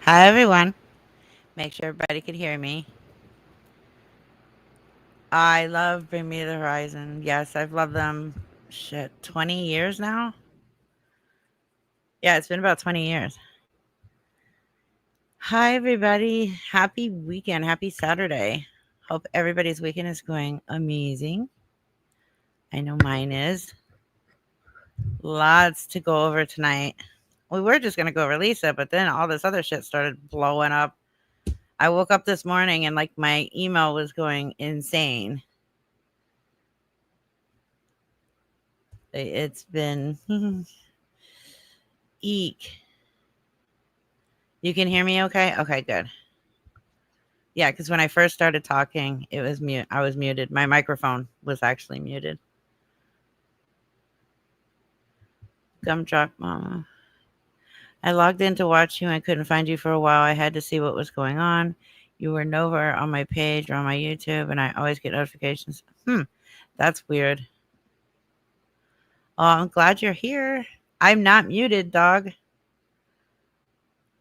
Hi, everyone. Make sure everybody can hear me. I love Bring Me the Horizon. Yes, I've loved them, 20 years now? Yeah, it's been about 20 years. Hi, everybody. Happy weekend. Happy Saturday. Hope everybody's weekend is going amazing. I know mine is. Lots to go over tonight. We were just going to go release it, but then all this other shit started blowing up. I woke up this morning and like my email was going insane. It's been eek. You can hear me okay? Okay, good. Yeah, because when I first started talking, it was mute. I was muted. My microphone was actually muted. Gumdrop Mama. I logged in to watch you and couldn't find you for a while. I had to see what was going on. You were nowhere on my page or on my YouTube, and I always get notifications. That's weird. Oh, I'm glad you're here. I'm not muted, dog.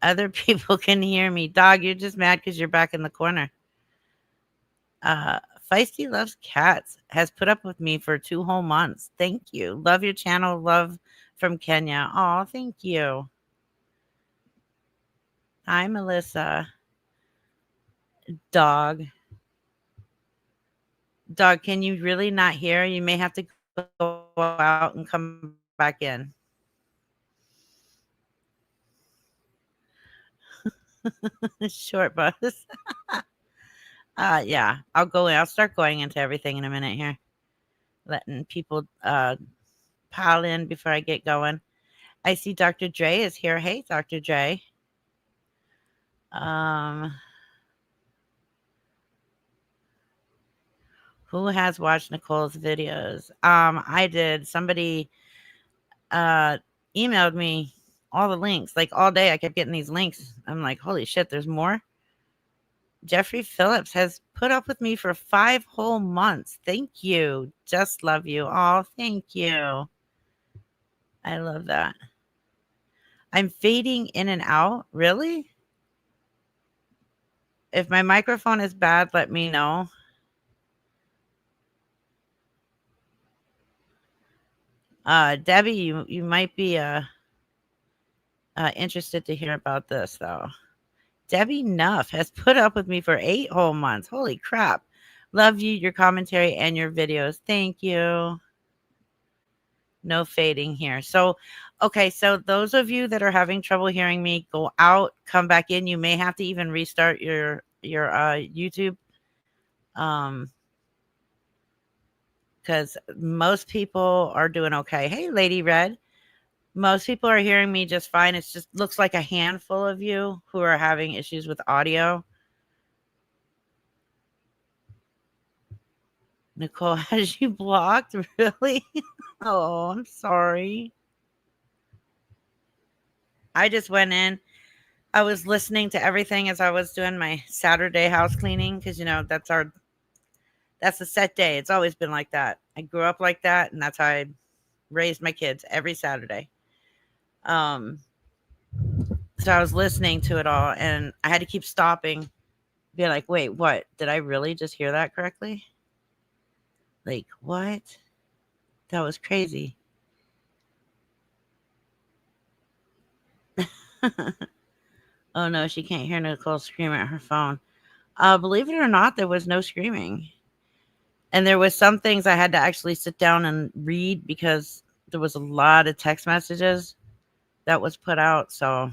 Other people can hear me. Dog, you're just mad because you're back in the corner. Uh, Feisty Loves Cats has put up with me for 2 whole months. Thank you. Love your channel. Love from Kenya. Oh, thank you. Hi, Melissa. Dog. Dog, can you really not hear? You may have to go out and come back in. Short bus. Yeah, I'll go in. I'll start going into everything in a minute here. letting people pile in before I get going. I see Dr. Dre is here. Hey, Dr. Dre. Um, who has watched Nicole's videos? I did. Somebody uh emailed me all the links. Like all day I kept getting these links. I'm like, holy shit, there's more. Jeffrey Phillips has put up with me for 5 whole months. Thank you. Just love you. Oh, thank you. I love that. I'm fading in and out. Really? If my microphone is bad, let me know. Debbie, you might be interested to hear about this though. Debbie Nuff has put up with me for 8 whole months. Holy crap. Love you, your commentary, and your videos. Thank you. No fading here. So, okay, so those of you that are having trouble hearing me, go out, come back in. You may have to even restart your YouTube. Because most people are doing okay. Hey, Lady Red. Most people are hearing me just fine. It's just looks like a handful of you who are having issues with audio. Nicole has you blocked? Really? Oh, I'm sorry. I just went in. I was listening to everything as I was doing my Saturday house cleaning because that's a set day. It's always been like that. I grew up like that, and that's how I raised my kids every Saturday. So I was listening to it all, and I had to keep stopping, be like, wait, what? Did I really just hear that correctly? Like, what? That was crazy. Oh no, she can't hear Nicole scream at her phone. Believe it or not, there was no screaming. And there was some things I had to actually sit down and read because there was a lot of text messages that was put out. So,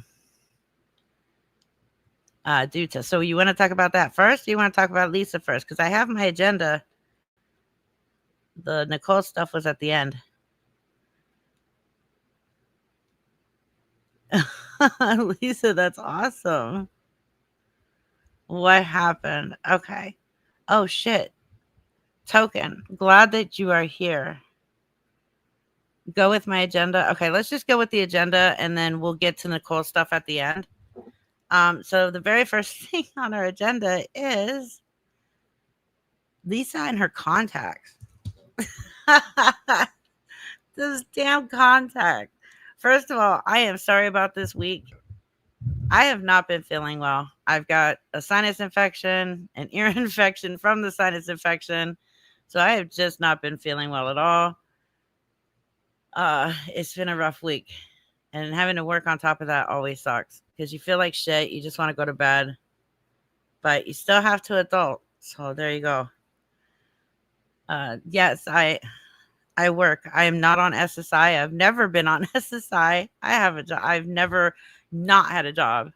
so you want to talk about that first? Or you want to talk about Lisa first? Because I have my agenda. The Nicole stuff was at the end. Lisa, that's awesome. What happened? Okay. Oh, shit. Token. Glad that you are here. Go with my agenda. Okay, let's just go with the agenda and then we'll get to Nicole stuff at the end. So the very first thing on our agenda is Lisa and her contacts. This damn contact. First of all, I am sorry about this week. I have not been feeling well. I've got a sinus infection, an ear infection from the sinus infection. So I have just not been feeling well at all. It's been a rough week. And having to work on top of that always sucks because you feel like shit. You just want to go to bed. But you still have to adult. So there you go. Yes, I work. I am not on SSI. I've never been on SSI. I have a job. I've never not had a job.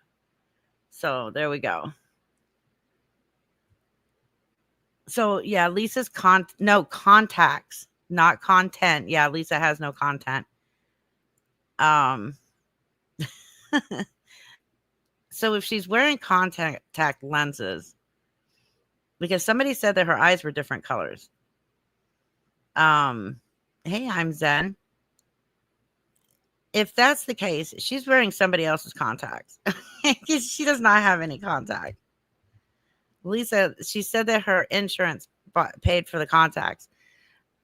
So there we go. So yeah, Lisa's contacts, not content. Yeah, Lisa has no content. So if she's wearing contact lenses, because somebody said that her eyes were different colors. Hey, I'm Zen. If that's the case, she's wearing somebody else's contacts. She does not have any contact. Lisa, she said that her insurance paid for the contacts.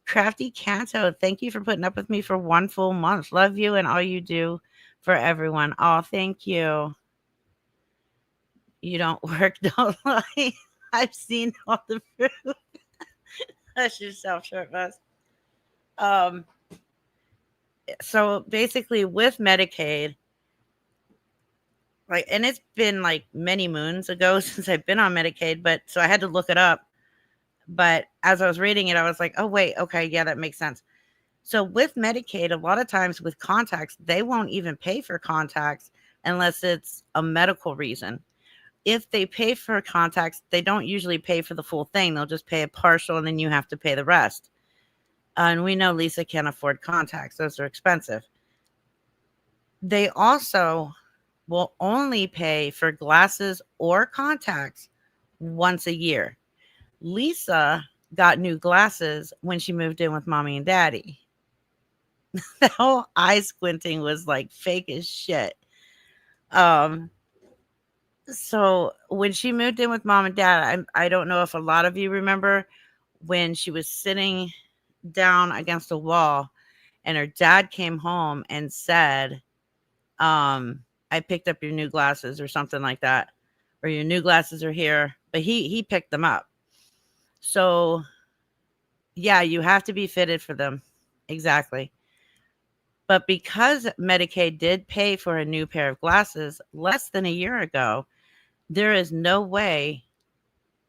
Crafty Canto, thank you for putting up with me for 1 full month. Love you and all you do for everyone. Oh, thank you. You don't work, don't lie. I've seen all the proof. Hush yourself, short bus. So basically with Medicaid, like, and it's been like many moons ago since I've been on Medicaid, but so I had to look it up. But as I was reading it, I was like, oh, wait, okay, yeah, that makes sense. So with Medicaid, a lot of times with contacts, they won't even pay for contacts unless it's a medical reason. If they pay for contacts, they don't usually pay for the full thing. They'll just pay a partial and then you have to pay the rest. And we know Lisa can't afford contacts. Those are expensive. They also will only pay for glasses or contacts once a year. Lisa got new glasses when she moved in with mommy and daddy. The whole eye squinting was like fake as shit. Um, so when she moved in with mom and dad, I don't know if a lot of you remember when she was sitting down against a wall and her dad came home and said, I picked up your new glasses or something like that, or your new glasses are here, but he picked them up. So yeah, you have to be fitted for them. Exactly. But because Medicaid did pay for a new pair of glasses less than a year ago, there is no way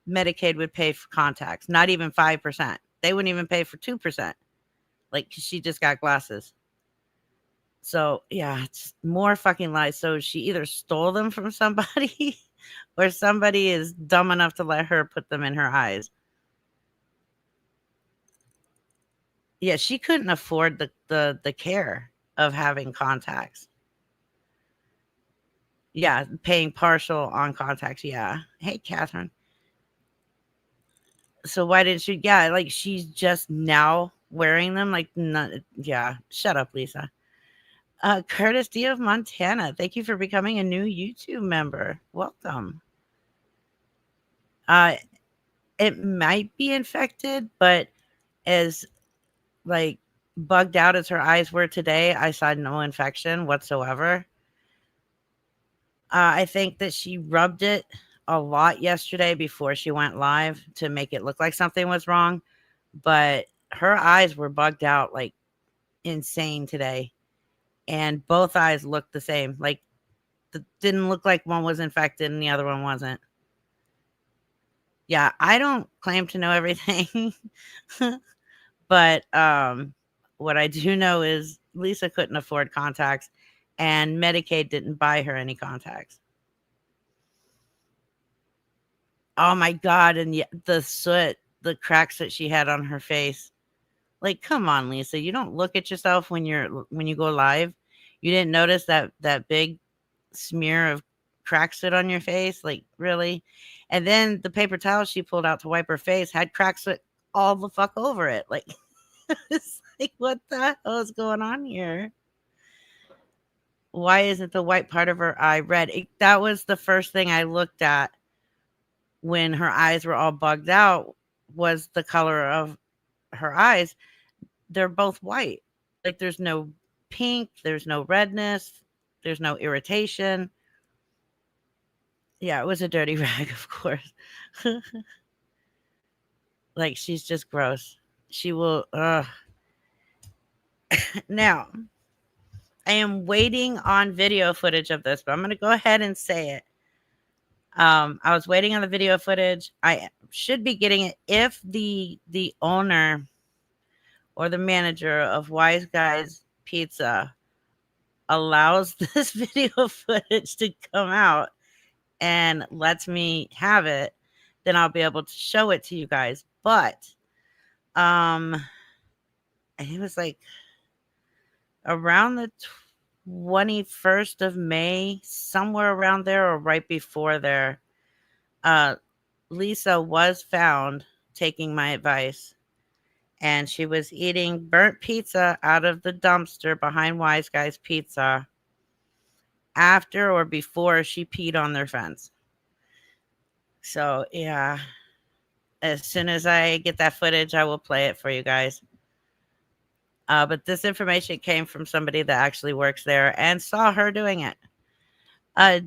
Medicaid would pay for contacts, not even 5%. They wouldn't even pay for 2%. Like she just got glasses. So yeah, it's more fucking lies. So she either stole them from somebody or somebody is dumb enough to let her put them in her eyes. Yeah, she couldn't afford the care of having contacts. Yeah, paying partial on contacts. Yeah. Hey, Catherine. So why didn't she? Yeah, like she's just now wearing them. Like, not, yeah. Shut up, Lisa. Curtis D of Montana. Thank you for becoming a new YouTube member. Welcome. Uh, it might be infected, but as like bugged out as her eyes were today, I saw no infection whatsoever. I think that she rubbed it a lot yesterday before she went live to make it look like something was wrong, but her eyes were bugged out like insane today, and both eyes looked the same. Like, didn't look like one was infected and the other one wasn't. Yeah, I don't claim to know everything, but what I do know is Lisa couldn't afford contacts, and Medicaid didn't buy her any contacts. Oh my god, and the soot, the cracks that she had on her face. Like, come on, Lisa, you don't look at yourself when you go live. You didn't notice that big smear of crack soot on your face? Like, really? And then the paper towel she pulled out to wipe her face had crack soot all the fuck over it. Like, it's like, what the hell is going on here? Why isn't the white part of her eye red? That was the first thing I looked at when her eyes were all bugged out, was the color of her eyes. They're both white. Like, there's no pink, there's no redness, there's no irritation. Yeah, it was a dirty rag, of course. Like, she's just gross. She will now, I am waiting on video footage of this, but I'm gonna go ahead and say it. I was waiting on the video footage. I should be getting it if the owner or the manager of Wise Guys Pizza allows this video footage to come out and lets me have it, then I'll be able to show it to you guys. But it was like around the 21st of May, somewhere around there or right before there, Lisa was found taking my advice, and she was eating burnt pizza out of the dumpster behind Wise Guys Pizza after or before she peed on their fence. So, yeah, as soon as I get that footage, I will play it for you guys. But this information came from somebody that actually works there and saw her doing it.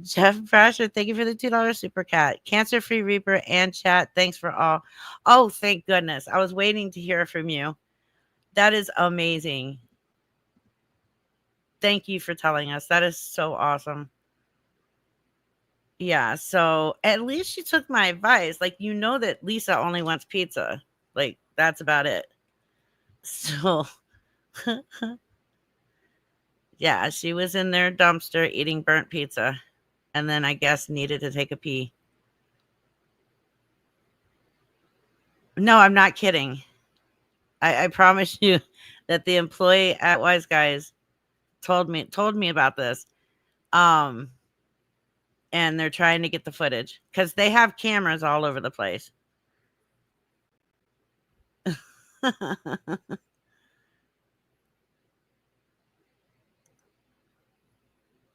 Jeff Brasher, thank you for the $2 super cat. Cancer Free Reaper and chat, thanks for all. Oh, thank goodness. I was waiting to hear from you. That is amazing. Thank you for telling us. That is so awesome. Yeah, so at least she took my advice. Like, you know that Lisa only wants pizza. Like, that's about it. So, yeah, she was in their dumpster eating burnt pizza, and then I guess needed to take a pee. No, I'm not kidding. I promise you that the employee at Wise Guys told me about this. Um, and they're trying to get the footage because they have cameras all over the place.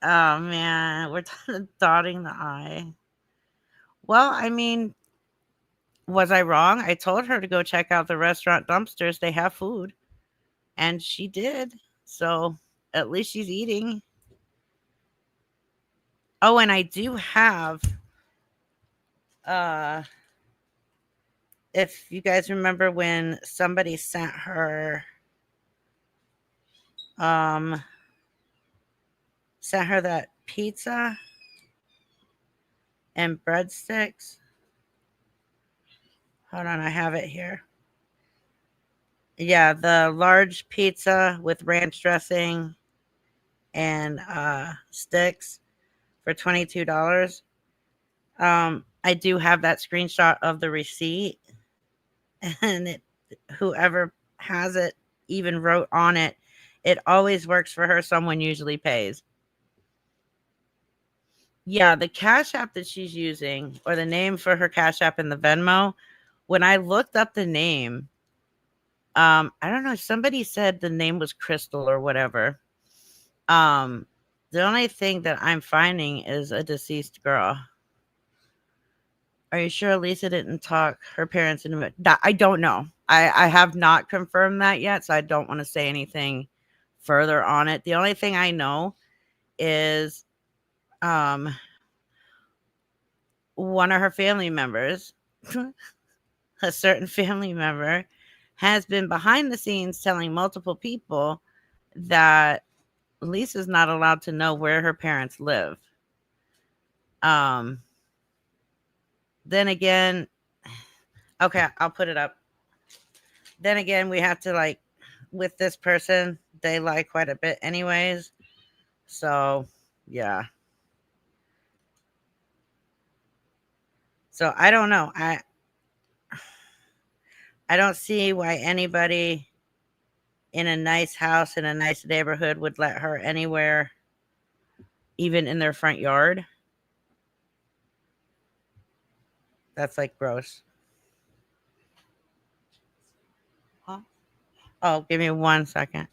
Oh man, we're dotting the I. Well, I mean, was I wrong? I told her to go check out the restaurant dumpsters. They have food, and she did. So at least she's eating. Oh, and I do have uh if you guys remember when somebody um sent her that pizza and breadsticks. Hold on, I have it here. Yeah, the large pizza with ranch dressing and sticks for $22. I do have that screenshot of the receipt, and whoever has it even wrote on it, it always works for her. Someone usually pays. Yeah, the Cash App that she's using, or the name for her Cash App in the Venmo, when I looked up the name, I don't know, somebody said the name was Crystal or whatever. Um, the only thing that I'm finding is a deceased girl. Are you sure Lisa didn't talk her parents into it? I don't know. I have not confirmed that yet, so I don't want to say anything further on it. The only thing I know is um one of her family members, a certain family member, has been behind the scenes telling multiple people that Lisa's not allowed to know where her parents live. Um, then again, okay, I'll put it up. Then again, we have to like with this person, they lie quite a bit anyways. So, yeah. So I don't know. I don't see why anybody in a nice house in a nice neighborhood would let her anywhere, even in their front yard. That's like gross. Huh? Oh, give me 1 second.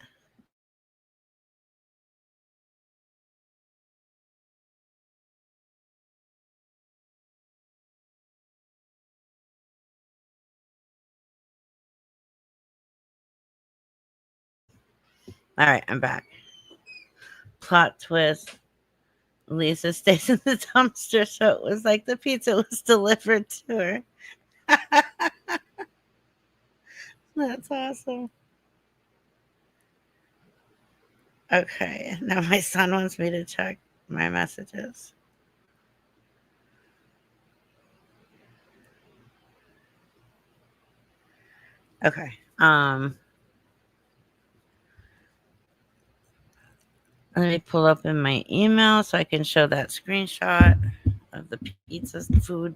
All right, I'm back. Plot twist. Lisa stays in the dumpster, so it was like the pizza was delivered to her. That's awesome. Okay, now my son wants me to check my messages. Okay. Let me pull up in my email so I can show that screenshot of the pizza food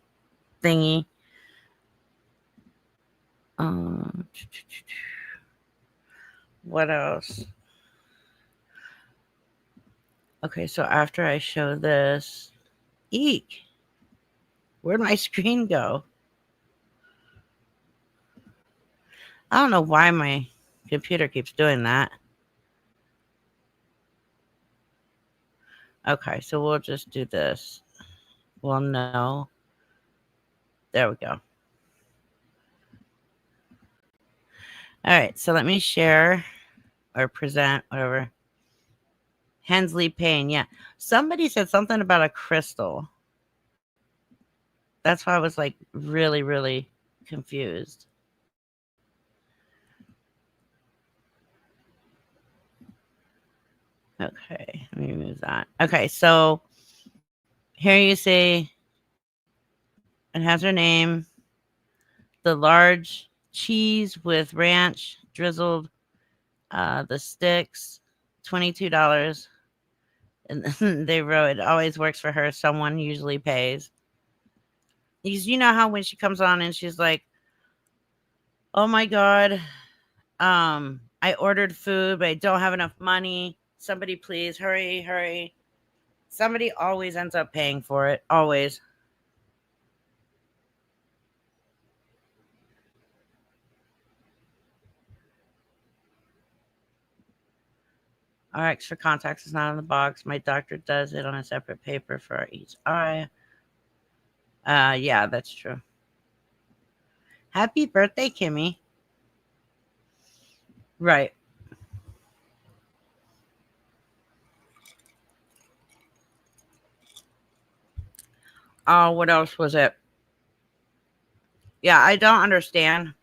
thingy. Um, what else? Okay, so after I show this, eek, where'd my screen go? I don't know why my computer keeps doing that. Okay, so we'll just do this. Well, no. There we go. All right, so let me share or present, whatever. Hensley Payne, yeah. Somebody said something about a crystal. That's why I was like really, really confused. Okay, let me move that. Okay, so here you see it has her name, the large cheese with ranch drizzled, the sticks, $22. And they wrote, it always works for her. Someone usually pays. You know how when she comes on and she's like, oh my God, I ordered food, but I don't have enough money. Somebody please hurry, hurry. Somebody always ends up paying for it. Always. RX for contacts is not in the box. My doctor does it on a separate paper for each eye. Yeah, that's true. Happy birthday, Kimmy. Right. Oh, what else was it? Yeah, I don't understand.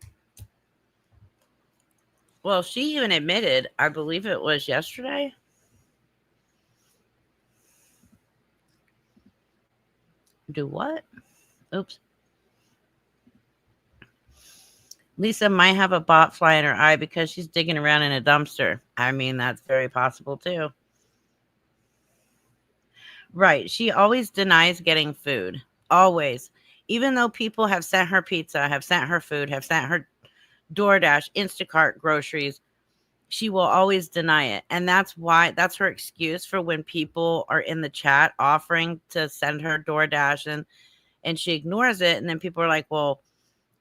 Well, she even admitted, I believe it was yesterday. Do what? Oops. Lisa might have a bot fly in her eye because she's digging around in a dumpster. I mean, that's very possible too. Right. She always denies getting food. Always. Even though people have sent her pizza, have sent her food, have sent her DoorDash, Instacart groceries, she will always deny it. And that's her excuse for when people are in the chat offering to send her DoorDash and she ignores it. And then people are like, well,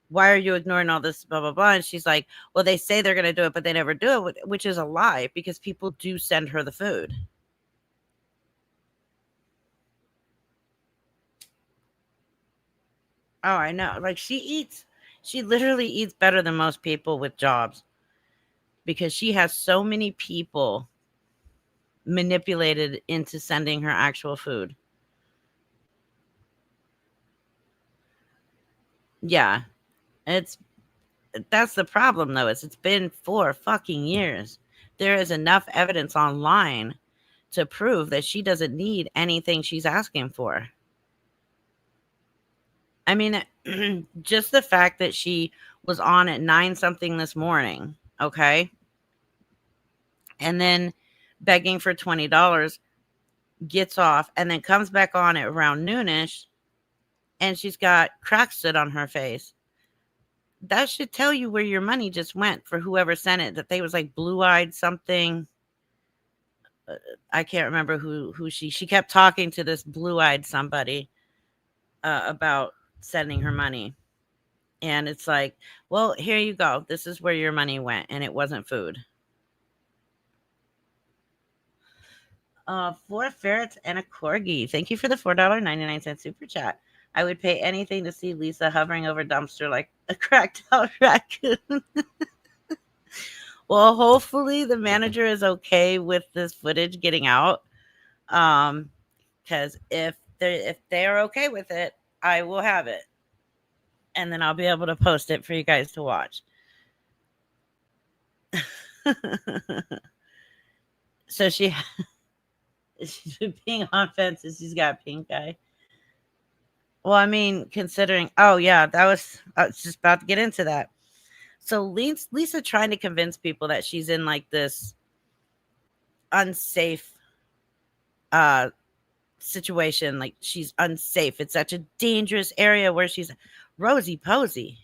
why are you ignoring all this, blah, blah, blah. And she's like, well, they say they're going to do it, but they never do it, which is a lie because people do send her the food. Oh, I know. Like she literally eats better than most people with jobs because she has so many people manipulated into sending her actual food. Yeah. It's that's the problem though. It's been 4 fucking years. There is enough evidence online to prove that she doesn't need anything she's asking for. I mean, just the fact that she was on at 9 something this morning, okay? And then begging for $20, gets off, and then comes back on at around noonish, and she's got crack stood on her face. That should tell you where your money just went for whoever sent it. That they was like blue-eyed something. I can't remember who she kept talking to this blue-eyed somebody about sending her money. And it's like, well, here you go. This is where your money went, and it wasn't food. 4 ferrets and a corgi. Thank you for the $4.99 super chat. I would pay anything to see Lisa hovering over dumpster like a cracked out raccoon. Well, hopefully the manager is okay with this footage getting out. Because if they're okay with it, I will have it, and then I'll be able to post it for you guys to watch. So she's being on fences. She's got pink eye. Well, I mean, considering, oh yeah, I was just about to get into that. So Lisa trying to convince people that she's in like this unsafe situation, like she's unsafe. It's such a dangerous area where she's rosy posy.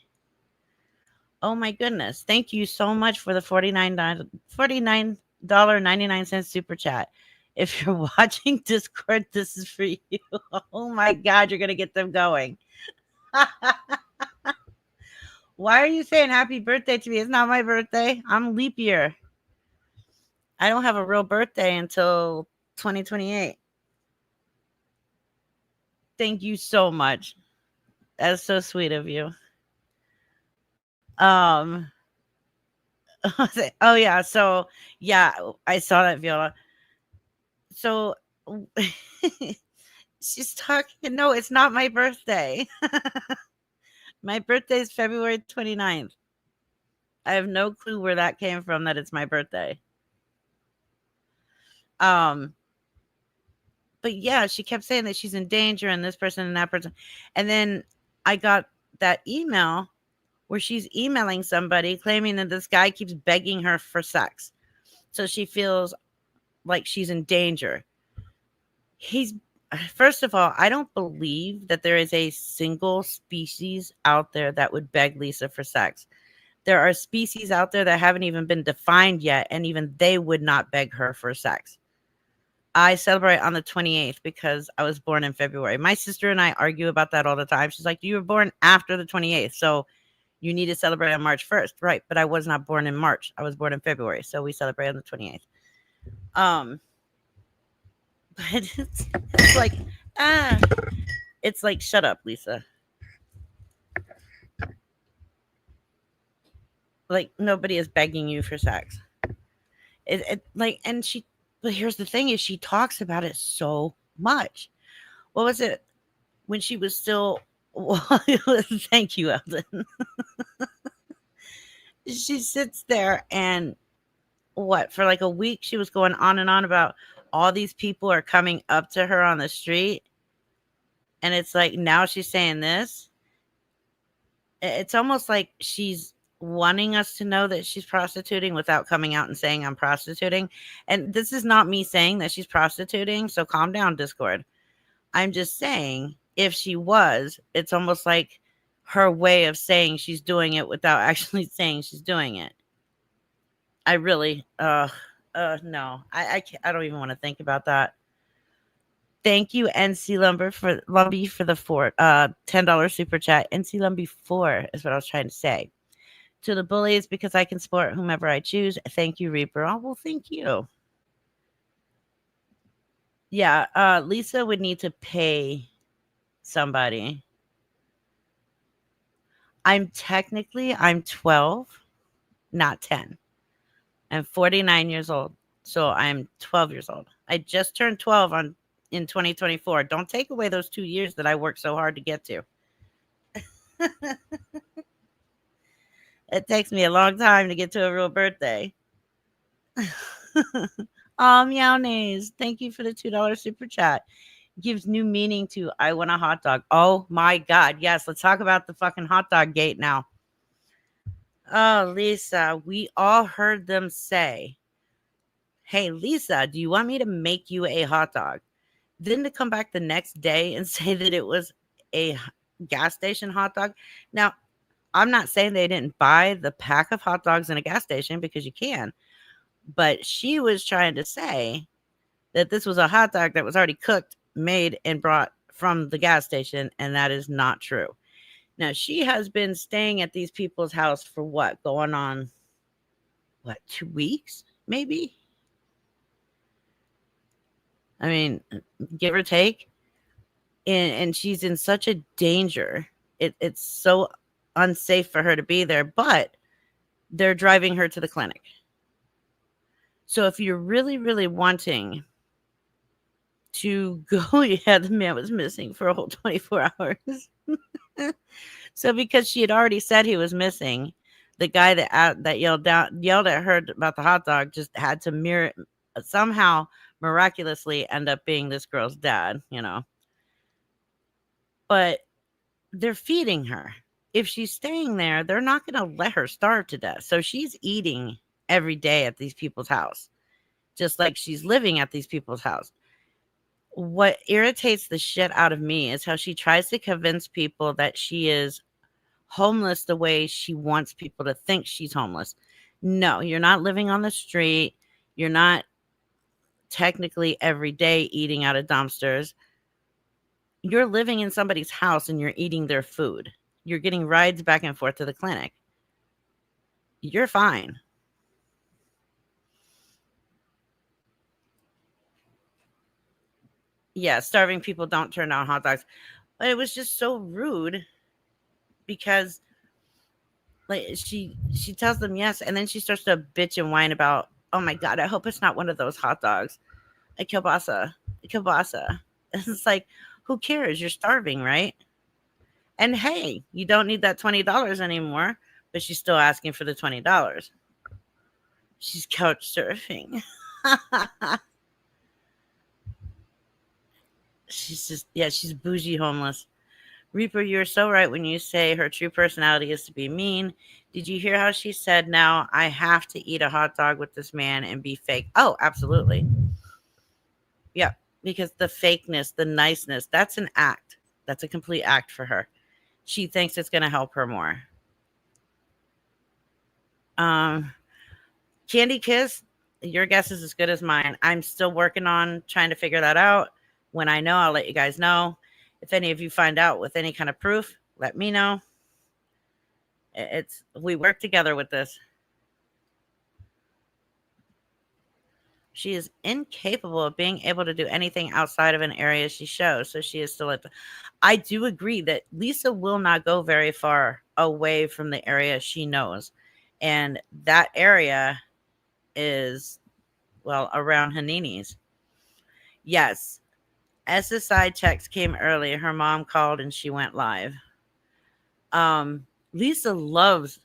Oh my goodness. Thank you so much for the $49.99 super chat. If you're watching Discord, this is for you. Oh my God, you're going to get them going. Why are you saying happy birthday to me? It's not my birthday. I'm leap year. I don't have a real birthday until 2028. Thank you so much. That's so sweet of you. Um oh yeah, so yeah, I saw that, Viola. So she's talking, no, it's not my birthday. My birthday is February 29th. I have no clue where that came from that it's my birthday. Um but yeah, she kept saying that she's in danger and this person and that person. And then I got that email where she's emailing somebody claiming that this guy keeps begging her for sex. So she feels like she's in danger. He's First of all, I don't believe that there is a single species out there that would beg Lisa for sex. There are species out there that haven't even been defined yet, and even they would not beg her for sex. I celebrate on the 28th because I was born in February. My sister and I argue about that all the time. She's like, you were born after the 28th, so you need to celebrate on March 1st. Right, but I was not born in March. I was born in February, so we celebrate on the 28th. But it's like, ah, it's like, shut up, Lisa. Like, nobody is begging you for sex. Like, and she, but here's the thing is she talks about it so much. What was it when she was still, thank you, Eldon. She sits there and what, for like a week, she was going on and on about all these people are coming up to her on the street. And it's like, now she's saying this. It's almost like she's wanting us to know that she's prostituting without coming out and saying I'm prostituting. And this is not me saying that she's prostituting. So calm down, Discord. I'm just saying if she was, it's almost like her way of saying she's doing it without actually saying she's doing it. I really, no, I can't, I don't even want to think about that. Thank you, NC Lumby for the $10 super chat. NC Lumby 4 is what I was trying to say. To the bullies, because I can support whomever I choose. Thank you, Reaper. Oh, well, thank you. Yeah, Lisa would need to pay somebody. I'm 12, not 10. I'm 49 years old, so I'm 12 years old. I just turned 12 in 2024. Don't take away those 2 years that I worked so hard to get to. It takes me a long time to get to a real birthday. Meownays, thank you for the $2 super chat. Gives new meaning to I want a hot dog. Oh my God. Yes, let's talk about the fucking hot dog gate now. Oh, Lisa, we all heard them say, hey, Lisa, do you want me to make you a hot dog? Then to come back the next day and say that it was a gas station hot dog. Now, I'm not saying they didn't buy the pack of hot dogs in a gas station because you can, but she was trying to say that this was a hot dog that was already cooked, made, and brought from the gas station, and that is not true. Now, she has been staying at these people's house for what? Going on, 2 weeks, maybe? I mean, give or take. And she's in such a danger. It's so unsafe for her to be there, but they're driving her to the clinic. So if you're really, really wanting to go, yeah, the man was missing for a whole 24 hours. So because she had already said he was missing, the guy that yelled at her about the hot dog just had to somehow miraculously end up being this girl's dad, But they're feeding her. If she's staying there, they're not going to let her starve to death. So she's eating every day at these people's house, just like she's living at these people's house. What irritates the shit out of me is how she tries to convince people that she is homeless the way she wants people to think she's homeless. No, you're not living on the street. You're not technically every day eating out of dumpsters. You're living in somebody's house and you're eating their food. You're getting rides back and forth to the clinic. You're fine. Yeah, starving people don't turn down hot dogs. But it was just so rude because like she tells them yes, and then she starts to bitch and whine about, oh my God, I hope it's not one of those hot dogs. A kielbasa. It's like, who cares? You're starving, right? And hey, you don't need that $20 anymore, but she's still asking for the $20. She's couch surfing. She's bougie homeless. Reaper, you're so right when you say her true personality is to be mean. Did you hear how she said, now I have to eat a hot dog with this man and be fake? Oh, absolutely. Yeah, because the fakeness, the niceness, that's an act. That's a complete act for her. She thinks it's going to help her more. Candy Kiss, your guess is as good as mine. I'm still working on trying to figure that out. When I know, I'll let you guys know. If any of you find out with any kind of proof, let me know. We work together with this. She is incapable of being able to do anything outside of an area she shows, so she is still at the. I do agree that Lisa will not go very far away from the area she knows. And that area is, well, around Hanini's. Yes. SSI checks came early. Her mom called and she went live. Lisa loves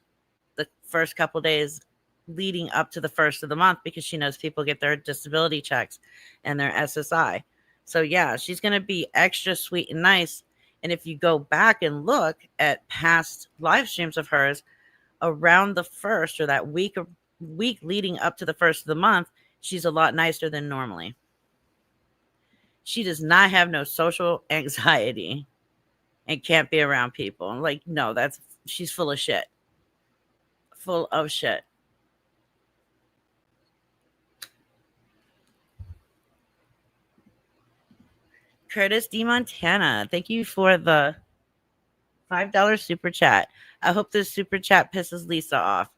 the first couple days leading up to the first of the month because she knows people get their disability checks and their SSI. So yeah, she's going to be extra sweet and nice. And if you go back and look at past live streams of hers around the first or that week leading up to the first of the month, she's a lot nicer than normally. She does not have no social anxiety and can't be around people. I'm like, no, she's full of shit. Full of shit. Curtis D. Montana, thank you for the $5 super chat. I hope this super chat pisses Lisa off.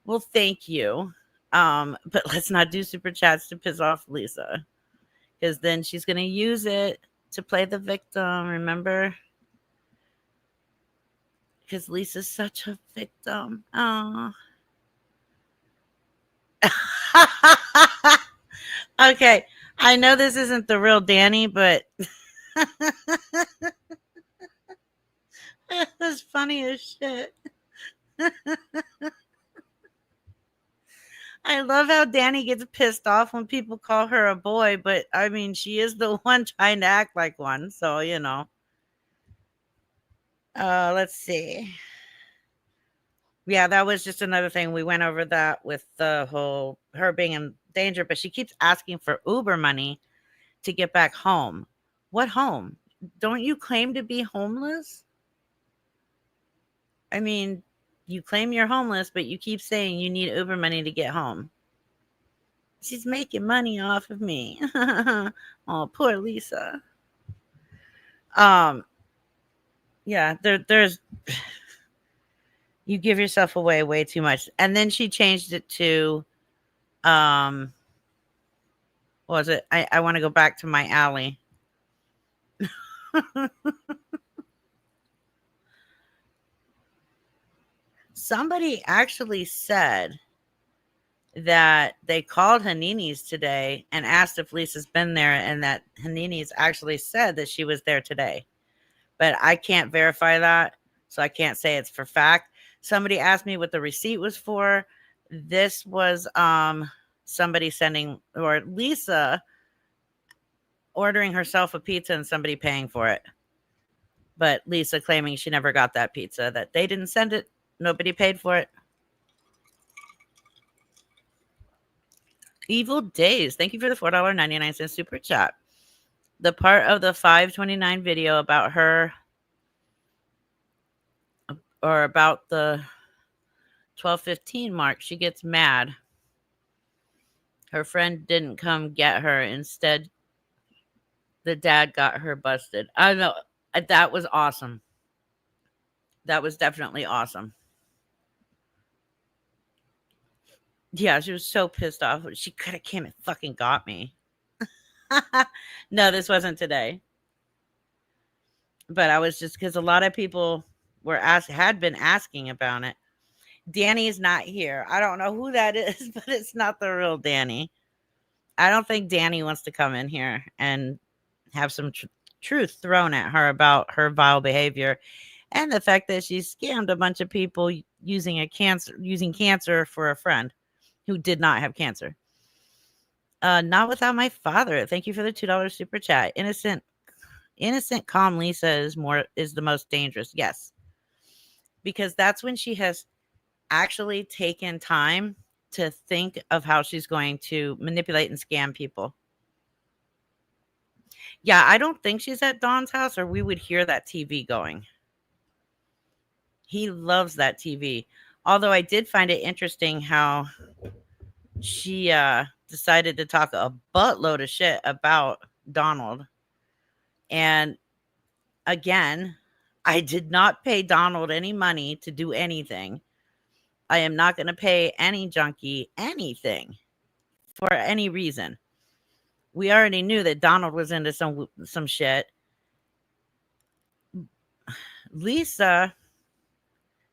Well, thank you. But let's not do super chats to piss off Lisa, because then she's going to use it to play the victim, remember? Because Lisa's such a victim. Oh. Okay, I know this isn't the real Danny, but it's funny as shit. I love how Danny gets pissed off when people call her a boy, but I mean, she is the one trying to act like one, so you know. Let's see. Yeah, that was just another thing. We went over that with the whole her being in danger, but she keeps asking for Uber money to get back home. What home? Don't you claim to be homeless? I mean, you claim you're homeless, but you keep saying you need Uber money to get home. She's making money off of me. Oh, poor Lisa. Yeah, there's you give yourself away way too much. And then she changed it to what was it? I want to go back to my alley. Somebody actually said that they called Hanini's today and asked if Lisa's been there, and that Hanini's actually said that she was there today. But I can't verify that, so I can't say it's for fact. Somebody asked me what the receipt was for. This was somebody sending, or Lisa ordering herself a pizza and somebody paying for it. But Lisa claiming she never got that pizza, that they didn't send it, nobody paid for it. Evil Days, thank you for the $4.99 super chat. The part of the 529 video about her, or about the 12:15 mark, she gets mad. Her friend didn't come get her. Instead, the dad got her busted. I know. That was awesome. That was definitely awesome. Yeah, she was so pissed off. She could have came and fucking got me. No, this wasn't today. But I was just, because a lot of people had been asking about it. Danny's not here. I don't know who that is, but it's not the real Danny. I don't think Danny wants to come in here and have some truth thrown at her about her vile behavior and the fact that she scammed a bunch of people using cancer for a friend who did not have cancer. Not without my father. Thank you for the $2 super chat. Innocent, calm Lisa is the most dangerous. Yes, because that's when she has actually taken time to think of how she's going to manipulate and scam people. Yeah, I don't think she's at Don's house, or we would hear that TV going. He loves that TV. Although I did find it interesting how she decided to talk a buttload of shit about Donald. And again, I did not pay Donald any money to do anything. I am not going to pay any junkie anything for any reason. We already knew that Donald was into some shit. Lisa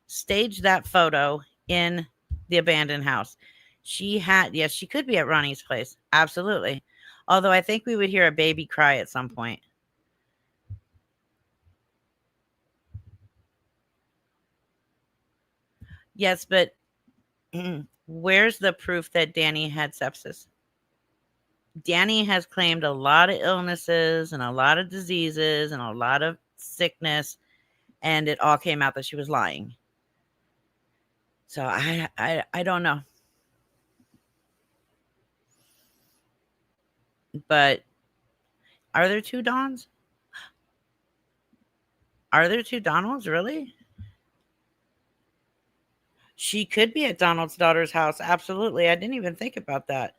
staged that photo in the abandoned house. Yes, she could be at Ronnie's place. Absolutely. Although I think we would hear a baby cry at some point. Yes, but where's the proof that Danny had sepsis? Danny has claimed a lot of illnesses and a lot of diseases and a lot of sickness, and it all came out that she was lying. So I don't know. But are there two Dons? Are there two Donalds, really? She could be at Donald's daughter's house. Absolutely. I didn't even think about that.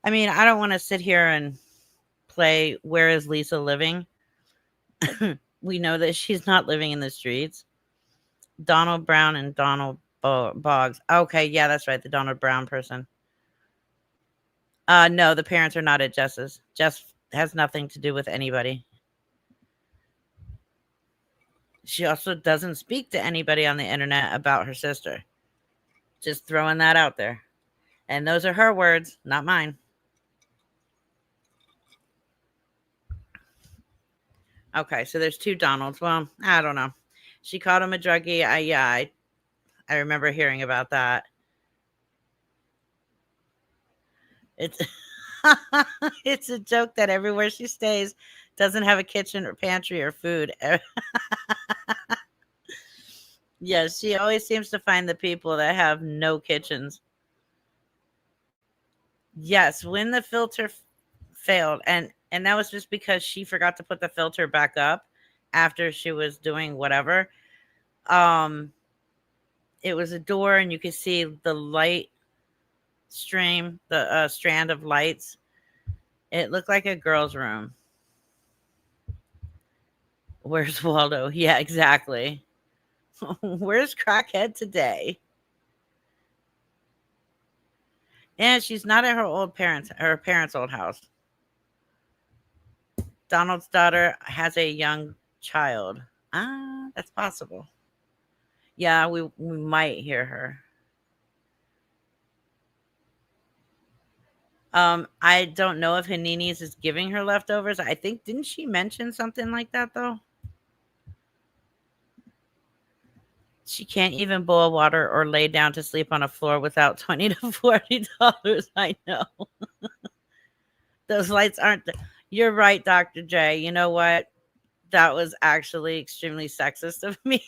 I mean, I don't want to sit here and play where is Lisa living. We know that she's not living in the streets. Donald Brown and Donald Boggs. Okay, yeah, that's right. The Donald Brown person. No, the parents are not at Jess's. Jess has nothing to do with anybody. She also doesn't speak to anybody on the internet about her sister. Just throwing that out there. And those are her words, not mine. Okay, so there's two Donalds. Well, I don't know. She called him a druggie. I remember hearing about that. It's it's a joke that everywhere she stays doesn't have a kitchen or pantry or food. Yes, she always seems to find the people that have no kitchens. Yes, when the filter failed, and that was just because she forgot to put the filter back up after she was doing whatever. Um, it was a door, and you could see the light stream, the strand of lights. It looked like a girl's room. Where's Waldo? Yeah, exactly. Where's Crackhead today? And she's not at her parents' old house. Donald's daughter has a young child. Ah, that's possible. Yeah, we might hear her. I don't know if Hanini's is giving her leftovers. I think didn't she mention something like that though? She can't even boil water or lay down to sleep on a floor without $20 to $40. I know. Those lights aren't. You're right, Dr. J. You know what? That was actually extremely sexist of me.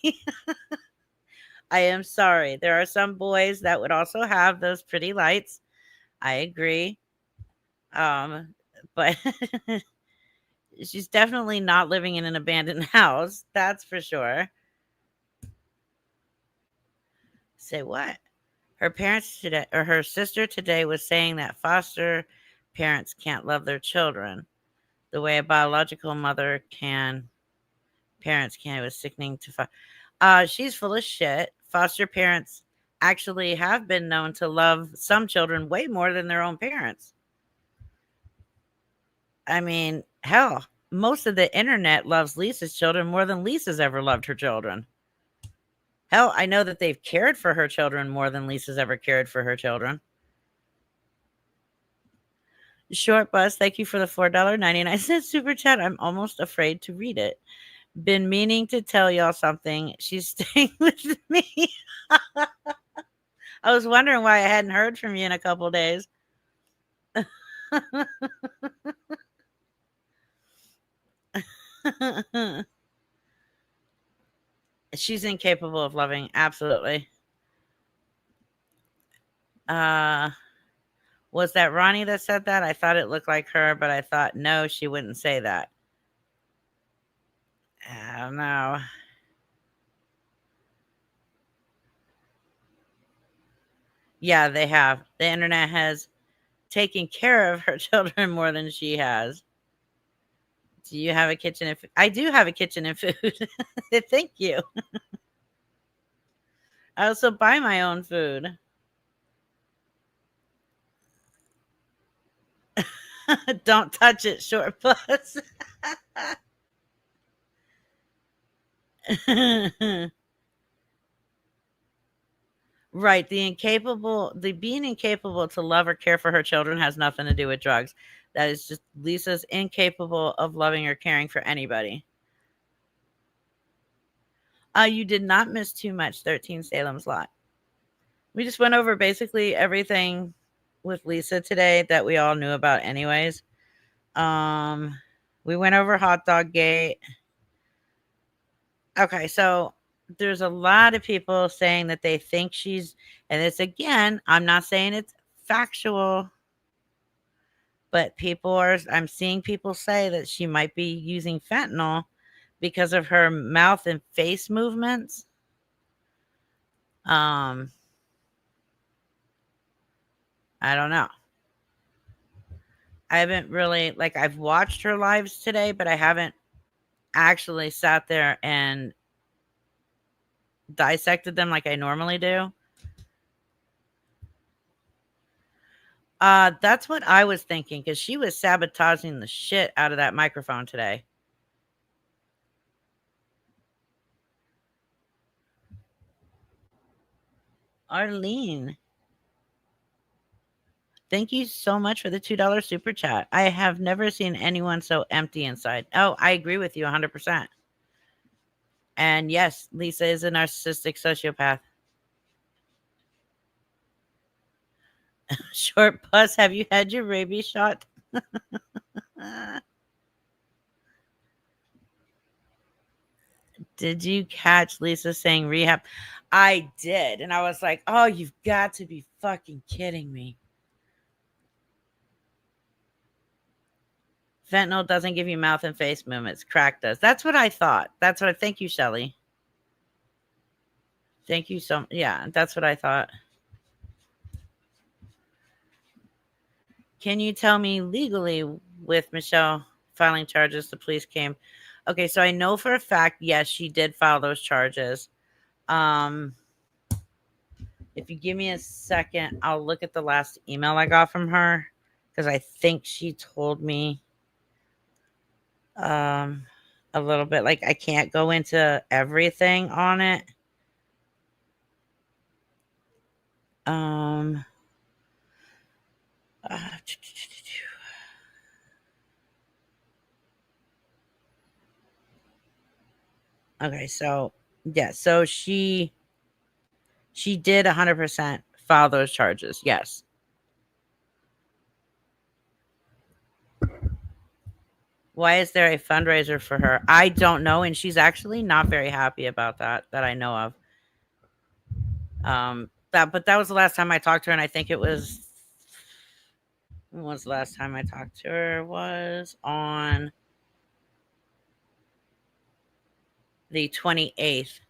I am sorry. There are some boys that would also have those pretty lights. I agree. But she's definitely not living in an abandoned house. That's for sure. Say what? Her parents today, or her sister today, was saying that foster parents can't love their children the way a biological mother can. Parents can. It was sickening to. She's full of shit. Foster parents actually have been known to love some children way more than their own parents. I mean, hell, most of the internet loves Lisa's children more than Lisa's ever loved her children. Hell, I know that they've cared for her children more than Lisa's ever cared for her children. Short Bus, thank you for the $4.99 super chat. I'm almost afraid to read it. Been meaning to tell y'all something. She's staying with me. I was wondering why I hadn't heard from you in a couple days. She's incapable of loving. Absolutely. Was that Ronnie that said that? I thought it looked like her, but I thought, no, she wouldn't say that. I don't know. Yeah, they have. The internet has taken care of her children more than she has. Do you have a kitchen and food? I do have a kitchen and food. Thank you. I also buy my own food. Don't touch it, short bus. Right. The being incapable to love or care for her children has nothing to do with drugs. That is just Lisa's incapable of loving or caring for anybody. You did not miss too much, 13 Salem's Lot. We just went over basically everything with Lisa today that we all knew about anyways. Um we went over Hot Dog Gate. Okay, so there's a lot of people saying that they think she's, and it's again, I'm not saying it's factual, but I'm seeing people say that she might be using fentanyl because of her mouth and face movements. Um, I don't know. I haven't really, like, I've watched her lives today, but I haven't actually sat there and dissected them like I normally do. That's what I was thinking because she was sabotaging the shit out of that microphone today. Arlene, thank you so much for the $2 super chat. I have never seen anyone so empty inside. Oh, I agree with you 100%. And yes, Lisa is a narcissistic sociopath. Short bus, have you had your rabies shot? Did you catch Lisa saying rehab? I did. And I was like, oh, you've got to be fucking kidding me. Fentanyl doesn't give you mouth and face movements. Crack does. That's what I thought. Thank you, Shelly. Thank you so, yeah, that's what I thought. Can you tell me legally with Michelle filing charges, the police came? Okay, so I know for a fact, yes, she did file those charges. Um, if you give me a second, I'll look at the last email I got from her because I think she told me um a little bit. Like I can't go into everything on it. Um uh, okay, so yeah, so she did 100% file those charges. Yes. Why is there a fundraiser for her? I don't know, and she's actually not very happy about that I know of. That was the last time I talked to her, and I think it was, when was the last time I talked to her? Was on the 28th.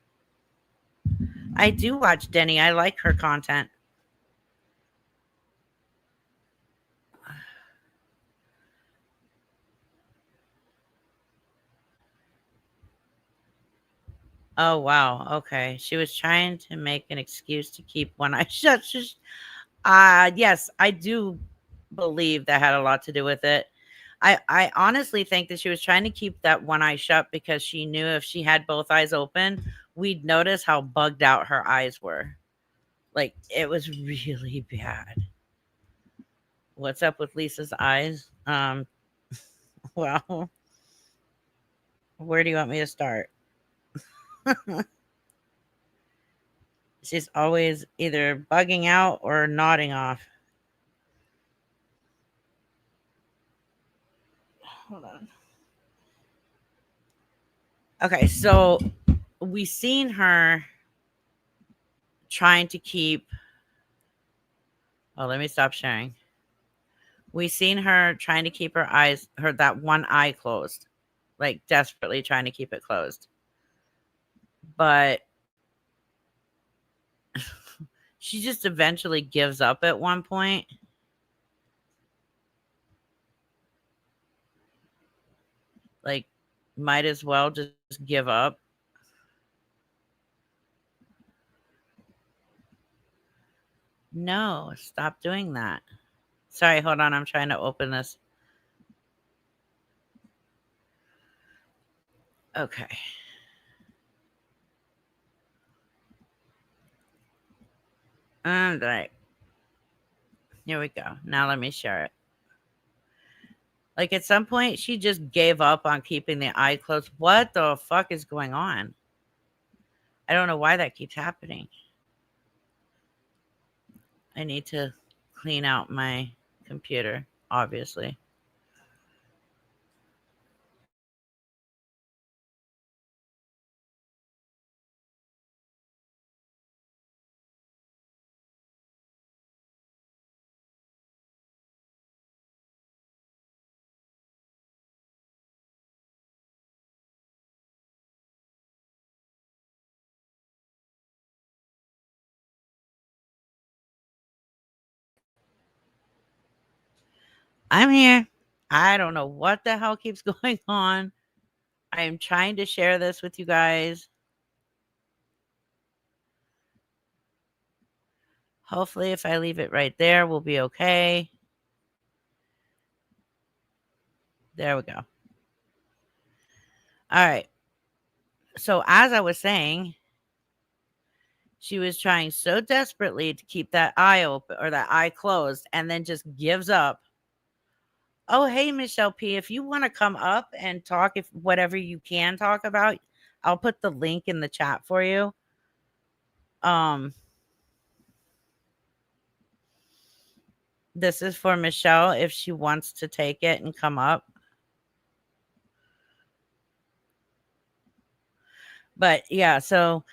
I do watch Denny. I like her content. Oh wow. Okay. She was trying to make an excuse to keep one eye shut. Yes, I do believe that had a lot to do with it. I honestly think that she was trying to keep that one eye shut because she knew if she had both eyes open, we'd notice how bugged out her eyes were. Like it was really bad. What's up with Lisa's eyes? Well, where do you want me to start? She's always either bugging out or nodding off. Hold on. Okay, so we seen her trying to keep. Oh, let me stop sharing. We seen her trying to keep that one eye closed, like desperately trying to keep it closed. But She just eventually gives up at one point. Like, might as well just give up. No, stop doing that. Sorry, hold on. I'm trying to open this. Okay. All right. Here we go. Now let me share it. Like at some point, she just gave up on keeping the eye closed. What the fuck is going on? I don't know why that keeps happening. I need to clean out my computer, obviously. I'm here. I don't know what the hell keeps going on. I am trying to share this with you guys. Hopefully, if I leave it right there, we'll be okay. There we go. All right. So, as I was saying, she was trying so desperately to keep that eye open or that eye closed and then just gives up. Oh, hey, Michelle P. If you want to come up and talk, if whatever you can talk about, I'll put the link in the chat for you. Um, this is for Michelle if she wants to take it and come up. But yeah, so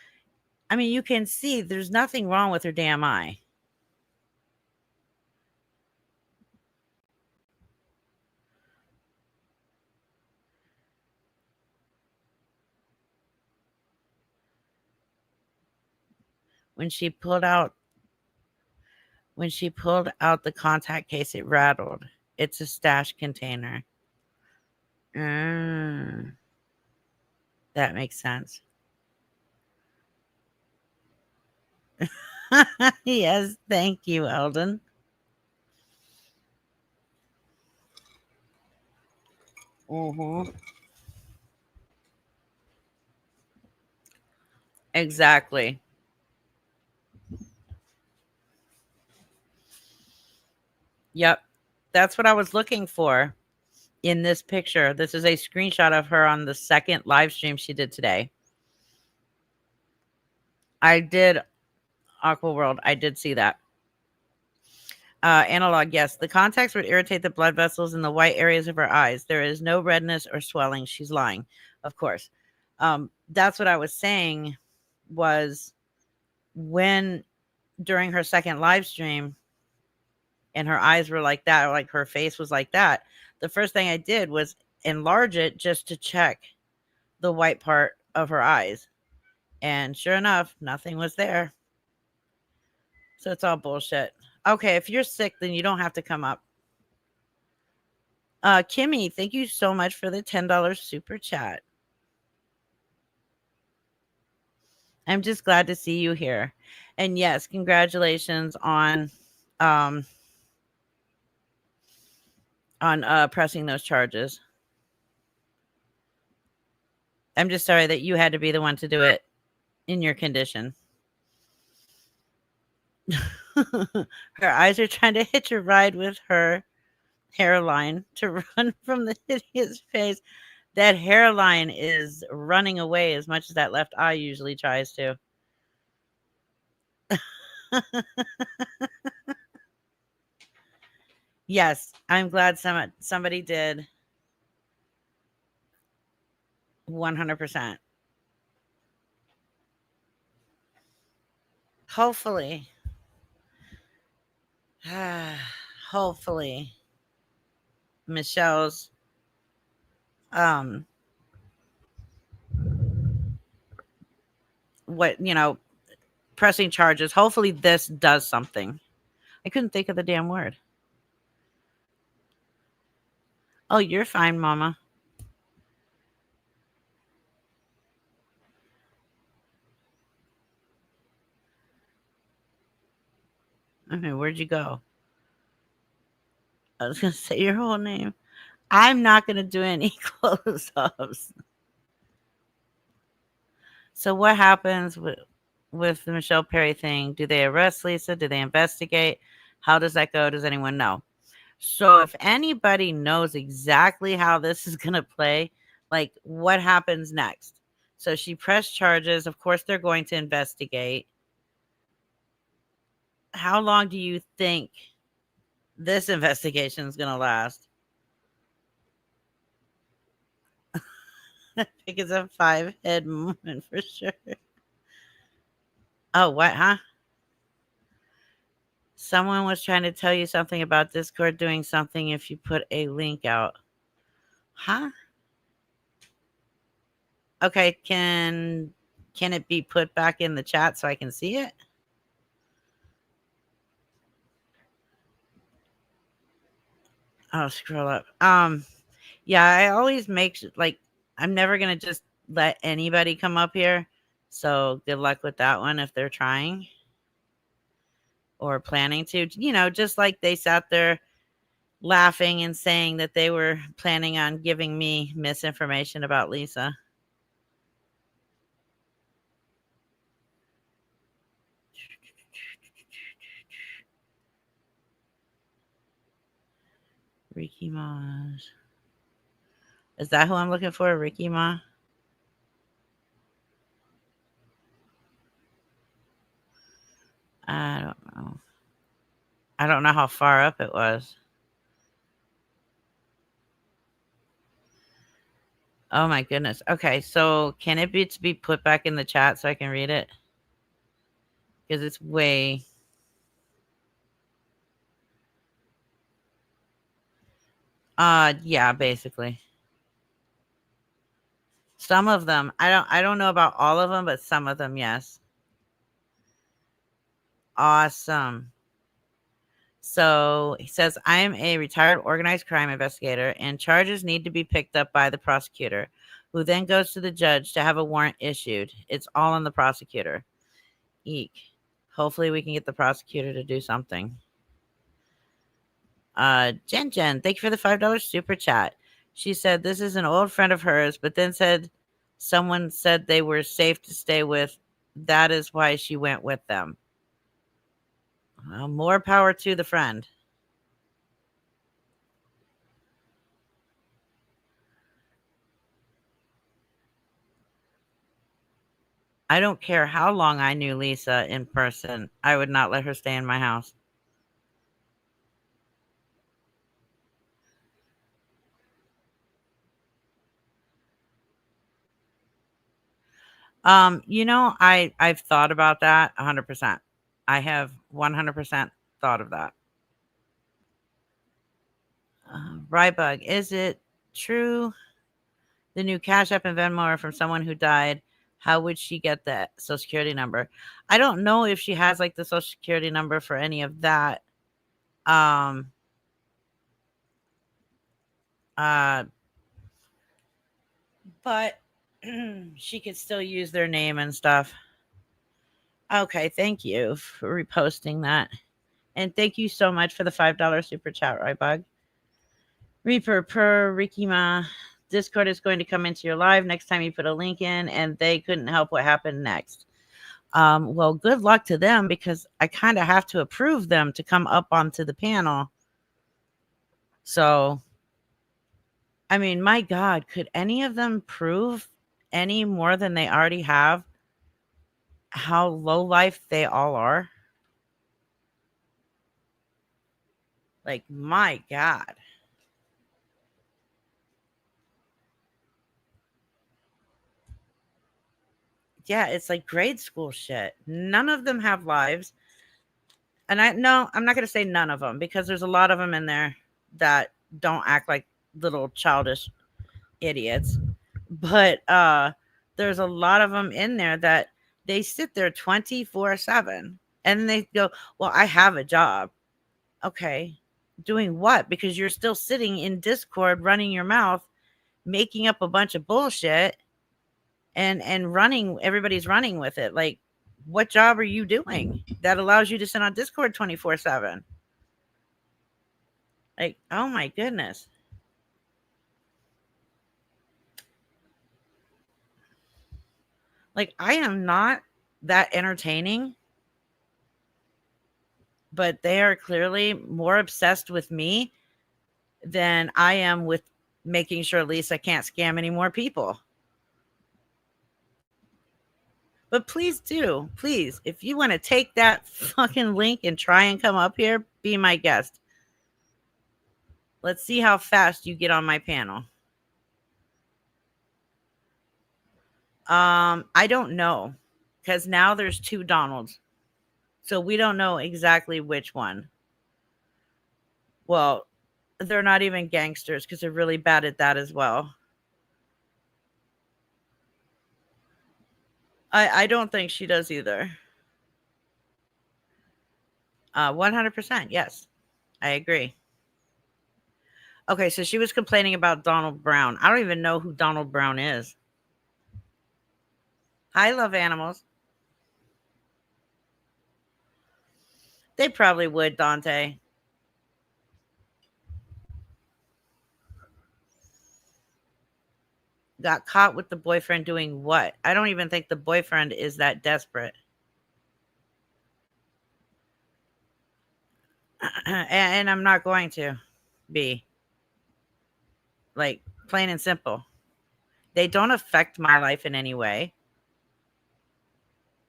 I mean, you can see there's nothing wrong with her damn eye. When she pulled out the contact case, it rattled. It's a stash container. Mm, that makes sense. Yes, thank you, Eldon. Mm-hmm. Exactly. Yep. That's what I was looking for in this picture. This is a screenshot of her on the second live stream she did today. I did Aqua World. I did see that. Analog, yes. The contacts would irritate the blood vessels in the white areas of her eyes. There is no redness or swelling. She's lying, of course. That's what I was saying was when during her second live stream and her eyes were like that, or like her face was like that, the first thing I did was enlarge it just to check the white part of her eyes. And sure enough, nothing was there. So it's all bullshit. Okay, if you're sick, then you don't have to come up. Kimmy, thank you so much for the $10 super chat. I'm just glad to see you here. And yes, congratulations um on pressing those charges. I'm just sorry that you had to be the one to do it in your condition. Her eyes are trying to hitch a ride with her hairline to run from the hideous face. That hairline is running away as much as that left eye usually tries to. Yes, I'm glad somebody did 100%. Hopefully. Hopefully Michelle's um what pressing charges. Hopefully this does something. I couldn't think of the damn word. Oh, you're fine, Mama. Okay, where'd you go? I was gonna say your whole name. I'm not gonna do any close-ups. So what happens with the Michelle Perry thing? Do they arrest Lisa? Do they investigate? How does that go? Does anyone know? So if anybody knows exactly how this is gonna play, like what happens next? So she pressed charges. Of course, they're going to investigate. How long do you think this investigation is gonna last? I think it's a 5 head moment for sure. Oh, what, huh? Someone was trying to tell you something about Discord doing something if you put a link out. Huh? Okay, can it be put back in the chat so I can see it? Oh, scroll up. Yeah, I always make like I'm never gonna just let anybody come up here. So good luck with that one if they're trying or planning to. Just like they sat there laughing and saying that they were planning on giving me misinformation about Lisa. Ricky Ma's. Is that who I'm looking for? Ricky Ma? I don't know. I don't know how far up it was. Oh my goodness. Okay, so can it be put back in the chat so I can read it? Because it's way. Yeah, basically. Some of them. I don't know about all of them, but some of them, yes. Awesome. So he says, I am a retired organized crime investigator, and charges need to be picked up by the prosecutor, who then goes to the judge to have a warrant issued. It's all on the prosecutor. Eek. Hopefully we can get the prosecutor to do something. Jen, thank you for the $5 super chat. She said this is an old friend of hers, but then said someone said they were safe to stay with. That is why she went with them. Well, more power to the friend. I don't care how long I knew Lisa in person. I would not let her stay in my house. I've thought about that 100%. I have 100% thought of that. Rybug, is it true the new Cash App and Venmo are from someone who died? How would she get that social security number? I don't know if she has like the social security number for any of that. But she could still use their name and stuff. Okay, thank you for reposting that. And thank you so much for the $5 super chat, Rybug. Reaper per Ricky Ma. Discord is going to come into your live next time you put a link in, and they couldn't help what happened next. Well, good luck to them because I kind of have to approve them to come up onto the panel. So, I mean, my God, could any of them prove any more than they already have how low life they all are? Like, my God. Yeah, it's like grade school shit. None of them have lives. And I'm not going to say none of them because there's a lot of them in there that don't act like little childish idiots. But there's a lot of them in there that They sit there 24/7 and then they go, "Well, I have a job." Okay. Doing what? Because you're still sitting in Discord running your mouth, making up a bunch of bullshit and running everybody's running with it. Like, what job are you doing that allows you to sit on Discord 24/7? Like, oh my goodness. Like, I am not that entertaining, but they are clearly more obsessed with me than I am with making sure Lisa can't scam any more people. But please do, please, if you want to take that fucking link and try and come up here, be my guest. Let's see how fast you get on my panel. I don't know, because now there's two Donalds. So we don't know exactly which one. Well, they're not even gangsters because they're really bad at that as well. I don't think she does either. 100%. Yes, I agree. Okay, so she was complaining about Donald Brown. I don't even know who Donald Brown is. I love animals. They probably would, Dante. Got caught with the boyfriend doing what? I don't even think the boyfriend is that desperate. And I'm not going to be. Like, plain and simple. They don't affect my life in any way.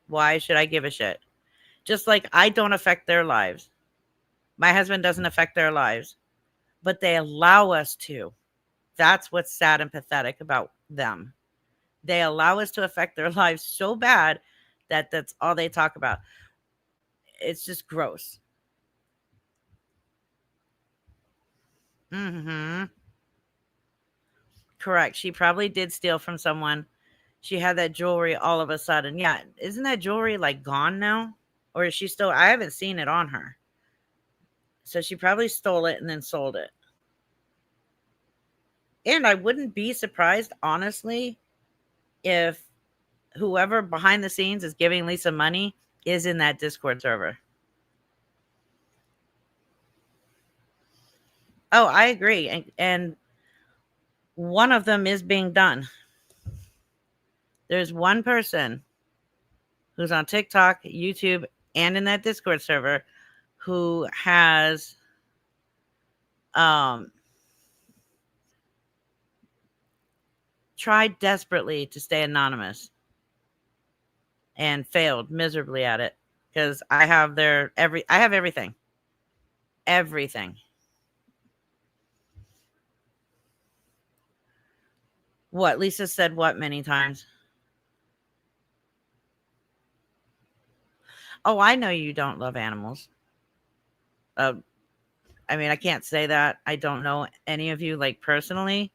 Why should I give a shit? Just like I don't affect their lives. My husband doesn't affect their lives, but they allow us to. That's what's sad and pathetic about them. They allow us to affect their lives so bad that that's all they talk about. It's just gross. Mm-hmm. Correct. She probably did steal from someone. She had that jewelry all of a sudden. Yeah. Isn't that jewelry like gone now? Or is she still? I haven't seen it on her. So she probably stole it and then sold it. And I wouldn't be surprised, honestly, if whoever behind the scenes is giving Lisa money is in that Discord server. Oh, I agree. And one of them is being done. There's one person who's on TikTok, YouTube, and in that Discord server who has um, tried desperately to stay anonymous and failed miserably at it because I have I have everything. Everything. What Lisa said what many times? Oh, I know you don't love animals. Uh, I mean, I can't say that. I don't know any of you like personally.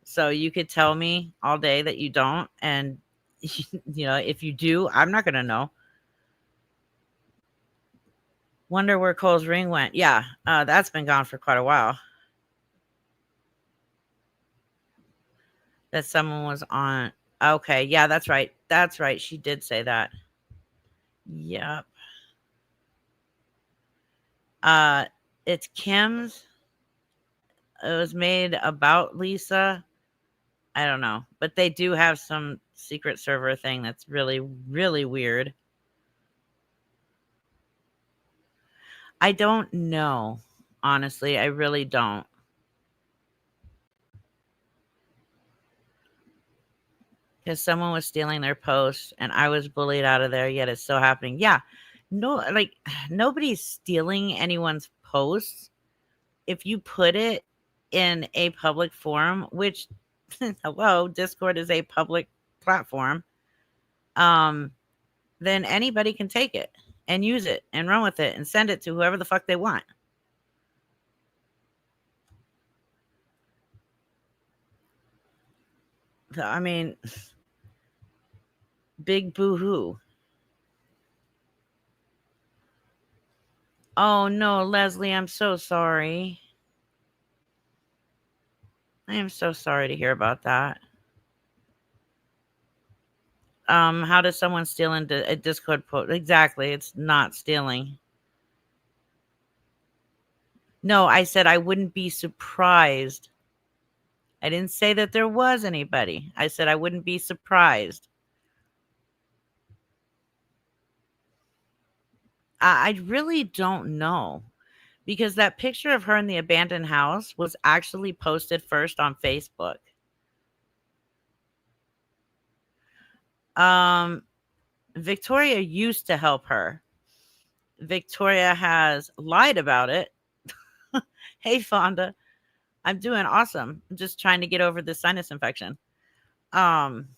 So you could tell me all day that you don't. And, if you do, I'm not going to know. Wonder where Cole's ring went. Yeah, that's been gone for quite a while. That someone was on. Okay, yeah, that's right. That's right. She did say that. Yep. Uh, it's Kim's. It was made about Lisa. I don't know, but they do have some secret server thing that's really, really weird. I don't know. Honestly, I really don't. Because someone was stealing their posts and I was bullied out of there, yet it's still happening. Yeah. No, like nobody's stealing anyone's posts. If you put it in a public forum, which hello, Discord is a public platform, um, then anybody can take it and use it and run with it and send it to whoever the fuck they want. So, I mean, big boo hoo. Oh no, Leslie, I'm so sorry. I am so sorry to hear about that. How does someone steal into a Discord post? Exactly, it's not stealing. No, I said I wouldn't be surprised. I didn't say that there was anybody. I said I wouldn't be surprised. I really don't know because that picture of her in the abandoned house was actually posted first on Facebook. Um, Victoria used to help her. Victoria has lied about it. Hey, Fonda, I'm doing awesome. I'm just trying to get over this sinus infection. Um,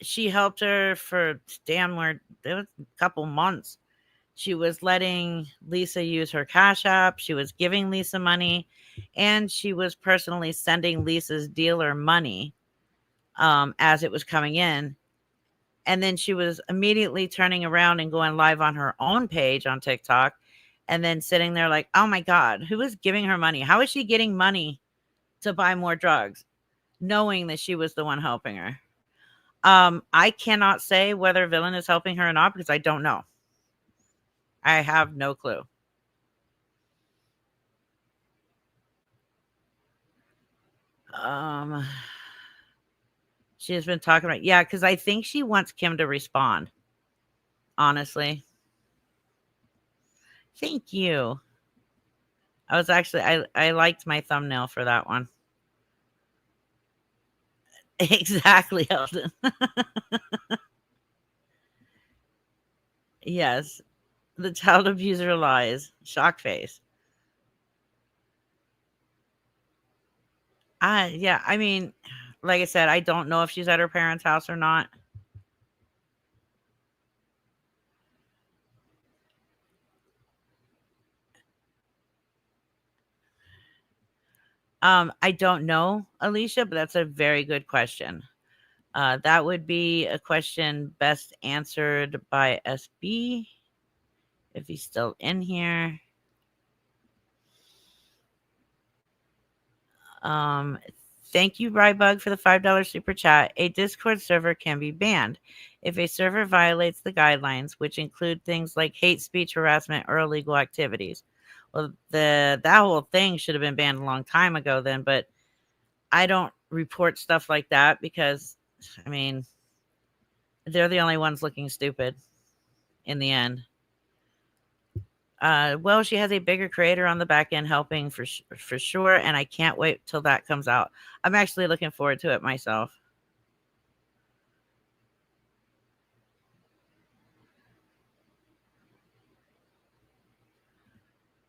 she helped her for damn near it was a couple months. She was letting Lisa use her Cash App. She was giving Lisa money, and she was personally sending Lisa's dealer money as it was coming in. And then she was immediately turning around and going live on her own page on TikTok, and then sitting there like, oh my God, who is giving her money? How is she getting money to buy more drugs, knowing that she was the one helping her? I cannot say whether Villain is helping her or not because I don't know. I have no clue. Um, she has been talking about, yeah, because I think she wants Kim to respond. Honestly, thank you. I was actually I liked my thumbnail for that one. Exactly, Elton. Yes, the child abuser lies. Shock face. Yeah, I mean, like I said, I don't know if she's at her parents' house or not. I don't know, Alicia, but that's a very good question. That would be a question best answered by SB if he's still in here. Um, Thank you, Rybug, for the $5 super chat. A Discord server can be banned if a server violates the guidelines, which include things like hate speech, harassment, or illegal activities. Well, that whole thing should have been banned a long time ago, then. But I don't report stuff like that because, I mean, they're the only ones looking stupid in the end. Well, she has a bigger creator on the back end helping for sure, and I can't wait till that comes out. I'm actually looking forward to it myself.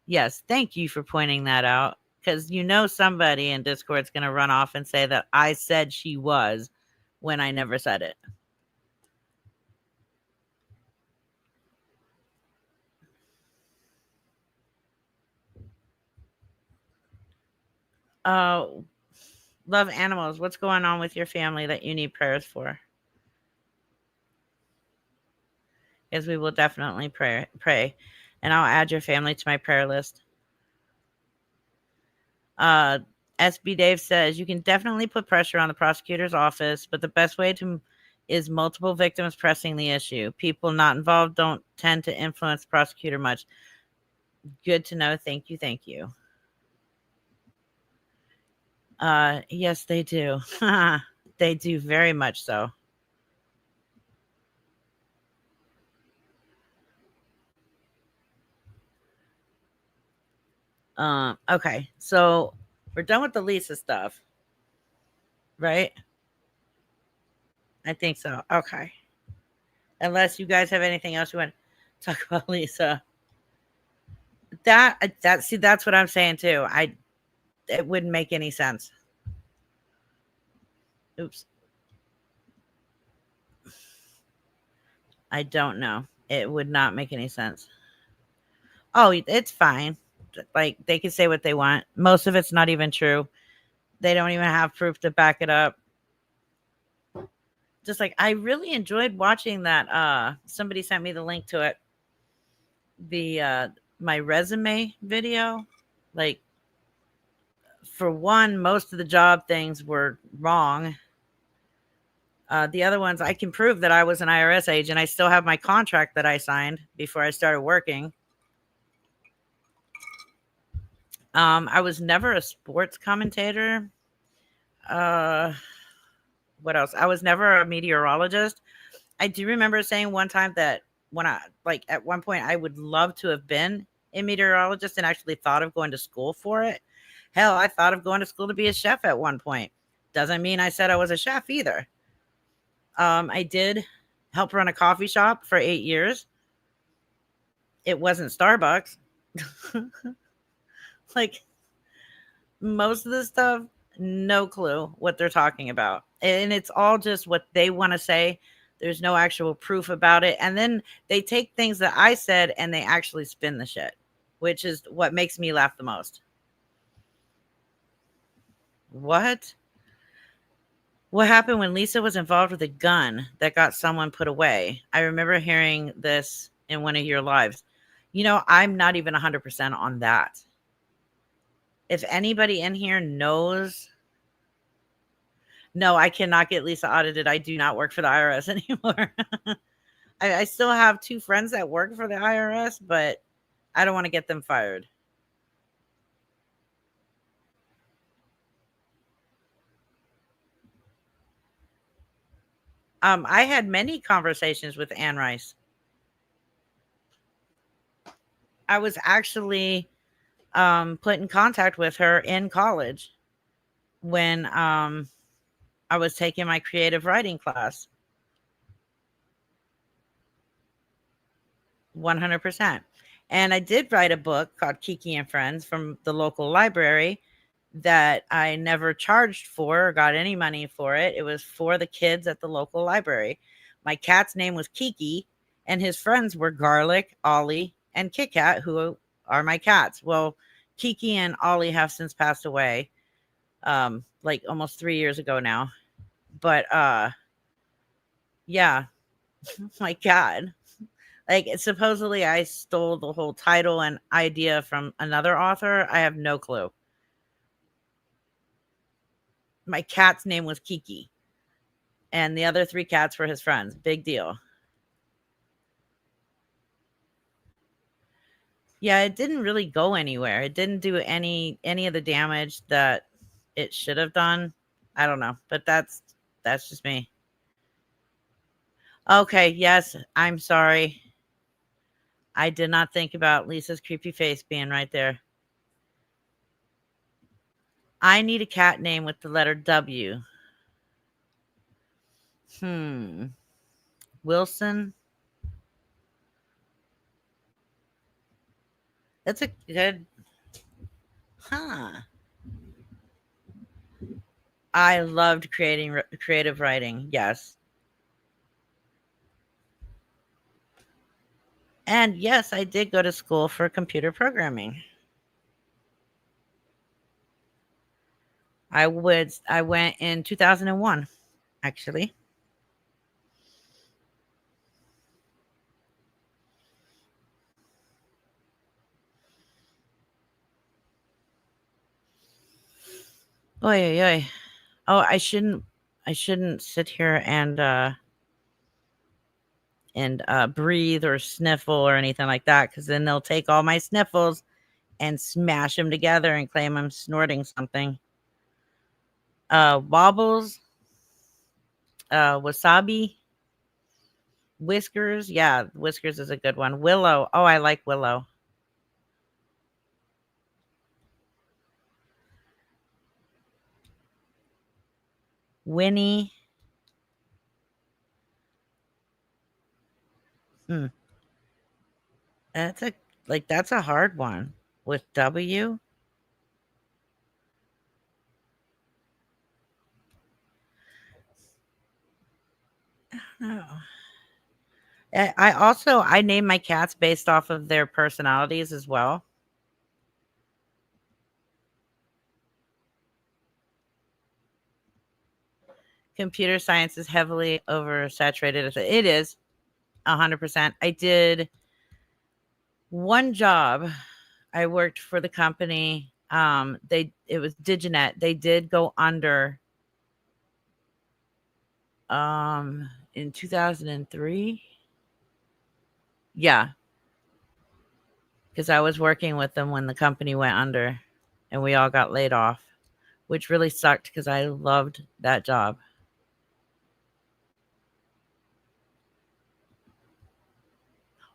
Yes, thank you for pointing that out because somebody in Discord's going to run off and say that I said she was when I never said it. Uh, Love animals. What's going on with your family that you need prayers for? Because we will definitely pray, and I'll add your family to my prayer list. Uh, SB Dave says you can definitely put pressure on the prosecutor's office, but the best way to is multiple victims pressing the issue. People not involved don't tend to influence the prosecutor much. Good to know. Thank you. Thank you. Yes, they do. They do very much so. Okay, so we're done with the Lisa stuff, right? I think so. Okay. Unless you guys have anything else you want to talk about, Lisa. That's what I'm saying too. It wouldn't make any sense. Oops. I don't know. It would not make any sense. Oh, it's fine. Like they can say what they want. Most of it's not even true. They don't even have proof to back it up. Just like I really enjoyed watching that. Somebody sent me the link to it. The my resume video. Like, for one, most of the job things were wrong. The other ones, I can prove that I was an IRS agent. I still have my contract that I signed before I started working. I was never a sports commentator. Uh, what else? I was never a meteorologist. I do remember saying one time that when I, like, at one point, I would love to have been a meteorologist and actually thought of going to school for it. Hell, I thought of going to school to be a chef at one point. Doesn't mean I said I was a chef either. I did help run a coffee shop for 8 years. It wasn't Starbucks. Like, most of the stuff, no clue what they're talking about. And it's all just what they want to say. There's no actual proof about it. And then they take things that I said and they actually spin the shit, which is what makes me laugh the most. What? What happened when Lisa was involved with a gun that got someone put away? I remember hearing this in one of your lives. I'm not even 100% on that. If anybody in here knows, no, I cannot get Lisa audited. I do not work for the IRS anymore. I still have 2 friends that work for the IRS, but I don't want to get them fired. I had many conversations with Anne Rice. I was actually put in contact with her in college when I was taking my creative writing class. 100%. And I did write a book called Kiki and Friends from the local library that I never charged for or got any money for it. It was for the kids at the local library. My cat's name was Kiki, and his friends were Garlic, Ollie, and Kit Kat, who are my cats. Well, Kiki and Ollie have since passed away, like almost 3 years ago now. But yeah, my God. Like, supposedly I stole the whole title and idea from another author. I have no clue. My cat's name was Kiki, and the other 3 cats were his friends. Big deal. Yeah, it didn't really go anywhere. It didn't do any of the damage that it should have done. I don't know, but that's just me. Okay, yes, I'm sorry. I did not think about Lisa's creepy face being right there. I need a cat name with the letter W. Wilson. That's a good. Huh. I loved creating creative writing. Yes. And yes, I did go to school for computer programming. I went in 2001, actually. Oy, oy, oy. Oh, I shouldn't sit here and breathe or sniffle or anything like that, because then they'll take all my sniffles and smash them together and claim I'm snorting something. Wobbles, wasabi, whiskers. Yeah, whiskers is a good one. Willow. Oh, I like willow. Winnie. Hmm. That's a hard one with W. No. I name my cats based off of their personalities as well. Computer science is heavily oversaturated. It is 100%. I did One job, I worked for the company. It was Diginet. They did go under in 2003. Yeah, because I was working with them when the company went under and we all got laid off, which really sucked because I loved that job.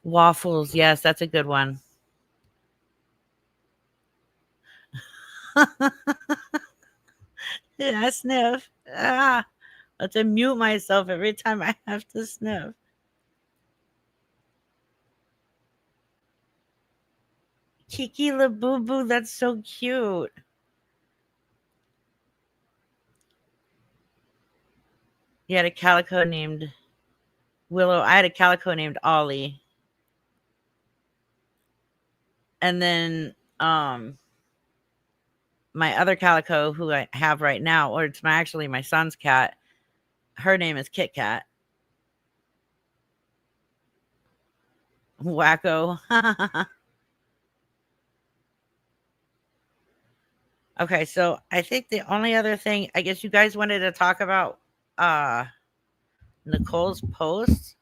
Waffles, yes, that's a good one. Yeah, sniff. Ah, I have to mute myself every time I have to sniff. Kiki Labubu, that's so cute. You had a calico named Willow. I had a calico named Ollie. And then my other calico who I have right now, or it's actually my son's cat, her name is Kit Kat. Wacko. Okay, so I think the only other thing I guess you guys wanted to talk about uh Nicole's post.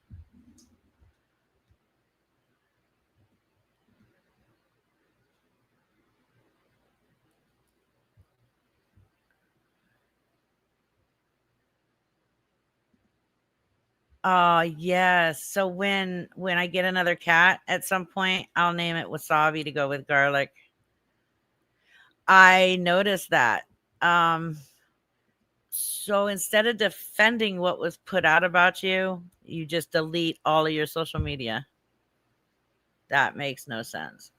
Yes. So when I get another cat at some point, I'll name it Wasabi to go with garlic. I noticed that. Um so instead of defending what was put out about you, you just delete all of your social media. That makes no sense.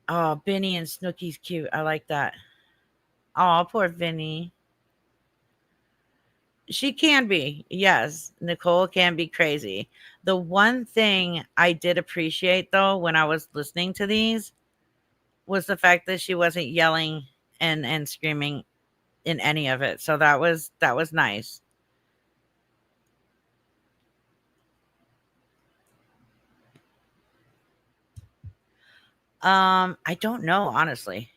Oh, Benny and Snooky's cute. I like that. Oh, poor Vinny. She can be. Yes, Nicole can be crazy. The one thing I did appreciate though when I was listening to these was the fact that she wasn't yelling and screaming in any of it. So that was nice. I don't know, honestly.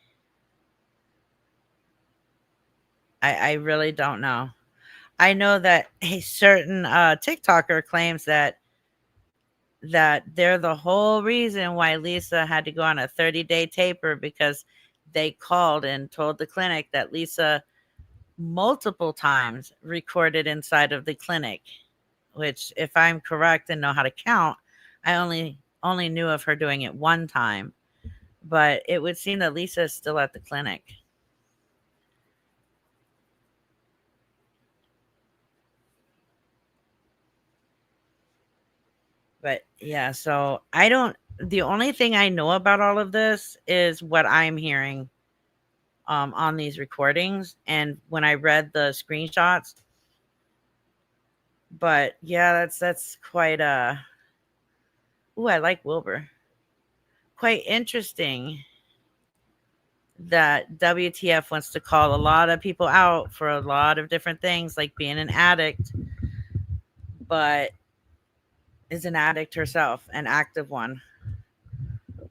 I really don't know. I know that a certain TikToker claims that they're the whole reason why Lisa had to go on a 30-day taper because they called and told the clinic that Lisa multiple times recorded inside of the clinic, which if I'm correct and know how to count, I only knew of her doing it one time, but it would seem that Lisa is still at the clinic. But yeah, so I don't the only thing I know about all of this is what I'm hearing on these recordings and when I read the screenshots. But yeah, that's quite ooh, I like Wilbur. Quite interesting that WTF wants to call a lot of people out for a lot of different things, like being an addict, but is an addict herself, an active one.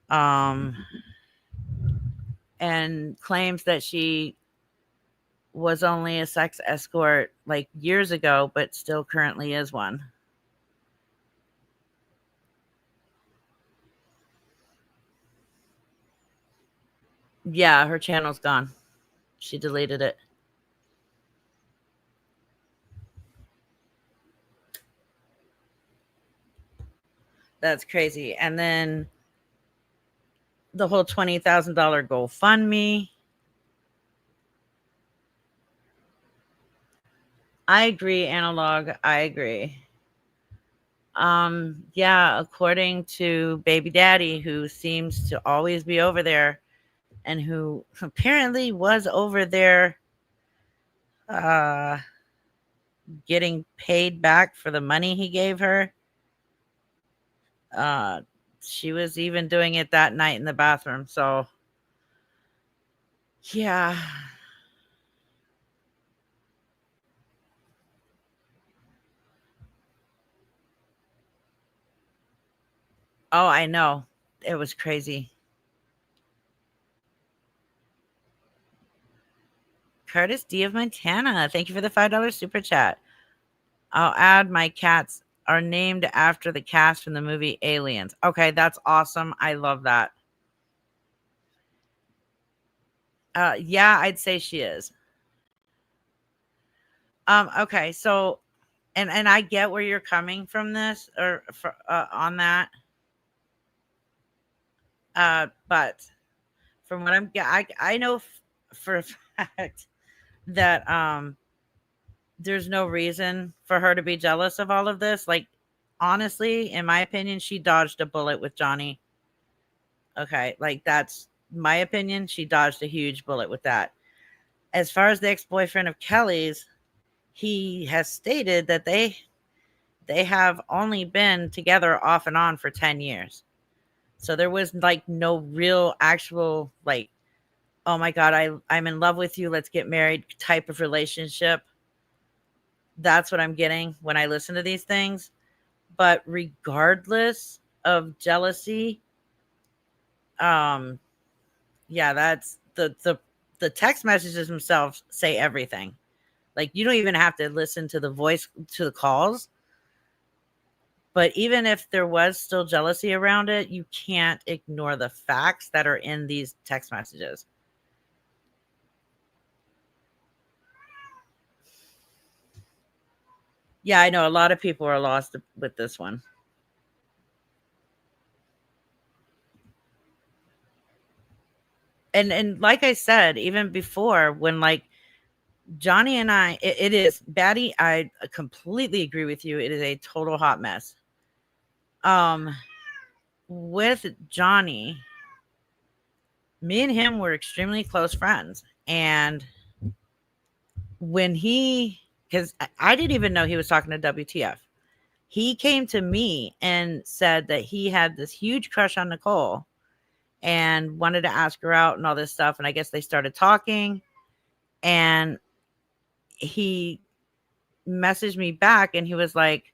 Um, and claims that she was only a sex escort like years ago, but still currently is one. Yeah, her channel's gone. She deleted it. That's crazy. And then the whole $20,000 GoFundMe. I agree, analog. I agree. Yeah, according to baby daddy, who seems to always be over there and who apparently was over there uh getting paid back for the money he gave her. Uh she was even doing it that night in the bathroom. So yeah. Oh, I know. It was crazy. Curtis D of Montana, thank you for the $5 super chat. I'll add my cats are named after the cast from the movie Aliens. Okay, that's awesome. I love that. Yeah, I'd say she is. Okay, so and I get where you're coming from this or on that. But from what I know for a fact that there's no reason for her to be jealous of all of this. Like, honestly, in my opinion, she dodged a bullet with Johnny. Okay, like that's my opinion. She dodged a huge bullet with that. As far as the ex-boyfriend of Kelly's, he has stated that they have only been together off and on for 10 years. So there was like no real actual like, oh my god, I'm in love with you, let's get married type of relationship. That's what I'm getting when I listen to these things. But regardless of jealousy, um yeah, that's the text messages themselves say everything. Like you don't even have to listen to the voice to the calls. But even if there was still jealousy around it, you can't ignore the facts that are in these text messages. Yeah, I know a lot of people are lost with this one. And like I said, even before when like Johnny and it is Batty, I completely agree with you. It is a total hot mess. Um, with Johnny, me and him were extremely close friends. And when because I didn't even know he was talking to WTF, he came to me and said that he had this huge crush on Nicole and wanted to ask her out and all this stuff. And I guess they started talking and he messaged me back and he was like,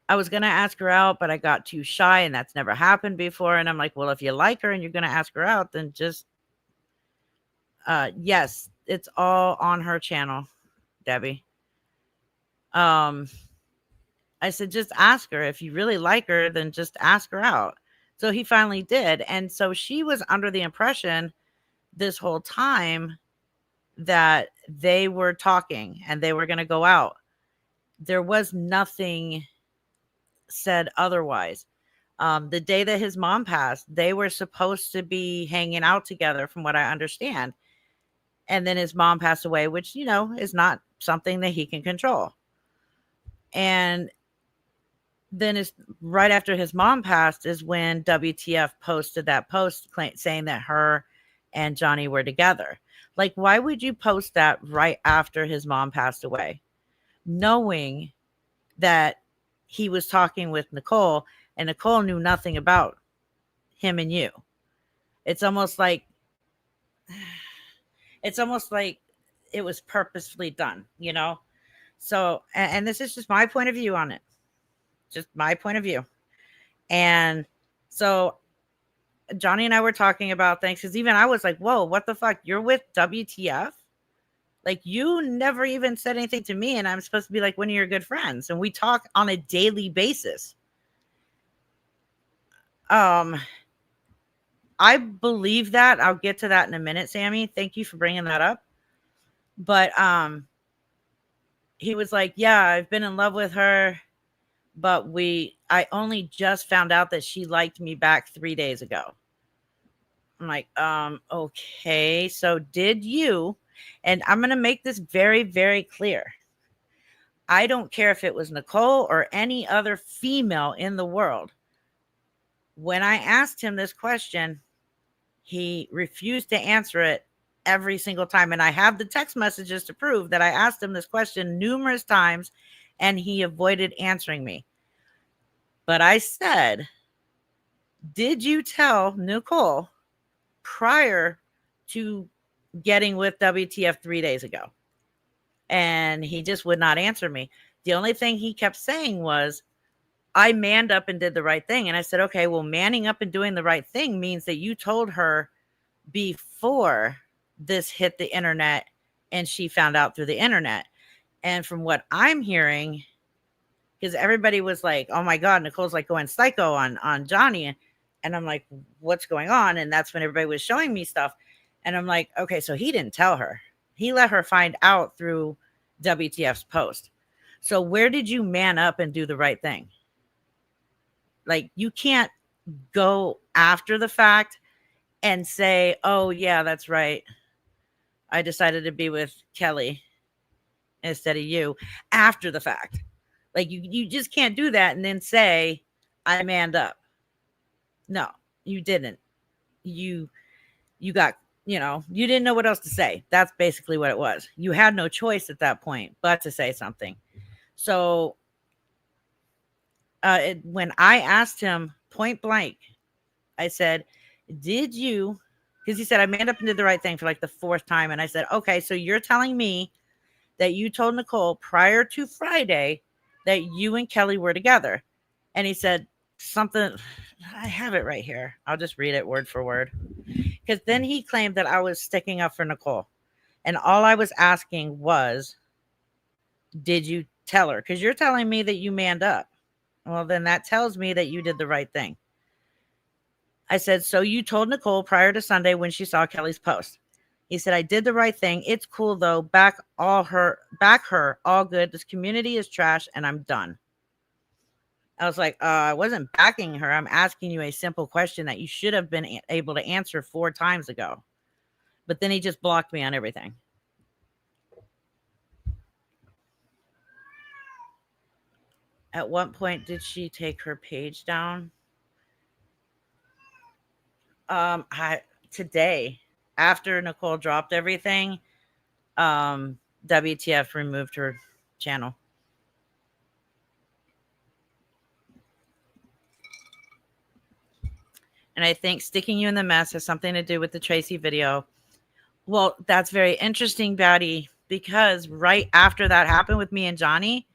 I was going to ask her out, but I got too shy and that's never happened before. And I'm like, well, if you like her and you're going to ask her out, then just, yes, it's all on her channel, Debbie. Um, I said, just ask her. If you really like her, then just ask her out. So he finally did. And so she was under the impression this whole time that they were talking and they were going to go out. There was nothing said otherwise. The day that his mom passed, they were supposed to be hanging out together, from what I understand. And then his mom passed away, which, is not something that he can control. And then is right after his mom passed is when WTF posted that post saying that her and Johnny were together. Like, why would you post that right after his mom passed away, knowing that he was talking with Nicole and Nicole knew nothing about him and you? It's almost like it's almost like it was purposefully done. So, and this is just my point of view on it. Just my point of view. And so Johnny and I were talking about things because even I was like, whoa, what the fuck? You're with WTF? Like, you never even said anything to me, and I'm supposed to be like one of your good friends. And we talk on a daily basis. I believe that. I'll get to that in a minute, Sammy. Thank you for bringing that up. But he was like, yeah, I've been in love with her, but I only just found out that she liked me back 3 days ago. I'm like, okay, so did you? And I'm going to make this very, very clear. I don't care if it was Nicole or any other female in the world. When I asked him this question, he refused to answer it every single time. And I have the text messages to prove that I asked him this question numerous times and he avoided answering me. But I said, did you tell Nicole prior to getting with WTF 3 days ago? And he just would not answer me. The only thing he kept saying was, I manned up and did the right thing. And I said, okay, well, manning up and doing the right thing means that you told her before this hit the internet and she found out through the internet. And from what I'm hearing, because everybody was like, oh my God, Nicole's like going psycho on Johnny. And I'm like, what's going on? And that's when everybody was showing me stuff. And I'm like, okay, so he didn't tell her. He let her find out through WTF's post. So where did you man up and do the right thing? Like, you can't go after the fact and say, oh yeah, that's right, I decided to be with Kelly instead of you, after the fact. Like, you just can't do that and then say, I manned up. No, you didn't. You got, you didn't know what else to say. That's basically what it was. You had no choice at that point but to say something. So when I asked him point blank, I said, did you, because he said, I manned up and did the right thing for like the fourth time. And I said, okay, so you're telling me that you told Nicole prior to Friday that you and Kelly were together. And he said something, I have it right here. I'll just read it word for word. Because then he claimed that I was sticking up for Nicole. And all I was asking was, did you tell her? Because you're telling me that you manned up. Well, then that tells me that you did the right thing. I said, so you told Nicole prior to Sunday when she saw Kelly's post. He said, I did the right thing. It's cool though. Back her, all good. This community is trash and I'm done. I was like, I wasn't backing her. I'm asking you a simple question that you should have been able to answer 4 times ago. But then he just blocked me on everything. At what point did she take her page down? Today, after Nicole dropped everything, WTF removed her channel. And I think sticking you in the mess has something to do with the Tracy video. Well, that's very interesting, Batty, because right after that happened with me and Johnny,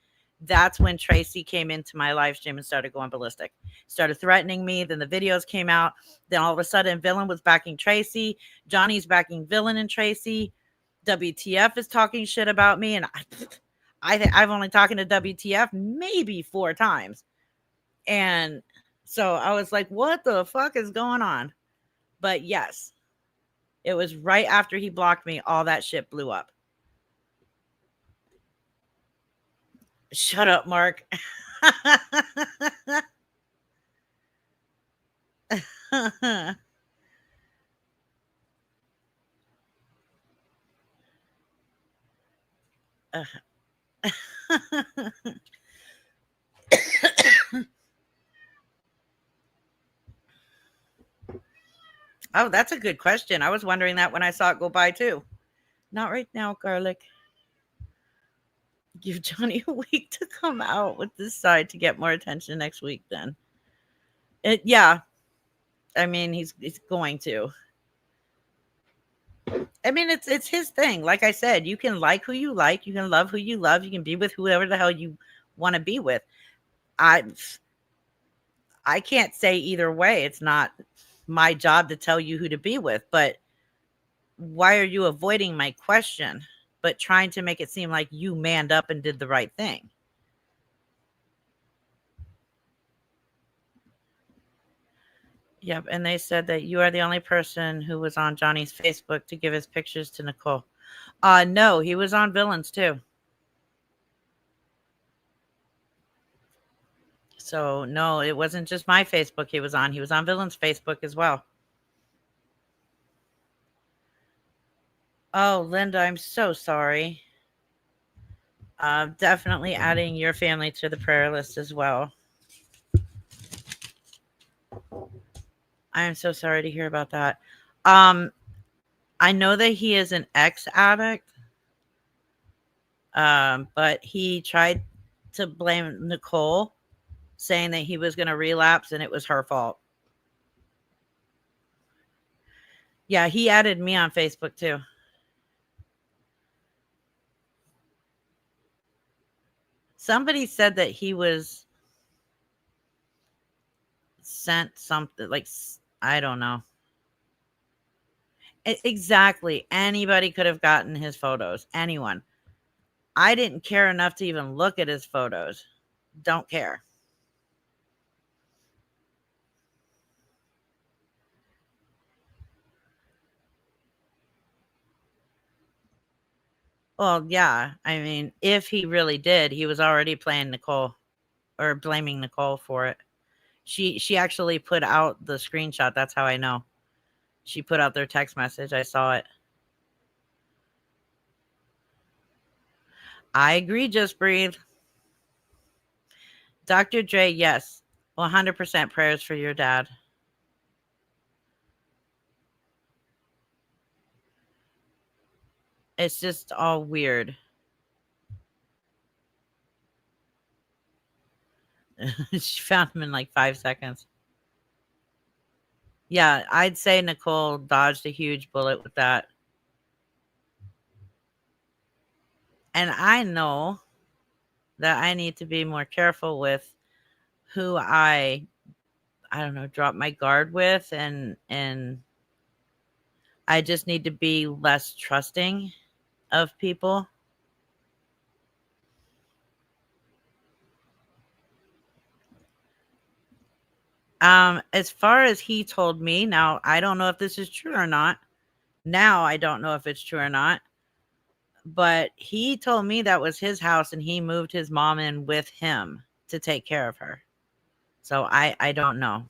that's when Tracy came into my live stream and started going ballistic. Started threatening me. Then the videos came out. Then all of a sudden, Villain was backing Tracy. Johnny's backing Villain and Tracy. WTF is talking shit about me. And I've only talked to WTF maybe 4 times. And so I was like, what the fuck is going on? But yes, it was right after he blocked me, all that shit blew up. Shut up, Mark. Oh, that's a good question. I was wondering that when I saw it go by too. Not right now, garlic. Give Johnny a week to come out with this side to get more attention next week then. Yeah. I mean, he's going to. I mean, it's his thing. Like I said, you can like who you like, you can love who you love, you can be with whoever the hell you want to be with. I can't say either way. It's not my job to tell you who to be with, but why are you avoiding my question, but trying to make it seem like you manned up and did the right thing? Yep, and they said that you are the only person who was on Johnny's Facebook to give his pictures to Nicole. No, he was on Villains too. So no, it wasn't just my Facebook he was on. He was on Villains' Facebook as well. Oh, Linda, I'm so sorry. Definitely adding your family to the prayer list as well. I am so sorry to hear about that. I know that he is an ex-addict, but he tried to blame Nicole, saying that he was going to relapse and it was her fault. Yeah, he added me on Facebook too. Somebody said that he was sent something like I don't know. Exactly. Anybody could have gotten his photos. Anyone. I didn't care enough to even look at his photos. Don't care. Well, yeah. I mean, if he really did, he was already playing Nicole or blaming Nicole for it. She actually put out the screenshot. That's how I know. She put out their text message. I saw it. I agree, just breathe. Dr. Dre, yes. 100% prayers for your dad. It's just all weird. She found him in like 5 seconds. Yeah, I'd say Nicole dodged a huge bullet with that. And I know that I need to be more careful with who I don't know, drop my guard with, and I just need to be less trusting of people. As far as he told me, now I don't know if this is true or not. Now I don't know if it's true or not, but he told me that was his house and he moved his mom in with him to take care of her. So I don't know.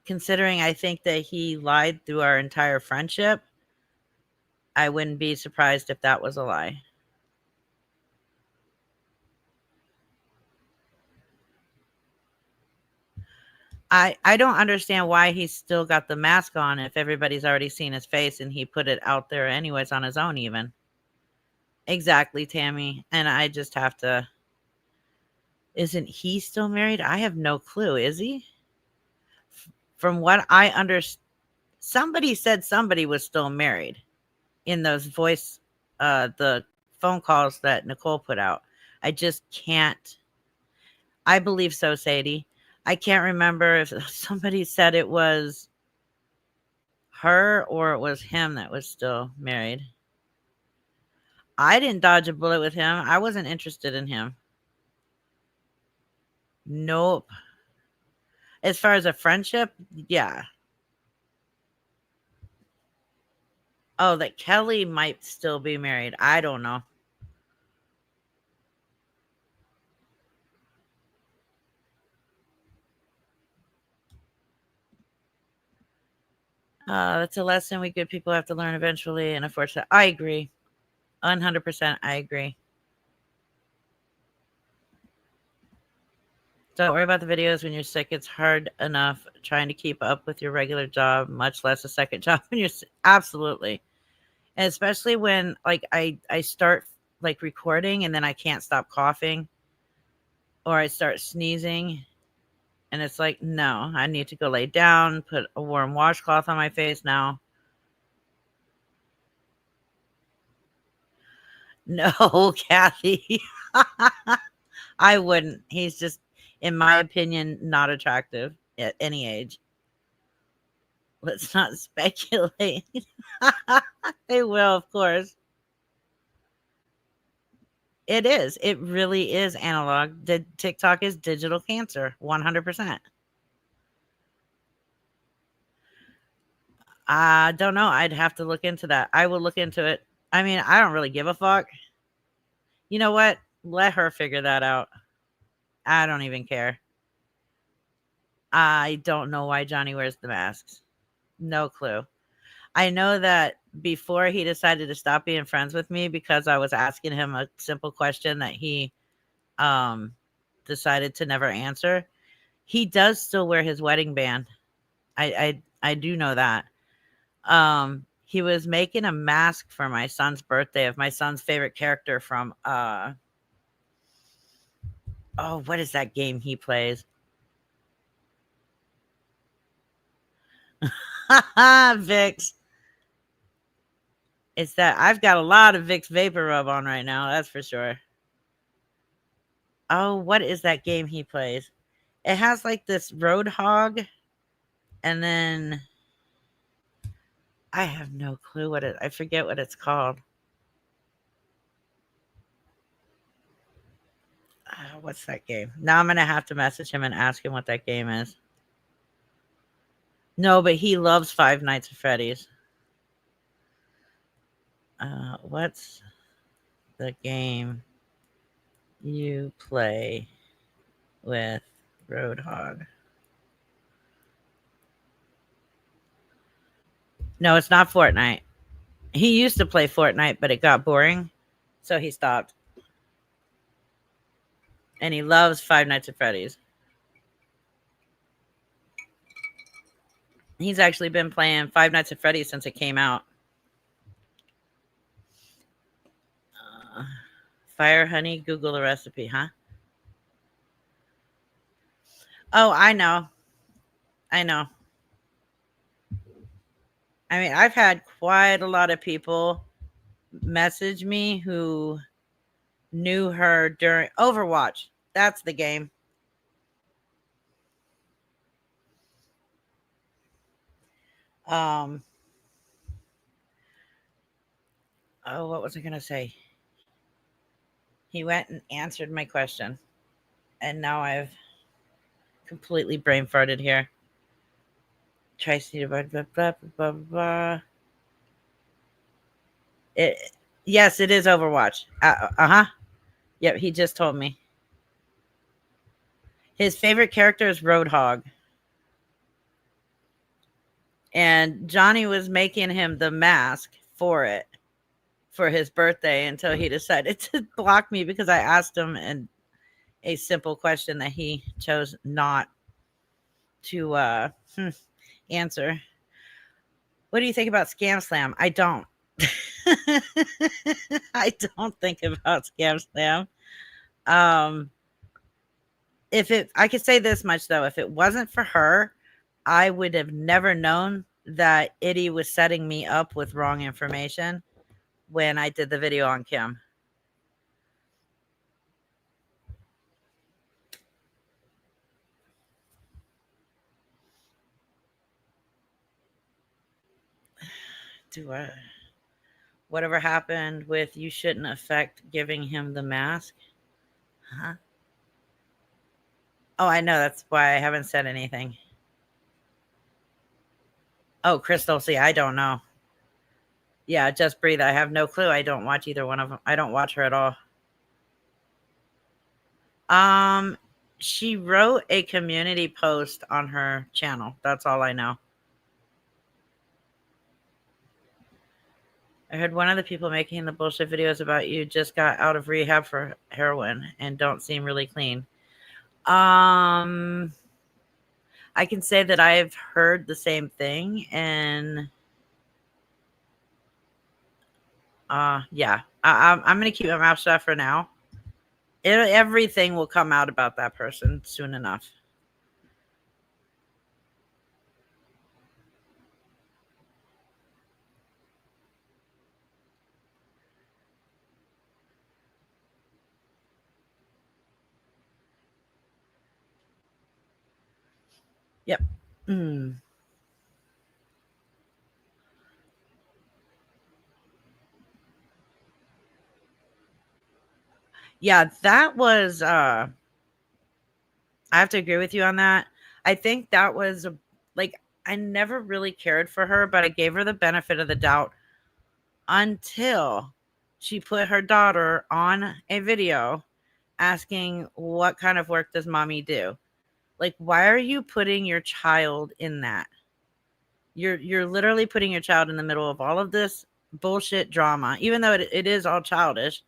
Considering I think that he lied through our entire friendship, I wouldn't be surprised if that was a lie. I don't understand why he's still got the mask on if everybody's already seen his face and he put it out there anyways on his own even. Exactly, Tammy. And I just have to. Isn't he still married? I have no clue. Is he? From what I understand, somebody said somebody was still married in those the phone calls that Nicole put out. I just can't. I believe so, Sadie. I can't remember if somebody said it was her or it was him that was still married. I didn't dodge a bullet with him. I wasn't interested in him. Nope. As far as a friendship, yeah. Oh, that Kelly might still be married. I don't know. That's a lesson we good people have to learn eventually. And unfortunately, I agree. 100%. I agree. Don't worry about the videos when you're sick. It's hard enough trying to keep up with your regular job, much less a second job when you're absolutely. And especially when like I start like recording and then I can't stop coughing or I start sneezing and it's like, no, I need to go lay down, put a warm washcloth on my face now. No, Kathy. I wouldn't. He's just, in my opinion, not attractive at any age. Let's not speculate. They will, of course. It is. It really is analog. TikTok is digital cancer, 100%. I don't know. I'd have to look into that. I will look into it. I mean, I don't really give a fuck. You know what? Let her figure that out. I don't even care. I don't know why Johnny wears the masks. No clue. I know that before he decided to stop being friends with me because I was asking him a simple question that he um decided to never answer. He does still wear his wedding band. I do know that. He was making a mask for my son's birthday of my son's favorite character from oh, what is that game he plays? Vicks. It's that I've got a lot of Vicks Vapor Rub on right now, that's for sure. Oh, what is that game he plays? It has like this roadhog, and then I have no clue what I forget what it's called. What's that game? Now I'm gonna have to message him and ask him what that game is. No, but he loves Five Nights at Freddy's. What's the game you play with Roadhog? No, it's not Fortnite. He used to play Fortnite, but it got boring, so he stopped. And he loves Five Nights at Freddy's. He's actually been playing Five Nights at Freddy's since it came out. Fire honey, Google a recipe, huh? Oh, I know. I know. I mean, I've had quite a lot of people message me who knew her during Overwatch. That's the game. Um, oh, what was I going to say? He went and answered my question. And now I've completely brain farted here. Tracy, blah, blah, blah, blah, blah. It, yes, it is Overwatch. Uh-huh. Yep, he just told me. His favorite character is Roadhog. And Johnny was making him the mask for it for his birthday until he decided to block me because I asked him a simple question that he chose not to answer. What do you think about Scam Slam? I don't. I don't think about Scam Slam. I could say this much though, if it wasn't for her, I would have never known that Itty was setting me up with wrong information when I did the video on Kim. Whatever happened with you shouldn't affect giving him the mask? Huh? Oh, I know. That's why I haven't said anything. Oh, Crystal, see, I don't know. Yeah, Just Breathe. I have no clue. I don't watch either one of them. I don't watch her at all. She wrote a community post on her channel. That's all I know. I heard one of the people making the bullshit videos about you just got out of rehab for heroin and don't seem really clean. I can say that I've heard the same thing, and yeah, I'm gonna keep my mouth shut for now. Everything will come out about that person soon enough. Yep. Mm. Yeah, that was I have to agree with you on that. I think that was like I never really cared for her, but I gave her the benefit of the doubt until she put her daughter on a video asking what kind of work does mommy do? Like, why are you putting your child in that? You're literally putting your child in the middle of all of this bullshit drama, even though it is all childish.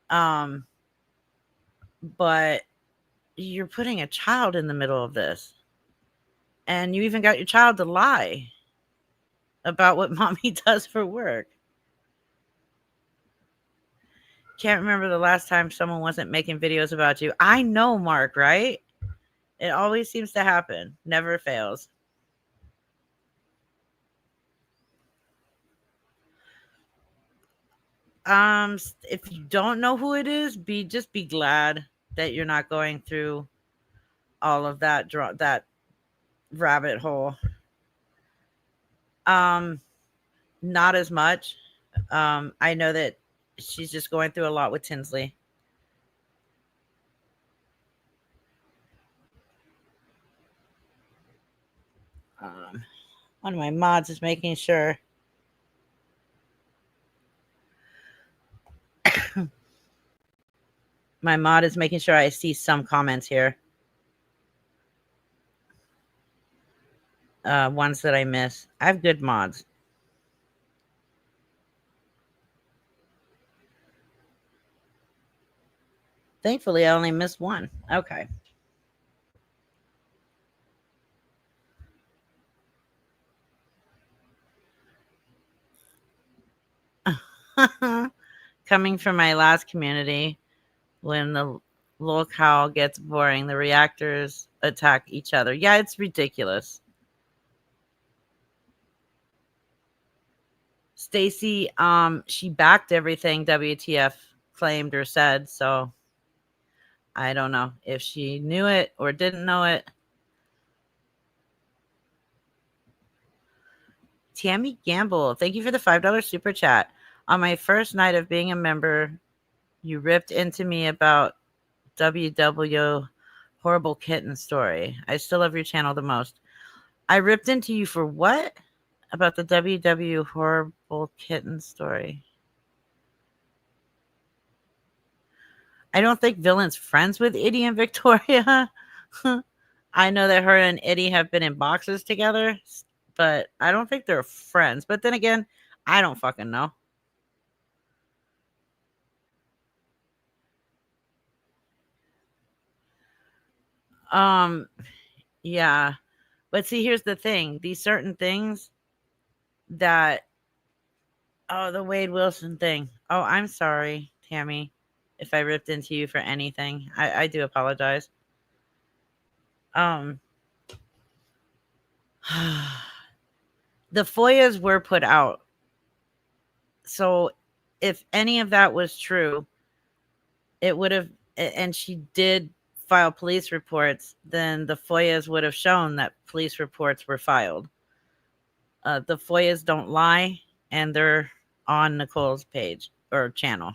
Um, but you're putting a child in the middle of this. And you even got your child to lie about what mommy does for work. Can't remember the last time someone wasn't making videos about you. I know, Mark, right? It always seems to happen. Never fails. If you don't know who it is, just be glad that you're not going through all of that rabbit hole. Um, Not as much. I know that she's just going through a lot with Tinsley. Um, One of my mods is making sure. My mod is making sure I see some comments here. Ones that I miss. I have good mods. Thankfully, I only missed one. Okay. Coming from my last community, when the locale gets boring, the reactors attack each other. Yeah, it's ridiculous. Stacy, she backed everything WTF claimed or said, so I don't know if she knew it or didn't know it. Tammy Gamble, thank you for the $5 super chat. On my first night of being a member, you ripped into me about WW Horrible Kitten story. I still love your channel the most. I ripped into you for what? About the WW Horrible Kitten story. I don't think Villain's friends with Eddie and Victoria. I know that her and Eddie have been in boxes together, but I don't think they're friends. But then again, I don't fucking know. Um, yeah. But see, here's the thing. These certain things that the Wade Wilson thing. Oh, I'm sorry, Tammy, if I ripped into you for anything. I do apologize. Um the FOIAs were put out. So if any of that was true, it would have, and she did file police reports, then the FOIAs would have shown that police reports were filed. The FOIAs don't lie, and they're on Nicole's page or channel.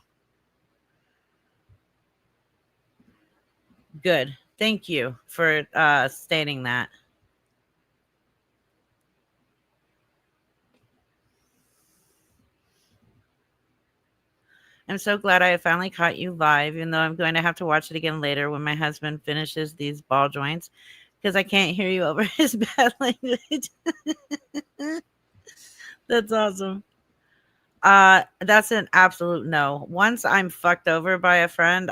Good. Thank you for stating that. I'm so glad I finally caught you live, even though I'm going to have to watch it again later when my husband finishes these ball joints because I can't hear you over his bad language. That's awesome. That's an absolute no. Once I'm fucked over by a friend,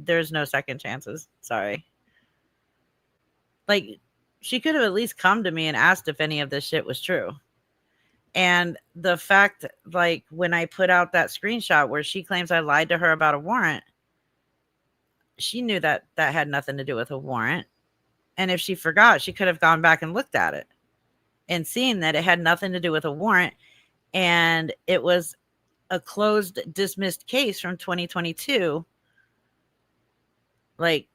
there's no second chances. Sorry. Like, she could have at least come to me and asked if any of this shit was true. And the fact, like, when I put out that screenshot where she claims I lied to her about a warrant, she knew that that had nothing to do with a warrant. And if she forgot, she could have gone back and looked at it and seen that it had nothing to do with a warrant. And it was a closed, dismissed case from 2022. Like,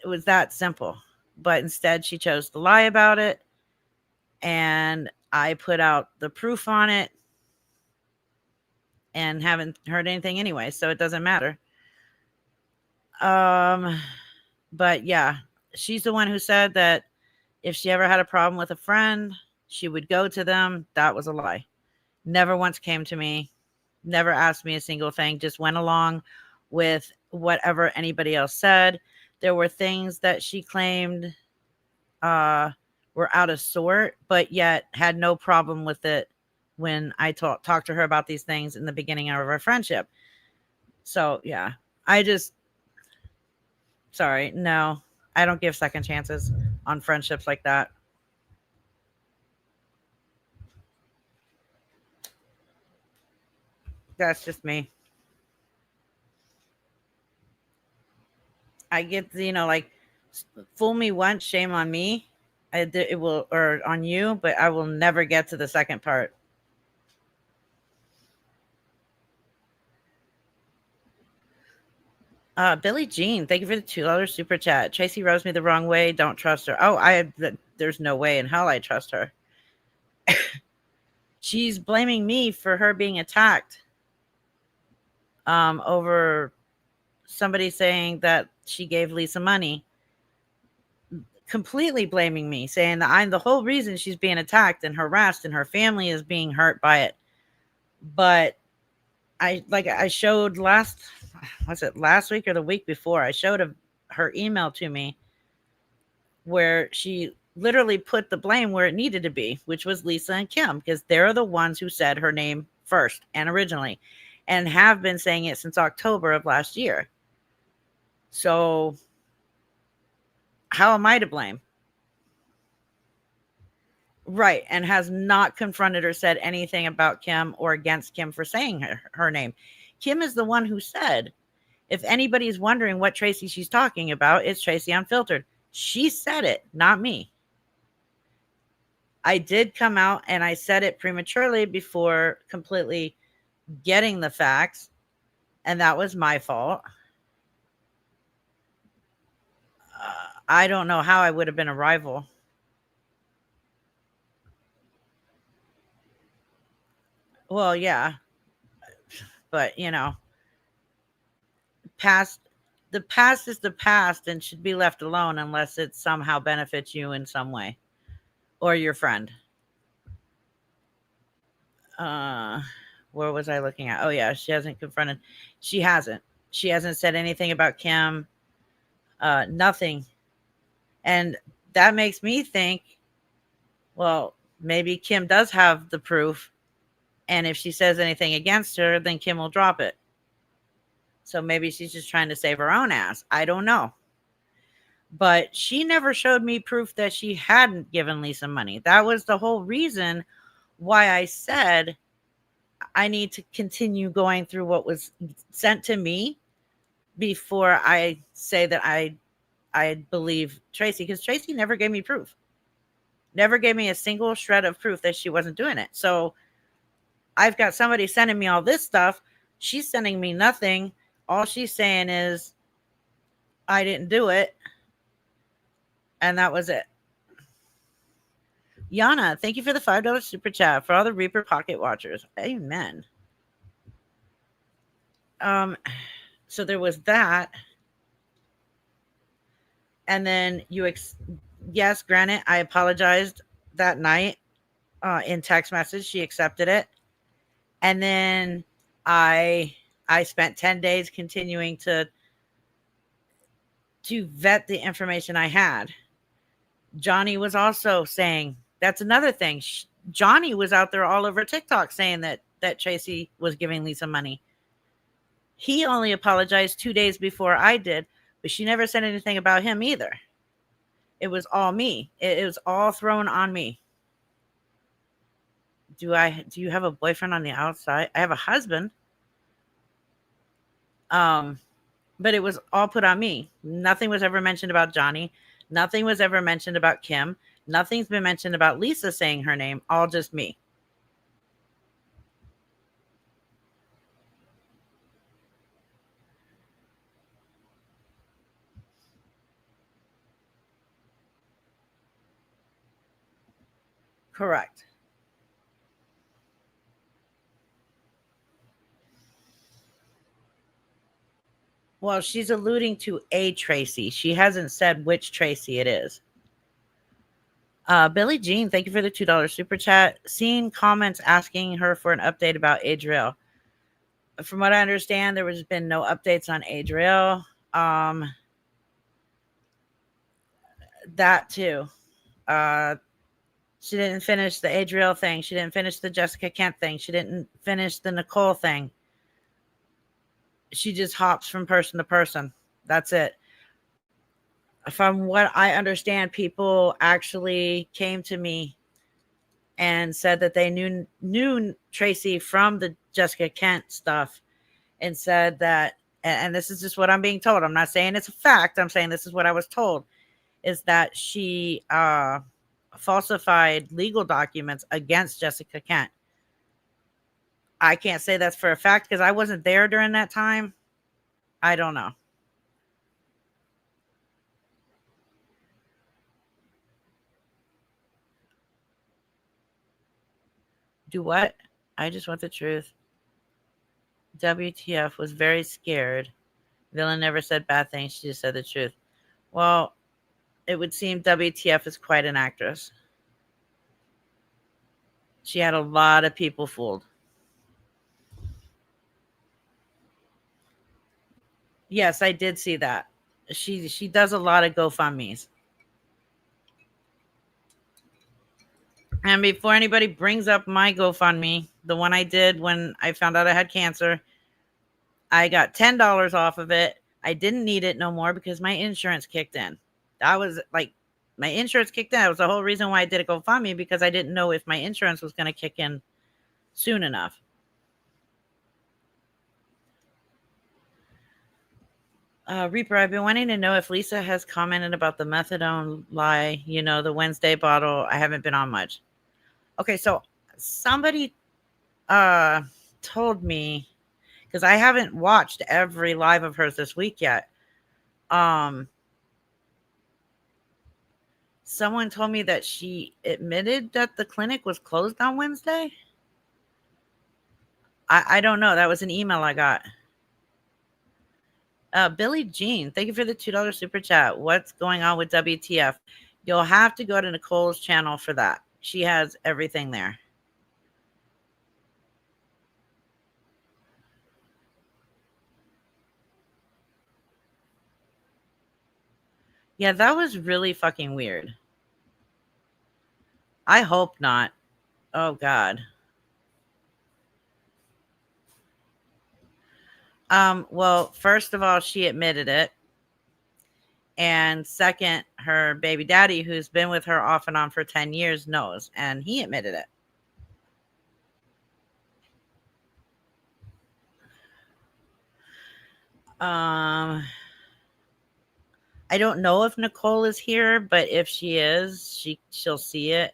it was that simple. But instead, she chose to lie about it. And I put out the proof on it and haven't heard anything anyway. So it doesn't matter. But yeah, she's the one who said that if she ever had a problem with a friend, she would go to them. That was a lie. Never once came to me, never asked me a single thing, just went along with whatever anybody else said. There were things that she claimed were out of sort, but yet had no problem with it when I talked to her about these things in the beginning of our friendship. So yeah, sorry, no, I don't give second chances on friendships like that. That's just me. I get, like, fool me once, shame on me. It will, or on you, but I will never get to the second part. Billie Jean, thank you for the $2 super chat. Tracy rose me the wrong way. Don't trust her. Oh, there's no way in hell I trust her. She's blaming me for her being attacked over somebody saying that she gave Lisa money. Completely blaming me, saying that I'm the whole reason she's being attacked and harassed and her family is being hurt by it. But I showed last week or the week before, I showed her email to me where she literally put the blame where it needed to be, which was Lisa and Kim, because they're the ones who said her name first and originally, and have been saying it since October of last year. So how am I to blame? Right, and has not confronted or said anything about Kim or against Kim for saying her name. Kim is the one who said, if anybody's wondering what Tracy she's talking about, it's Tracy Unfiltered. She said it, not me. I did come out and I said it prematurely before completely getting the facts, and that was my fault. I don't know how I would have been a rival. Well, yeah, but past the past is the past and should be left alone unless it somehow benefits you in some way or your friend. Uh, where was I looking at? Oh yeah, she hasn't confronted. She hasn't. She hasn't said anything about Kim. Nothing, and that makes me think. Well, maybe Kim does have the proof, and if she says anything against her, then Kim will drop it. So maybe she's just trying to save her own ass. I don't know. But she never showed me proof that she hadn't given Lisa money. That was the whole reason why I said I need to continue going through what was sent to me before I say that I believe Tracy, because Tracy never gave me proof. Never gave me a single shred of proof that she wasn't doing it. So I've got somebody sending me all this stuff. She's sending me nothing. All she's saying is I didn't do it. And that was it. Yana, thank you for the $5 super chat for all the Reaper pocket watchers. Amen. So there was that. And then yes, granted, I apologized that night in text message. She accepted it. And then I spent 10 days continuing to vet the information I had. Johnny was also saying, that's another thing. Johnny was out there all over TikTok saying that Tracy was giving Lisa money. He only apologized 2 days before I did, but she never said anything about him either. It was all me. It was all thrown on me. Do you have a boyfriend on the outside? I have a husband. But it was all put on me. Nothing was ever mentioned about Johnny. Nothing was ever mentioned about Kim. Nothing's been mentioned about Lisa saying her name. All just me. Correct. Well, she's alluding to a Tracy. She hasn't said which Tracy it is. Billie Jean, thank you for the $2 super chat. Seeing comments asking her for an update about Adriel. From what I understand, there has been no updates on Adriel. That too. She didn't finish the Adriel thing. She didn't finish the Jessica Kent thing. She didn't finish the Nicole thing. She just hops from person to person. That's it. From what I understand, people actually came to me and said that they knew Tracy from the Jessica Kent stuff, and said that, and this is just what I'm being told. I'm not saying it's a fact. I'm saying this is what I was told, is that she falsified legal documents against Jessica Kent. I can't say that's for a fact because I wasn't there during that time. I don't know. Do what? I just want the truth. WTF was very scared. Villain never said bad things. She just said the truth. Well, it would seem WTF is quite an actress. She had a lot of people fooled. Yes, I did see that. She does a lot of GoFundMe's. And before anybody brings up my GoFundMe, the one I did when I found out I had cancer, I got $10 off of it. I didn't need it no more because my insurance kicked in. That was like my insurance kicked in. That was the whole reason why I did a GoFundMe, because I didn't know if my insurance was going to kick in soon enough. Reaper, I've been wanting to know if Lisa has commented about the methadone lie, the Wednesday bottle. I haven't been on much. Okay, so somebody told me, because I haven't watched every live of hers this week yet. Someone told me that she admitted that the clinic was closed on Wednesday. I don't know. That was an email I got. Billie Jean, thank you for the $2 super chat. What's going on with WTF? You'll have to go to Nicole's channel for that. She has everything there. Yeah, that was really fucking weird. I hope not. Oh, God. Well, first of all, she admitted it. And second, her baby daddy, who's been with her off and on for 10 years, knows, and he admitted it. I don't know if Nicole is here, but if she is, she'll see it.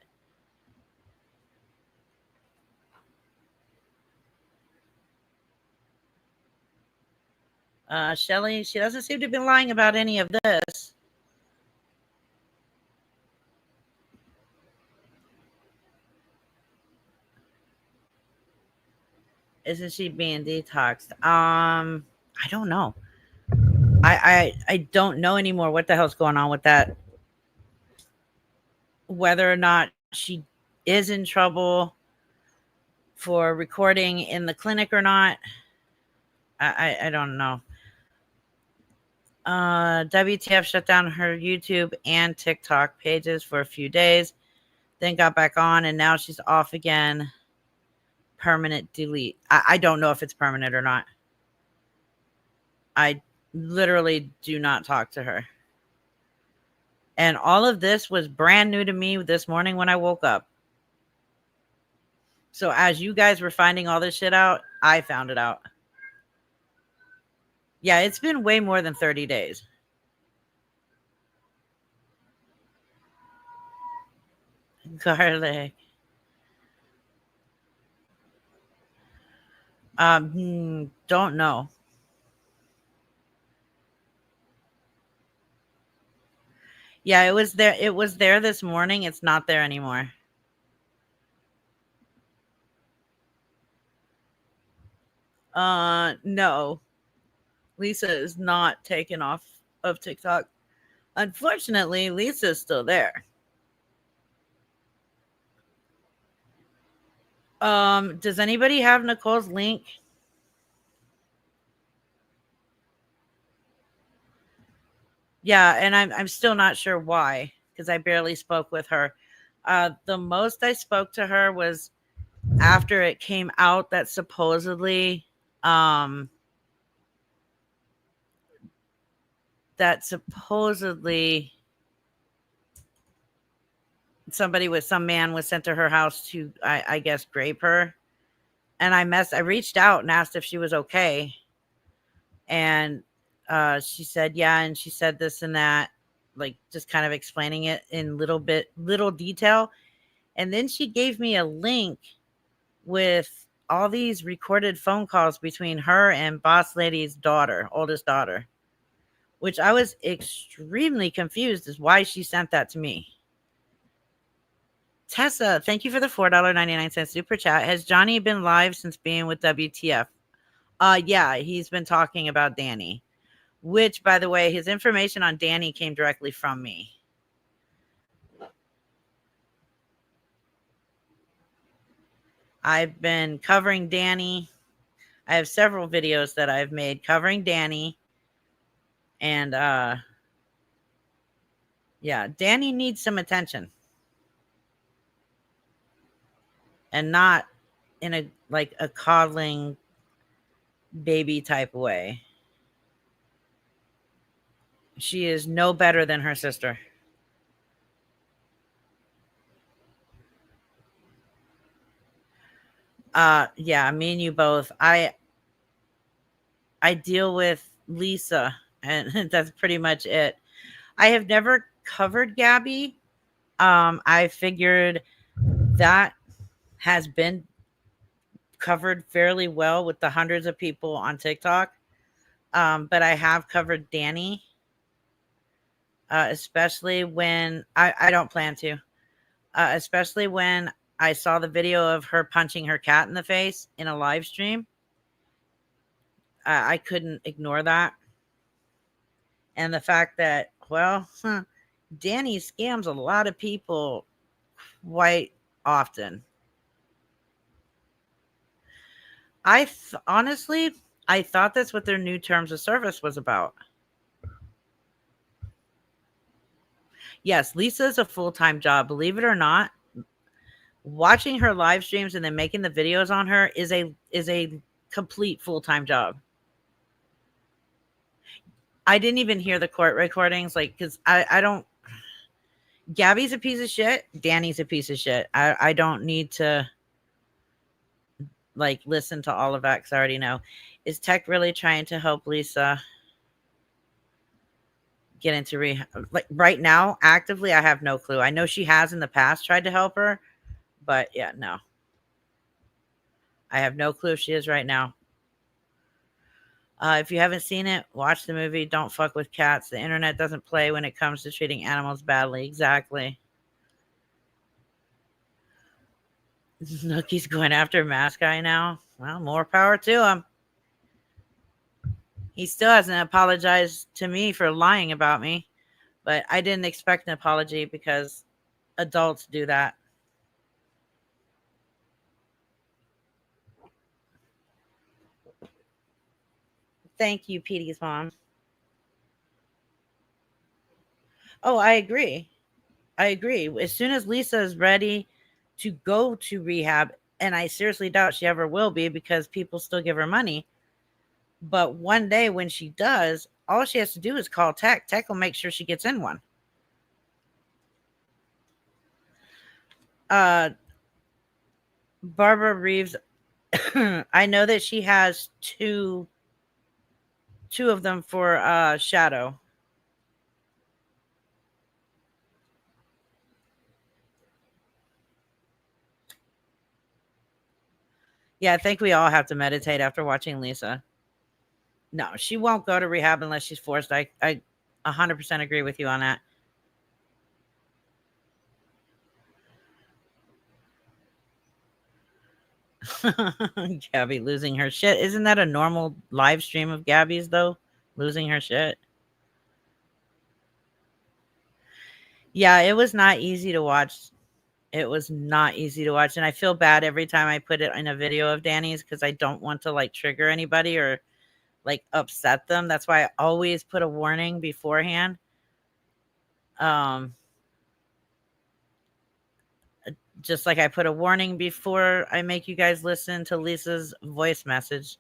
Shelly, she doesn't seem to be lying about any of this. Isn't she being detoxed? I don't know. I don't know anymore what the hell's going on with that. Whether or not she is in trouble for recording in the clinic or not, I don't know. WTF shut down her YouTube and TikTok pages for a few days, then got back on, and now she's off again. Permanent delete. I don't know if it's permanent or not. I literally do not talk to her. And all of this was brand new to me this morning when I woke up. So as you guys were finding all this shit out, I found it out. Yeah, it's been way more than 30 days. Garlic. Don't know. Yeah, it was there. It was there this morning. It's not there anymore. No. Lisa is not taken off of TikTok. Unfortunately, Lisa's still there. Does anybody have Nicole's link? Yeah, and I'm still not sure why, because I barely spoke with her. The most I spoke to her was after it came out that supposedly um some man was sent to her house to I guess grape her. And I reached out and asked if she was okay. And she said yeah, and she said this and that, like just kind of explaining it in little detail. And then she gave me a link with all these recorded phone calls between her and Boss Lady's daughter, oldest daughter, which I was extremely confused as why she sent that to me. Tessa, thank you for the $4.99 super chat. Has Johnny been live since being with WTF? Yeah, he's been talking about Danny, which, by the way, his information on Danny came directly from me. I've been covering Danny. I have several videos that I've made covering Danny. And yeah, Danny needs some attention. And not in a like a coddling baby type way. She is no better than her sister. Yeah, me and you both. I deal with Lisa, and that's pretty much it. I have never covered Gabby. I figured that has been covered fairly well with the hundreds of people on TikTok. But I have covered Danny, especially when I don't plan to, especially when I saw the video of her punching her cat in the face in a live stream. I couldn't ignore that. And the fact that, well, Danny scams a lot of people quite often. Honestly, I thought that's what their new terms of service was about. Yes, Lisa is a full-time job. Believe it or not, watching her live streams and then making the videos on her is a complete full-time job. I didn't even hear the court recordings, like, because I don't. Gabby's a piece of shit. Danny's a piece of shit. I don't need to like listen to all of that because I already know. Is Tech really trying to help Lisa get into rehab? Like right now, actively, I have no clue. I know she has in the past tried to help her, but yeah, no. I have no clue if she is right now. If you haven't seen it, watch the movie. Don't fuck with cats. The internet doesn't play when it comes to treating animals badly. Exactly. Nookie's going after Mask Guy now. Well, more power to him. He still hasn't apologized to me for lying about me, but I didn't expect an apology because adults do that. Thank you, Petey's mom. Oh, I agree. I agree. As soon as Lisa is ready to go to rehab, and I seriously doubt she ever will be because people still give her money. But one day when she does, all she has to do is call Tech. Tech will make sure she gets in one. Uh, Barbara Reeves, I know that she has two of them for Shadow. Yeah, I think we all have to meditate after watching Lisa. No, she won't go to rehab unless she's forced. I 100% agree with you on that. Gabby losing her shit. Isn't that a normal live stream of Gabby's though? Losing her shit. Yeah, it was not easy to watch. It was not easy to watch. And I feel bad every time I put it in a video of Danny's because I don't want to like trigger anybody or like upset them. That's why I always put a warning beforehand. Um, just like I put a warning before I make you guys listen to Lisa's voice message.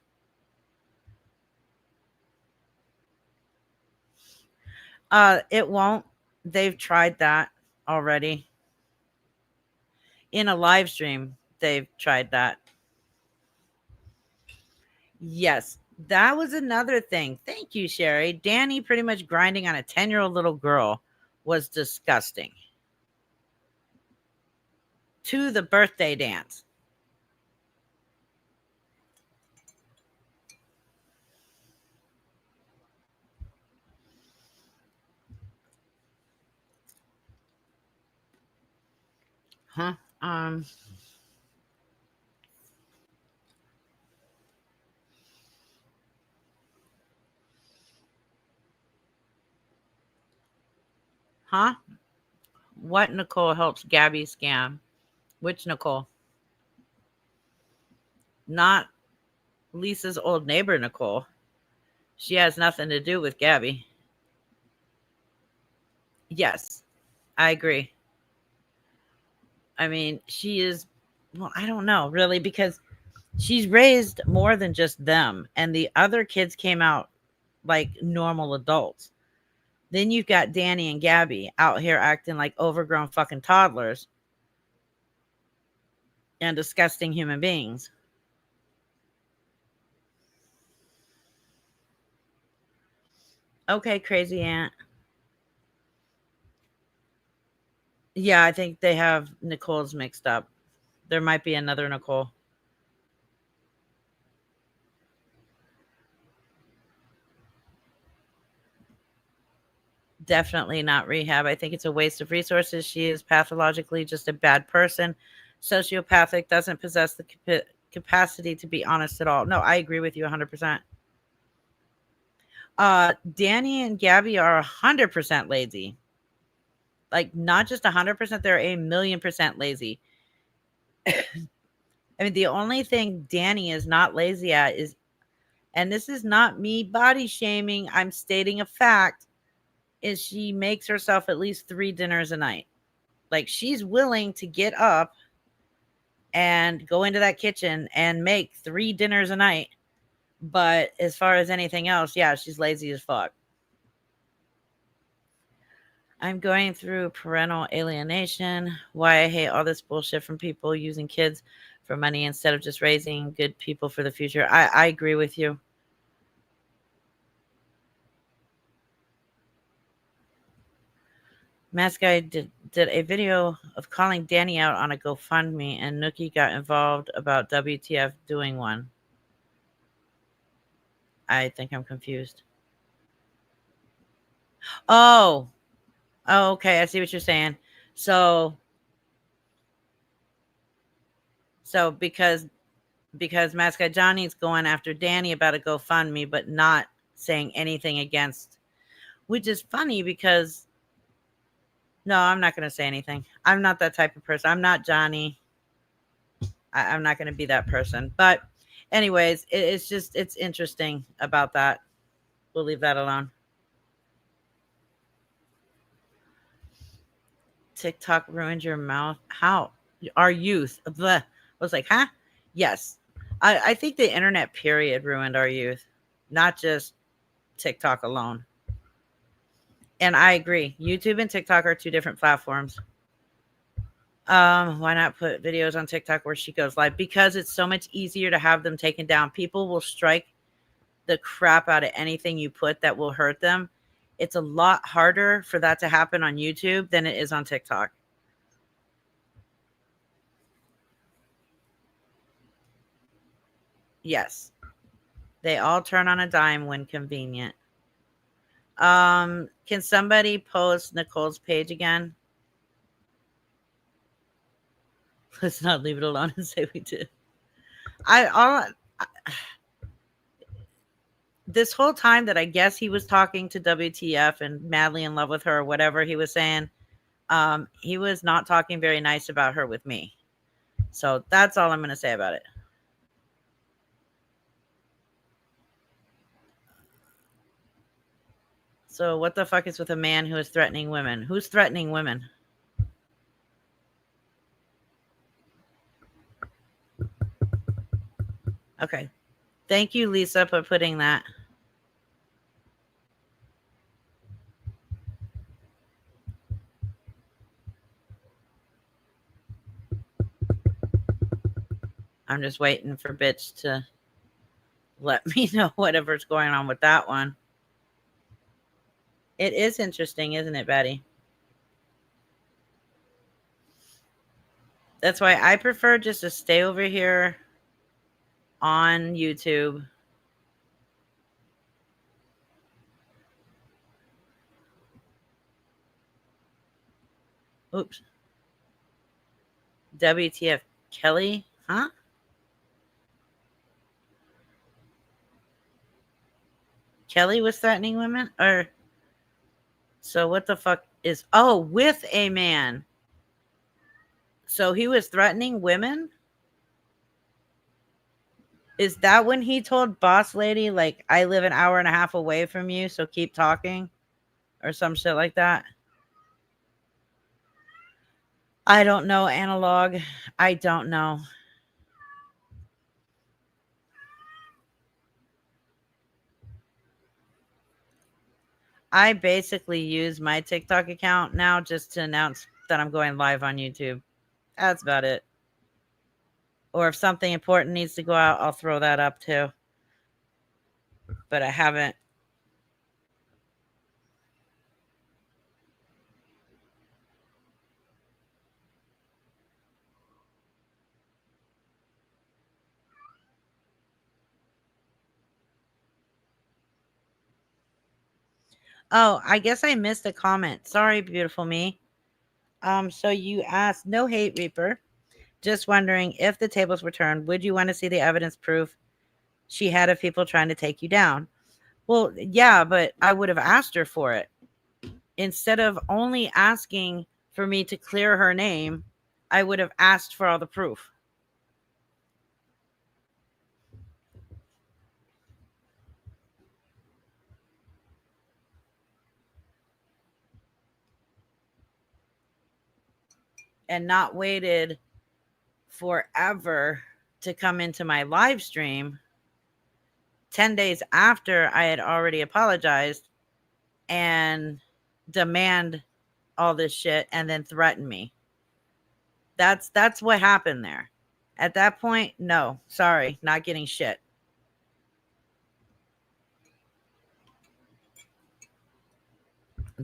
It won't. They've tried that already. In a live stream, they've tried that. Yes, that was another thing. Thank you, Sherry. Danny pretty much grinding on a 10-year-old little girl was disgusting. To the birthday dance. Huh? Um, huh? What Nicole helps Gabby scam? Which Nicole? Not Lisa's old neighbor, Nicole. She has nothing to do with Gabby. Yes, I agree. I mean, she is, well, I don't know really because she's raised more than just them, and the other kids came out like normal adults. Then you've got Danny and Gabby out here acting like overgrown fucking toddlers and disgusting human beings. Okay, crazy aunt. Yeah, I think they have Nicole's mixed up. There might be another Nicole. Definitely not Rehab. I think it's a waste of resources. She is pathologically just a bad person. Sociopathic, doesn't possess the capacity to be honest at all. No, I agree with you 100%. Danny and Gabby are 100% lazy. Like, not just 100%, they're a million percent lazy. I mean, the only thing Danny is not lazy at is, and this is not me body shaming, I'm stating a fact, is she makes herself at least 3 dinners a night. Like, she's willing to get up and go into that kitchen and make 3 dinners a night. But as far as anything else, yeah, she's lazy as fuck. I'm going through parental alienation. Why I hate all this bullshit from people using kids for money instead of just raising good people for the future. I agree with you. Mask Guy did a video of calling Danny out on a GoFundMe, and Nookie got involved about WTF doing one. I think I'm confused. Oh, oh, okay. I see what you're saying. So, because Mascot Johnny's going after Danny about a GoFundMe, but not saying anything against, which is funny because no, I'm not going to say anything. I'm not that type of person. I'm not Johnny. I'm not going to be that person. But, anyways, it's just it's interesting about that. We'll leave that alone. TikTok ruined your mouth. How? Our youth. Bleh. I was like, huh? Yes. I think the internet period ruined our youth, not just TikTok alone. And I agree. YouTube and TikTok are two different platforms. Why not put videos on TikTok where she goes live? Because it's so much easier to have them taken down. People will strike the crap out of anything you put that will hurt them. It's a lot harder for that to happen on YouTube than it is on TikTok. Yes. They all turn on a dime when convenient. Can somebody post Nicole's page again? Let's not leave it alone and say we did. I all this whole time that I guess he was talking to WTF and madly in love with her or whatever he was saying, he was not talking very nice about her with me. So that's all I'm going to say about it. So what the fuck is with a man who is threatening women? Who's threatening women? Okay. Thank you, Lisa, for putting that. I'm just waiting for bitch to let me know whatever's going on with that one. It is interesting, isn't it, Betty? That's why I prefer just to stay over here on YouTube. Oops. WTF Kelly? Huh? Kelly was threatening women? Or so what the fuck is oh, with a man. So he was threatening women? Is that when he told boss lady like I live an hour and a half away from you, so keep talking? Or some shit like that? I don't know, analog. I don't know. I basically use my TikTok account now just to announce that I'm going live on YouTube. That's about it. Or if something important needs to go out, I'll throw that up too. But I haven't. Oh, I guess I missed a comment. Sorry, beautiful me. So you asked, no hate, Reaper. Just wondering if the tables were turned, would you want to see the evidence proof she had of people trying to take you down? Well, yeah, but I would have asked her for it. Instead of only asking for me to clear her name, I would have asked for all the proof. And not waited forever to come into my live stream 10 days after I had already apologized and demand all this shit and then threaten me. That's what happened there. At that point, no, sorry, not getting shit.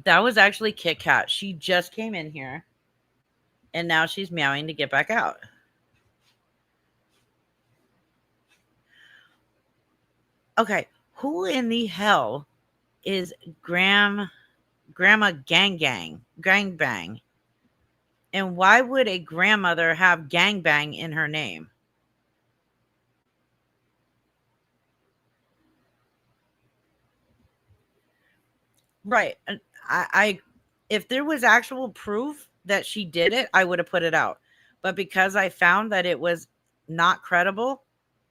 That was actually Kit Kat. She just came in here and now she's meowing to get back out. Okay, who in the hell is Grandma Gang Bang? And why would a grandmother have Gang Bang in her name? Right. I if there was actual proof that she did it, I would have put it out. But because I found that it was not credible,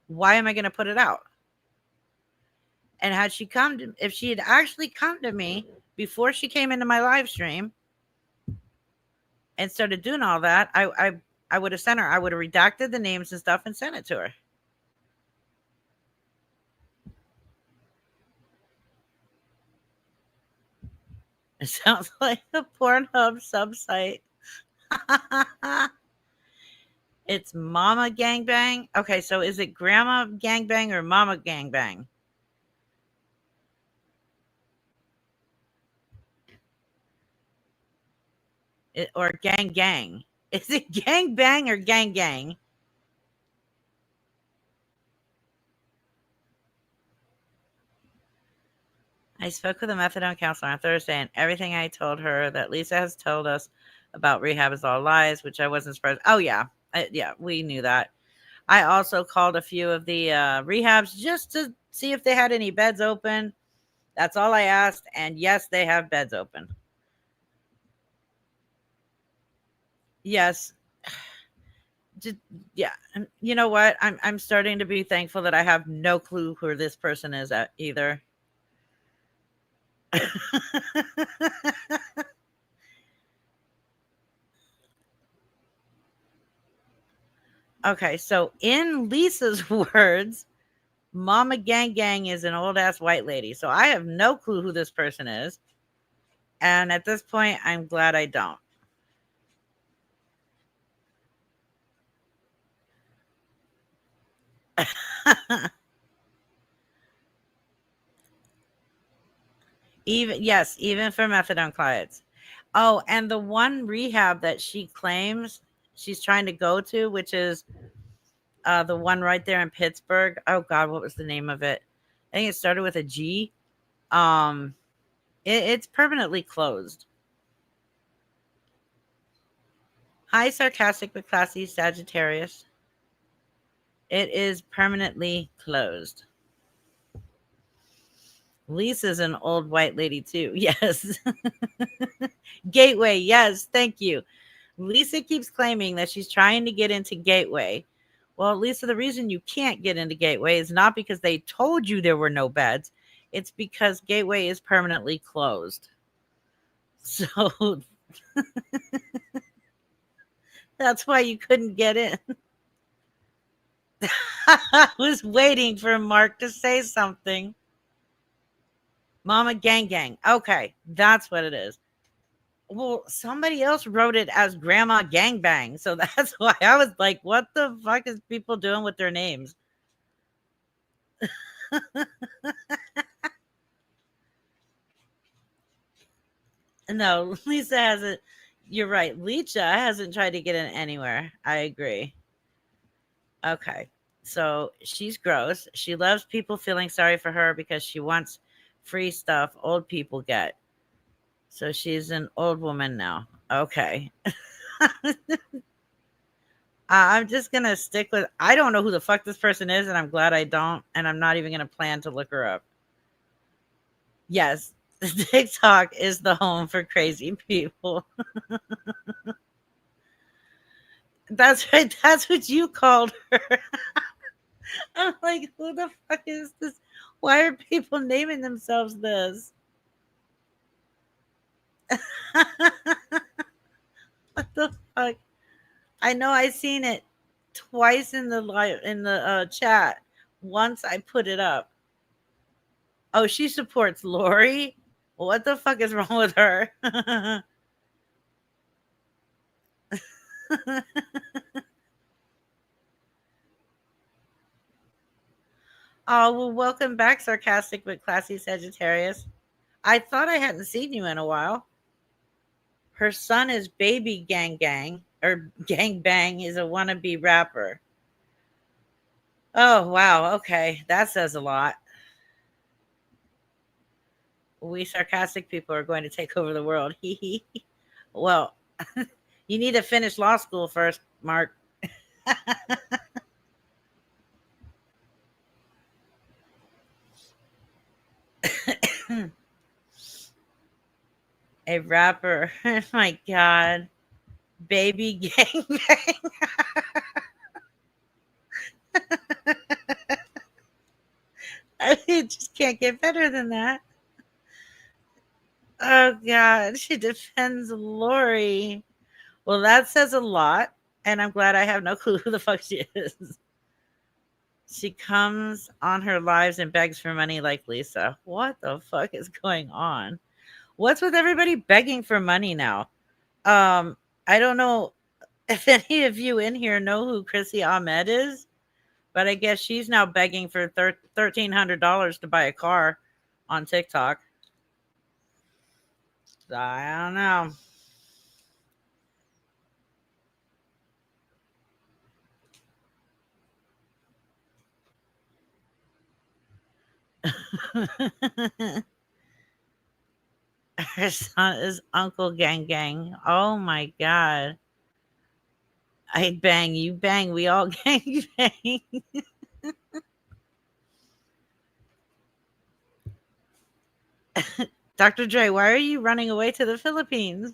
why am I going to put it out? And had she come to, if she had actually come to me before she came into my live stream and started doing all that, I would have sent her. I would have redacted the names and stuff and sent it to her. It sounds like a Pornhub sub site. It's Mama Gangbang. Okay, so is it Grandma Gangbang or Mama Gangbang? Or Gang Gang? Is it Gang Bang or Gang Gang? I spoke with a methadone counselor on Thursday, and everything I told her that Lisa has told us about rehab is all lies, which I wasn't surprised. Oh yeah, yeah, we knew that. I also called a few of the rehabs just to see if they had any beds open. That's all I asked, and yes, they have beds open. Yes, just, yeah. And you know what? I'm starting to be thankful that I have no clue who this person is at either. Okay, so in Lisa's words, Mama Gang Gang is an old ass white lady. So I have no clue who this person is. And at this point, I'm glad I don't. Even for methadone clients. Oh, and the one rehab that she claims she's trying to go to, which is the one right there in Pittsburgh. Oh God, what was the name of it? I think it started with a G. Um, it's permanently closed. Hi, sarcastic but classy Sagittarius. It is permanently closed. Lisa's an old white lady too. Yes. Gateway. Yes. Thank you. Lisa keeps claiming that she's trying to get into Gateway. Well, Lisa, the reason you can't get into Gateway is not because they told you there were no beds. It's because Gateway is permanently closed. So that's why you couldn't get in. I was waiting for Mark to say something. Mama Gang Gang. Okay, that's what it is. Well, somebody else wrote it as Grandma Gangbang. So that's why I was like, what the fuck is people doing with their names? No, Lisa hasn't. You're right. Lecha hasn't tried to get in anywhere. I agree. Okay. So she's gross. She loves people feeling sorry for her because she wants free stuff old people get. So she's an old woman now. Okay. I'm just going to stick with. I don't know who the fuck this person is, and I'm glad I don't. And I'm not even going to plan to look her up. Yes, TikTok is the home for crazy people. That's right. That's what you called her. I'm like, who the fuck is this? Why are people naming themselves this? What the fuck? I know I seen it twice in the chat. Once I put it up. Oh, she supports Lori. What the fuck is wrong with her? Oh, well, welcome back, sarcastic but classy Sagittarius. I thought I hadn't seen you in a while. Her son is Baby Gang Gang, or Gang Bang is a wannabe rapper. Oh, wow. Okay. That says a lot. We sarcastic people are going to take over the world. Well, you need to finish law school first, Mark. A rapper. Oh my God. Baby Gang Bang. It just can't get better than that. Oh God, she defends Lori. Well, that says a lot, and I'm glad I have no clue who the fuck she is. She comes on her lives and begs for money like Lisa. What the fuck is going on? What's with everybody begging for money now? Um, I don't know if any of you in here know who Chrissy Ahmed is, but I guess she's now begging for $1,300 to buy a car on TikTok. I don't know. Her son is Uncle Gang Gang. Oh my God. I bang, you bang, we all gang bang. Dr. Dre, why are you running away to the Philippines?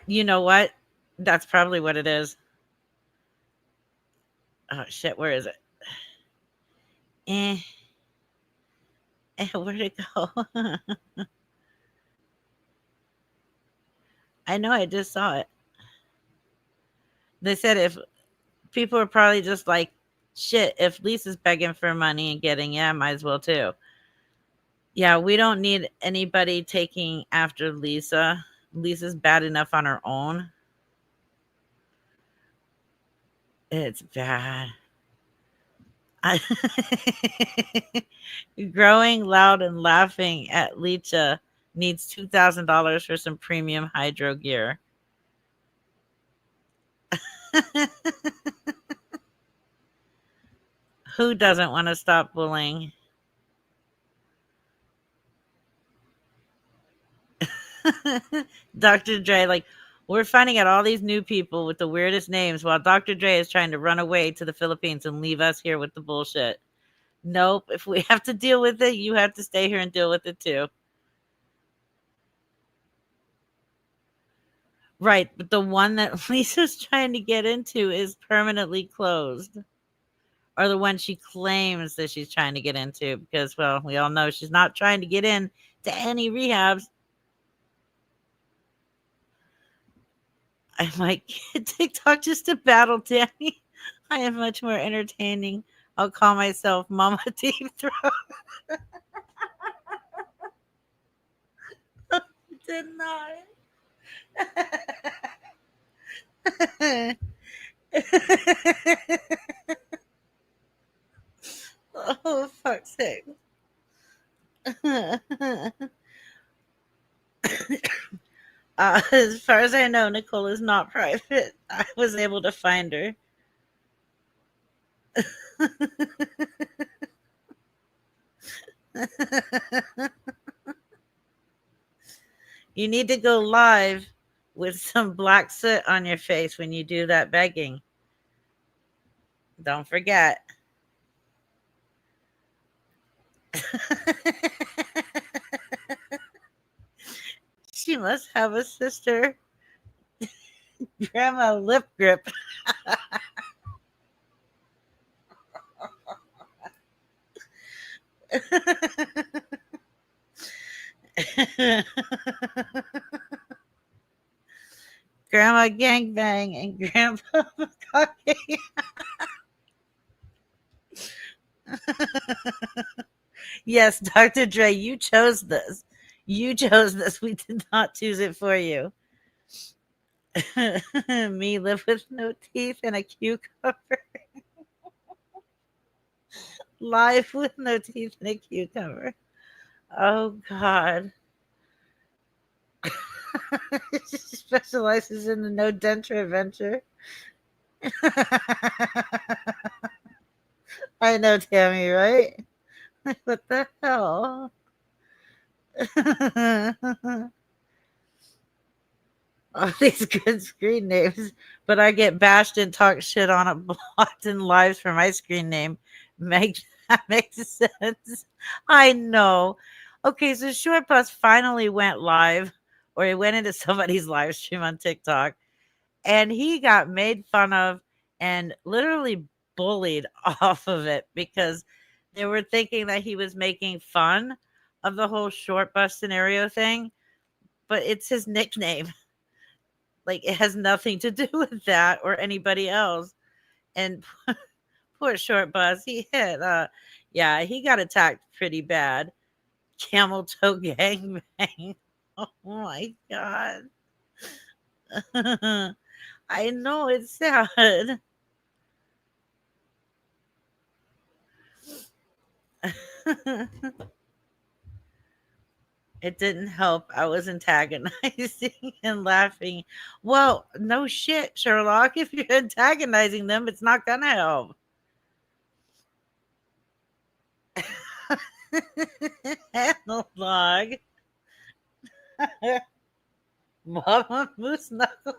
You know what? That's probably what it is. Oh shit, where is it? Eh, where'd it go? I know I just saw it. They said if people are probably just like, shit, if Lisa's begging for money and getting it, I might as well too. Yeah, we don't need anybody taking after Lisa. Lisa's bad enough on her own. It's bad. I Growing loud and laughing at Licha needs $2,000 for some premium hydro gear. Who doesn't want to stop bullying? Dr. Dre, like, we're finding out all these new people with the weirdest names while Dr. Dre is trying to run away to the Philippines and leave us here with the bullshit. Nope. If we have to deal with it, you have to stay here and deal with it too. Right. But the one that Lisa's trying to get into is permanently closed. Or the one she claims that she's trying to get into because, well, we all know she's not trying to get in to any rehabs. I might get TikTok just to battle Danny. I am much more entertaining. I'll call myself Mama Deep Throat. Did not. Oh, fuck's sake. As far as I know, Nicole is not private. I was able to find her. You need to go live with some black soot on your face when you do that begging. Don't forget. She must have a sister. Grandma lip grip. Grandma gangbang and Grandpa Bukkake. Yes, Dr. Dre, you chose this. You chose this. We did not choose it for you. Me live with no teeth and a cucumber. Live with no teeth and a cucumber. Oh, God. She specializes in the no denture adventure. I know, Tammy, right? What the hell? All these good screen names, but I get bashed and talk shit on it blocked in lives for my screen name. That makes sense. I know. Okay, so Short Bus finally went live, or he went into somebody's live stream on TikTok, and he got made fun of and literally bullied off of it because they were thinking that he was making fun of the whole Short Bus scenario thing, but it's his nickname. Like, it has nothing to do with that or anybody else. And poor Short Bus, he had, yeah, he got attacked pretty bad. Camel toe gangbang. Oh my God. I know it's sad. It didn't help. I was antagonizing and laughing. Well, no shit, Sherlock. If you're antagonizing them, it's not gonna help. Analog. Mama Moose Knuckle.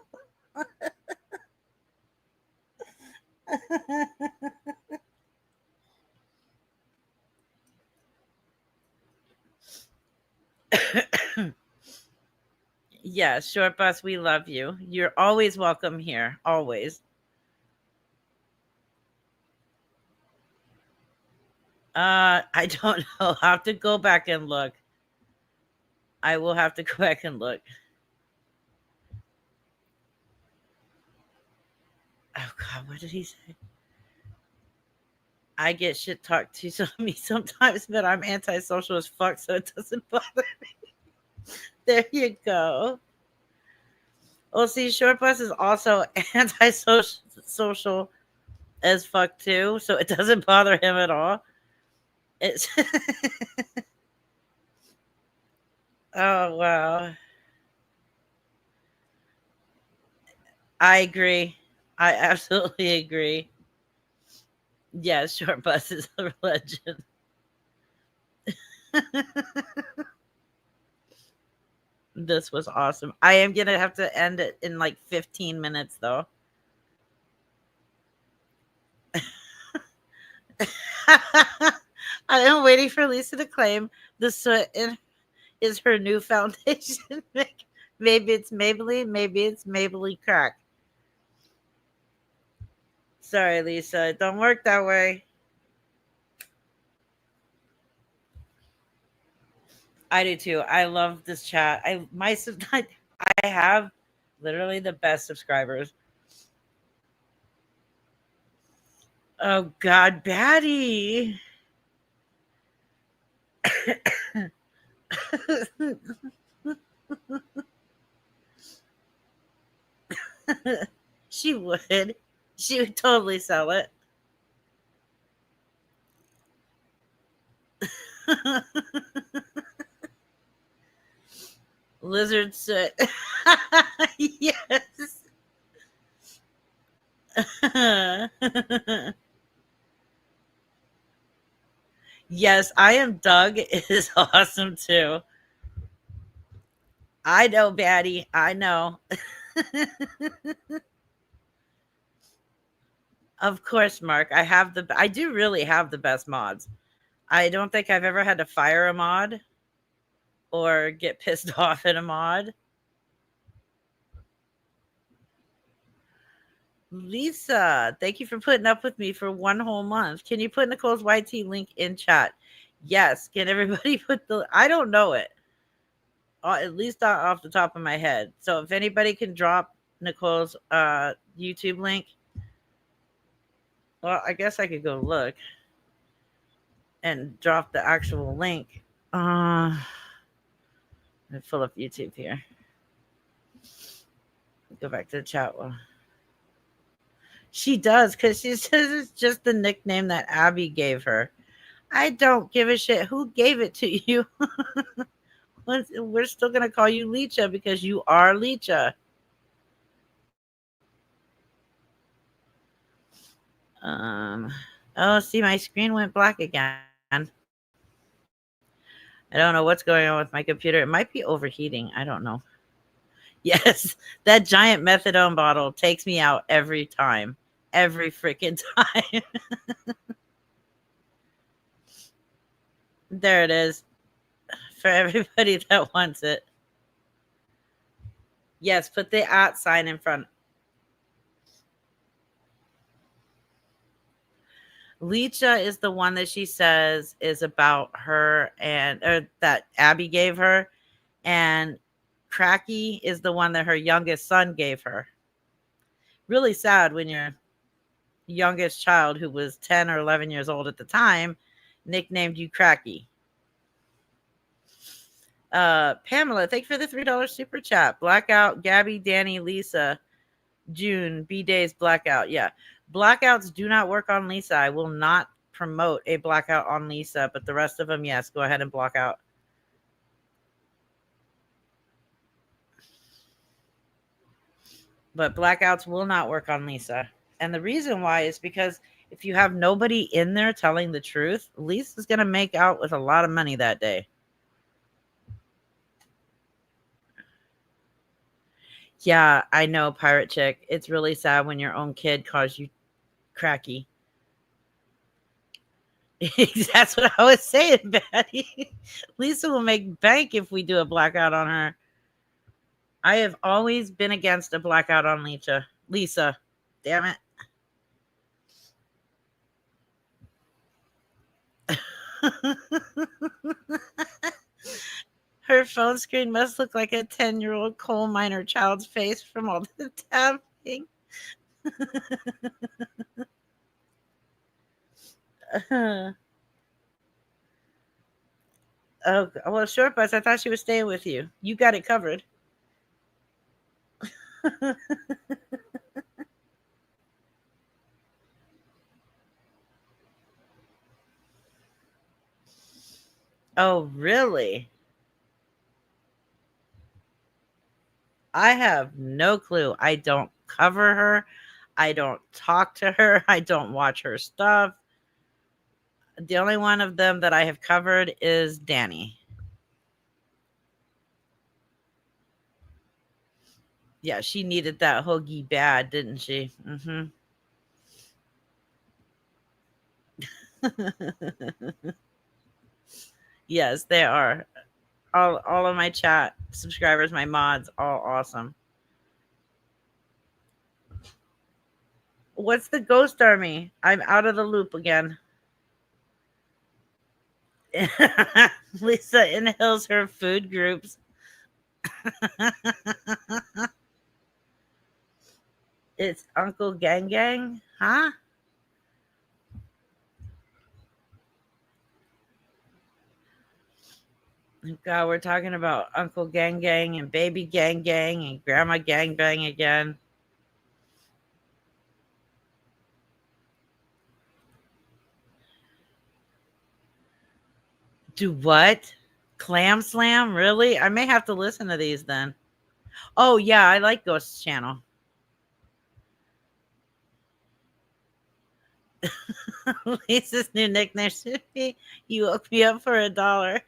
Yeah, Short Bus, we love you. You're always welcome here. Always. I don't know. I'll have to go back and look. I will have to go back and look. Oh God, what did he say? I get shit talked to me sometimes, but I'm antisocial as fuck, so it doesn't bother. There you go. Well, see, Short Bus is also antisocial social as fuck too, so it doesn't bother him at all. It's oh wow. I agree. I absolutely agree. Yeah, Short Bus is a legend. This was awesome. I am going to have to end it in like 15 minutes, though. I am waiting for Lisa to claim the soot is her new foundation. Maybe it's Maybelline, maybe it's Maybelline crack. Sorry, Lisa, it don't work that way. I do too. I love this chat. I have literally the best subscribers. Oh God, Batty. She would. She would totally sell it. Lizard soot. Yes. Yes, I am Doug is awesome too. I know, Batty. I know. Of course, Mark. I do really have the best mods. I don't think I've ever had to fire a mod or get pissed off at a mod. Lisa, thank you for putting up with me for one whole month. Can you put Nicole's YT link in chat? Yes. Can everybody put I don't know it. At least off the top of my head. So if anybody can drop Nicole's YouTube link, well, I guess I could go look and drop the actual link. I'm full of YouTube here. Go back to the chat one. She does, because she says it's just the nickname that Abby gave her. I don't give a shit who gave it to you. We're still going to call you Leecha because you are Leecha. Oh, see, my screen went black again. I don't know what's going on with my computer. It might be overheating. I don't know. Yes, that giant methadone bottle takes me out every time. Every freaking time. There it is. For everybody that wants it. Yes, put the @ sign in front. Leecha is the one that she says is about her or that Abby gave her. And Cracky is the one that her youngest son gave her. Really sad when your youngest child, who was 10 or 11 years old at the time, nicknamed you Cracky. Pamela, thank you for the $3 super chat. Blackout, Gabby, Danny, Lisa, June, B-Days, Blackout. Yeah. Blackouts do not work on Lisa. I will not promote a blackout on Lisa, but the rest of them, yes, go ahead and block out. But blackouts will not work on Lisa. And the reason why is because if you have nobody in there telling the truth, Lisa's going to make out with a lot of money that day. Yeah, I know, Pirate Chick. It's really sad when your own kid calls you Cracky. That's what I was saying, Betty. Lisa will make bank if we do a blackout on her. I have always been against a blackout on Lisa. Damn it. Her phone screen must look like a 10-year-old coal miner child's face from all the tapping. Oh, well, Short Bus, I thought she was staying with you. You got it covered. Oh, really? I have no clue. I don't cover her. I don't talk to her. I don't watch her stuff. The only one of them that I have covered is Danny. Yeah, she needed that hoagie bad, didn't she? Yes, they are. All of my chat subscribers, my mods, all awesome. What's the ghost army? I'm out of the loop again. Lisa inhales her food groups. It's Uncle Gang Gang, huh? God, we're talking about Uncle Gang Gang and Baby Gang Gang and Grandma Gang Bang again. Do what? Clam Slam? Really? I may have to listen to these then. Oh, yeah, I like Ghost Channel. Lisa's new nickname should be You Woke Me Up for $1.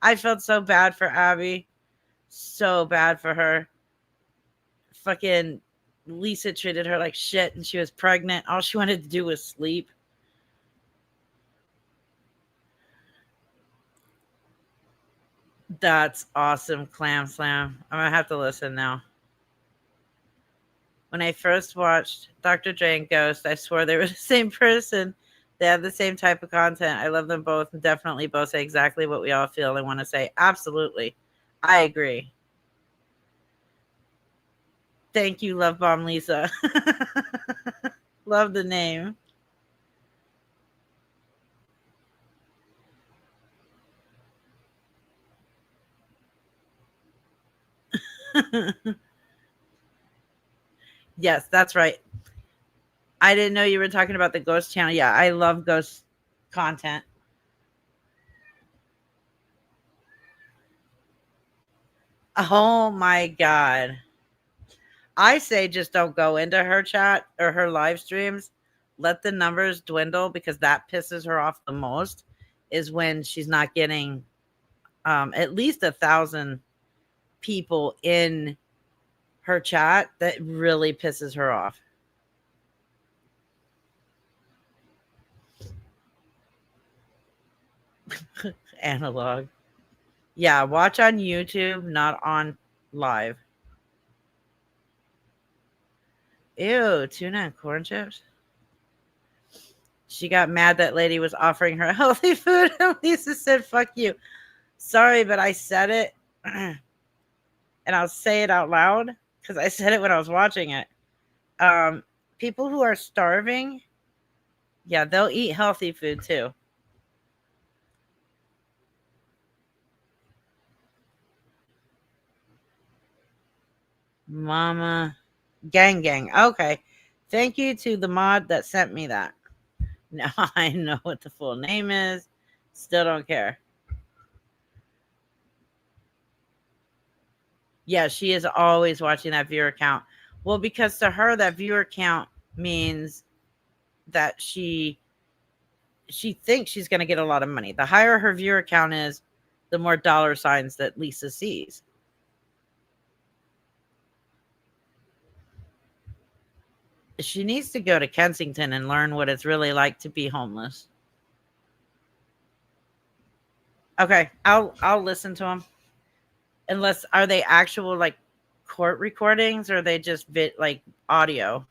I felt so bad for Abby. So bad for her. Fucking Lisa treated her like shit and she was pregnant. All she wanted to do was sleep. That's awesome, Clam Slam. I'm gonna have to listen now. When I first watched Dr. Dre and Ghost, I swore they were the same person. They have the same type of content. I love them both and definitely both say exactly what we all feel and want to say. Absolutely. I agree. Thank you, Love Bomb Lisa. Love the name. Yes, that's right. I didn't know you were talking about the Ghost channel. Yeah, I love Ghost content. Oh my God. I say just don't go into her chat or her live streams. Let the numbers dwindle because that pisses her off the most is when she's not getting at least 1,000 people in her chat. That really pisses her off. Analog. Yeah, watch on YouTube, not on live. Ew, tuna and corn chips. She got mad that lady was offering her healthy food, and Lisa said, "Fuck you." Sorry, but I said it, and I'll say it out loud because I said it when I was watching it. Um, People who are starving, yeah, they'll eat healthy food too. Mama Gang Gang. Okay. Thank you to the mod that sent me that. Now I know what the full name is. Still don't care. Yeah, she is always watching that viewer count. Well, because to her, that viewer count means that she thinks she's going to get a lot of money. The higher her viewer count is, the more dollar signs that Lisa sees. She needs to go to Kensington and learn what it's really like to be homeless. Okay, I'll listen to them. Unless are they actual like court recordings or are they just like audio?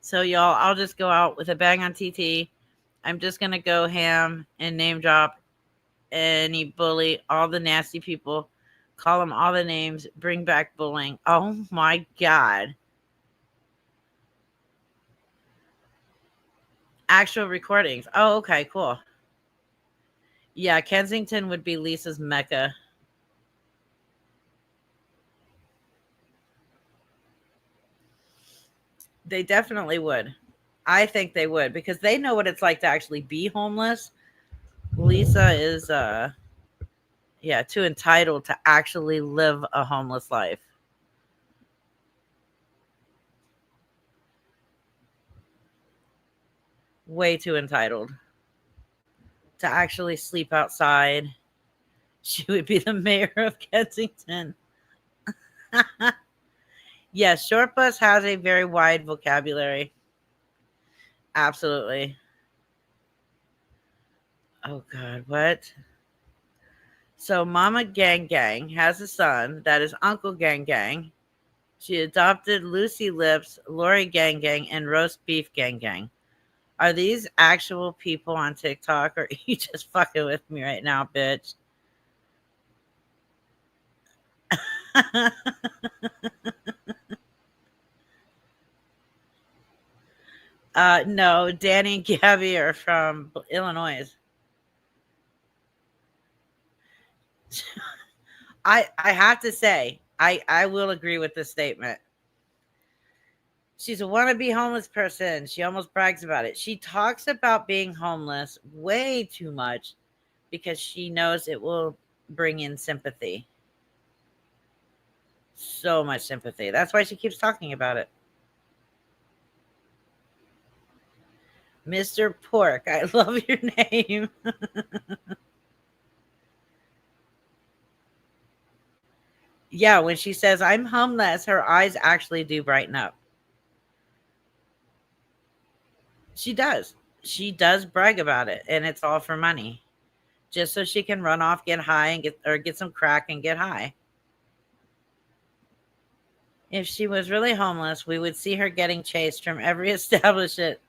So y'all, I'll just go out with a bang on TT. I'm just gonna go ham and name drop any bully, all the nasty people, call them all the names, bring back bullying. Oh my God. Actual recordings. Oh, okay, cool. Yeah, Kensington would be Lisa's mecca. They definitely would. I think they would because they know what it's like to actually be homeless. Lisa is yeah, too entitled to actually live a homeless life. Way too entitled to actually sleep outside. She would be the mayor of Kensington. Yes, short bus has a very wide vocabulary. Absolutely. Oh God, what? So Mama Gang Gang has a son that is Uncle Gang Gang. She adopted Lucy Lips, Lori Gang Gang, and Roast Beef Gang Gang. Are these actual people on TikTok, or are you just fucking with me right now, bitch? No, Danny and Gabby are from Illinois. I have to say, I will agree with this statement. She's a wannabe homeless person. She almost brags about it. She talks about being homeless way too much because she knows it will bring in sympathy. So much sympathy. That's why she keeps talking about it. Mr. Pork, I love your name. Yeah, when she says, I'm homeless, her eyes actually do brighten up. She does. She does brag about it, and it's all for money. Just so she can run off, get high, and get some crack and get high. If she was really homeless, we would see her getting chased from every establishment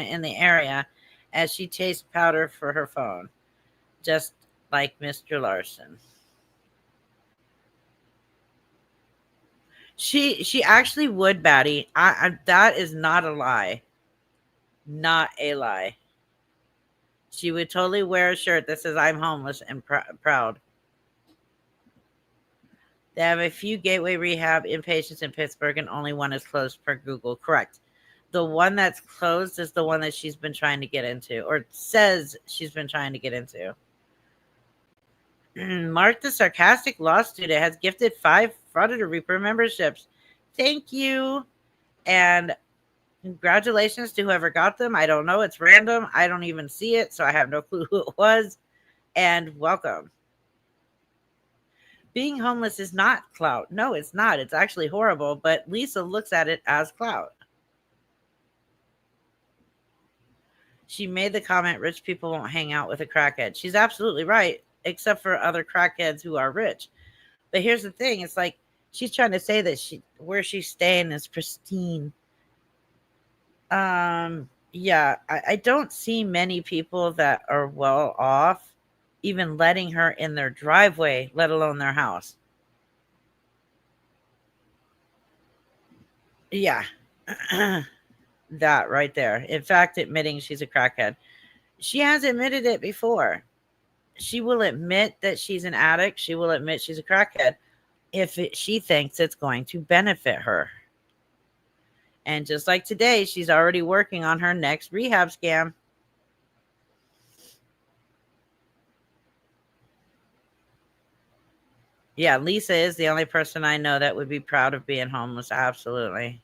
in the area as she chased powder for her phone, just like Mr. Larson. She actually would, Batty. That is not a lie. Not a lie. She would totally wear a shirt that says "I'm homeless" and proud. They have a few gateway rehab inpatients in Pittsburgh, and only one is closed per Google. Correct. The one that's closed is the one that she's been trying to get into, or says she's been trying to get into. Mark the Sarcastic Law Student has gifted 5 Fraudulent Reaper memberships. Thank you. And congratulations to whoever got them. I don't know. It's random. I don't even see it, so I have no clue who it was. And welcome. Being homeless is not clout. No, it's not. It's actually horrible, but Lisa looks at it as clout. She made the comment, rich people won't hang out with a crackhead. She's absolutely right, except for other crackheads who are rich. But here's the thing, it's like she's trying to say that where she's staying is pristine. Yeah, I don't see many people that are well off even letting her in their driveway, let alone their house. Yeah. That right there. In fact, admitting she's a crackhead. She has admitted it before. She will admit that she's an addict. She will admit she's a crackhead if she thinks it's going to benefit her. And just like today, she's already working on her next rehab scam. Yeah, Lisa is the only person I know that would be proud of being homeless. Absolutely.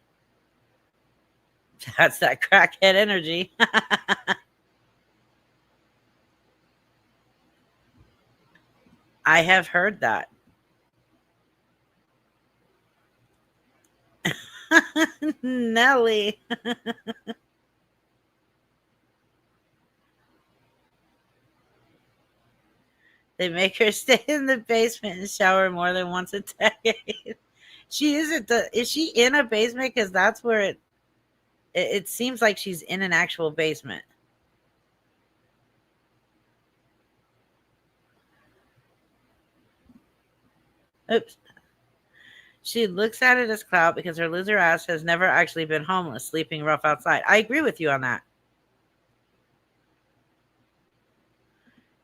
That's that crackhead energy. I have heard that. Nelly. They make her stay in the basement and shower more than once a decade. She isn't is she in a basement? Because that's where it seems like she's in an actual basement. Oops. She looks at it as clout because her loser ass has never actually been homeless, sleeping rough outside. I agree with you on that.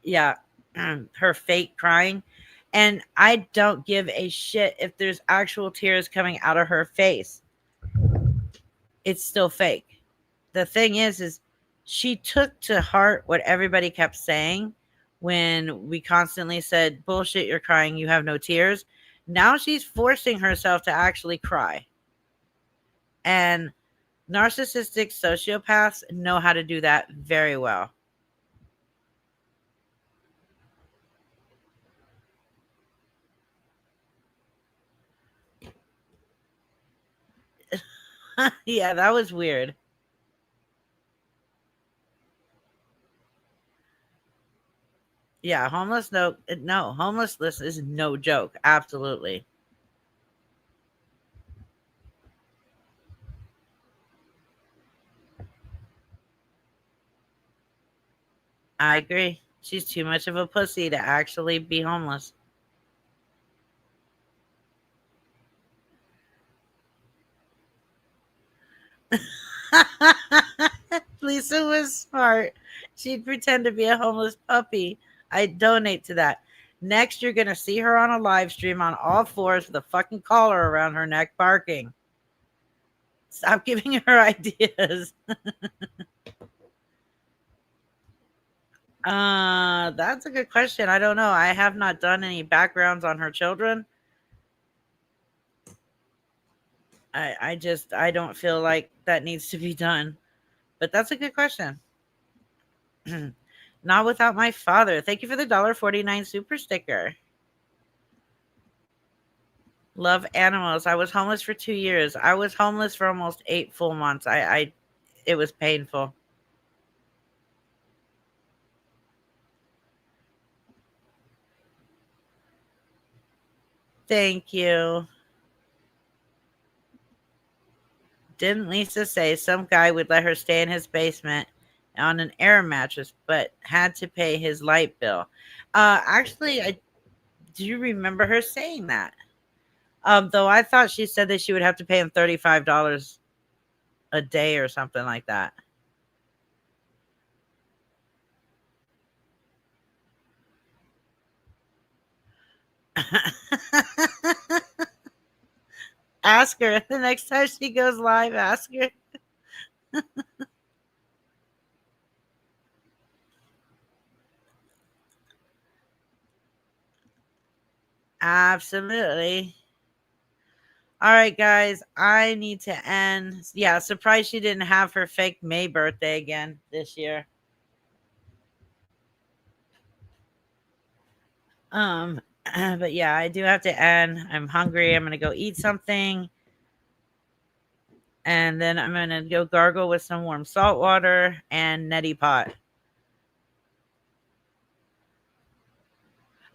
Yeah. Her fake crying. And I don't give a shit if there's actual tears coming out of her face. It's still fake. The thing is she took to heart what everybody kept saying, when we constantly said, bullshit, you're crying, you have no tears. Now she's forcing herself to actually cry. And narcissistic sociopaths know how to do that very well. Yeah, that was weird. Yeah, homelessness is no joke. Absolutely. I agree. She's too much of a pussy to actually be homeless. Lisa was smart. She'd pretend to be a homeless puppy. I'd donate to that. Next, you're going to see her on a live stream on all fours with a fucking collar around her neck barking. Stop giving her ideas. That's a good question. I don't know. I have not done any backgrounds on her children. I don't feel like that needs to be done. But that's a good question. Not without my father. Thank you for the $1.49 super sticker. Love animals. I was homeless for 2 years. I was homeless for almost 8 full months. I it was painful. Thank you. Didn't Lisa say some guy would let her stay in his basement on an air mattress, but had to pay his light bill? Actually, I do you remember her saying that? Though I thought she said that she would have to pay him $35 a day or something like that. Ask her the next time she goes live. Ask her. Absolutely. All right, guys. I need to end. Yeah, surprised she didn't have her fake May birthday again this year. Um, but yeah, I do have to end. I'm hungry. I'm gonna go eat something, and then I'm gonna go gargle with some warm salt water and neti pot.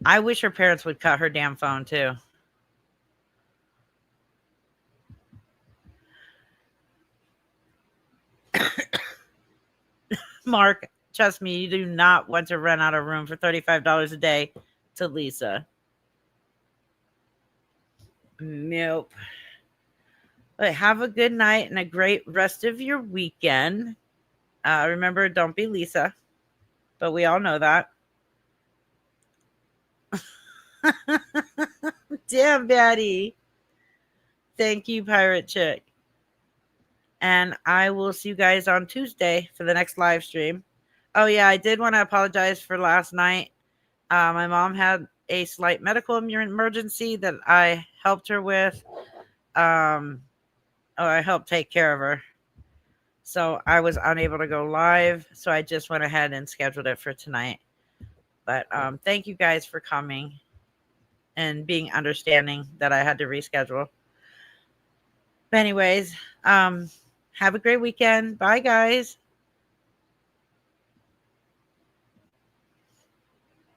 I wish her parents would cut her damn phone too. Mark, trust me, you do not want to rent out a room for $35 a day to Lisa. Nope. But have a good night and a great rest of your weekend. Remember, don't be Lisa, but we all know that. Damn, Betty. Thank you, Pirate Chick. And I will see you guys on Tuesday for the next live stream. Oh, yeah, I did want to apologize for last night. My mom had a slight medical emergency that I helped her with. I helped take care of her. So I was unable to go live. So I just went ahead and scheduled it for tonight. But thank you guys for coming and being understanding that I had to reschedule. But anyways, have a great weekend. Bye, guys.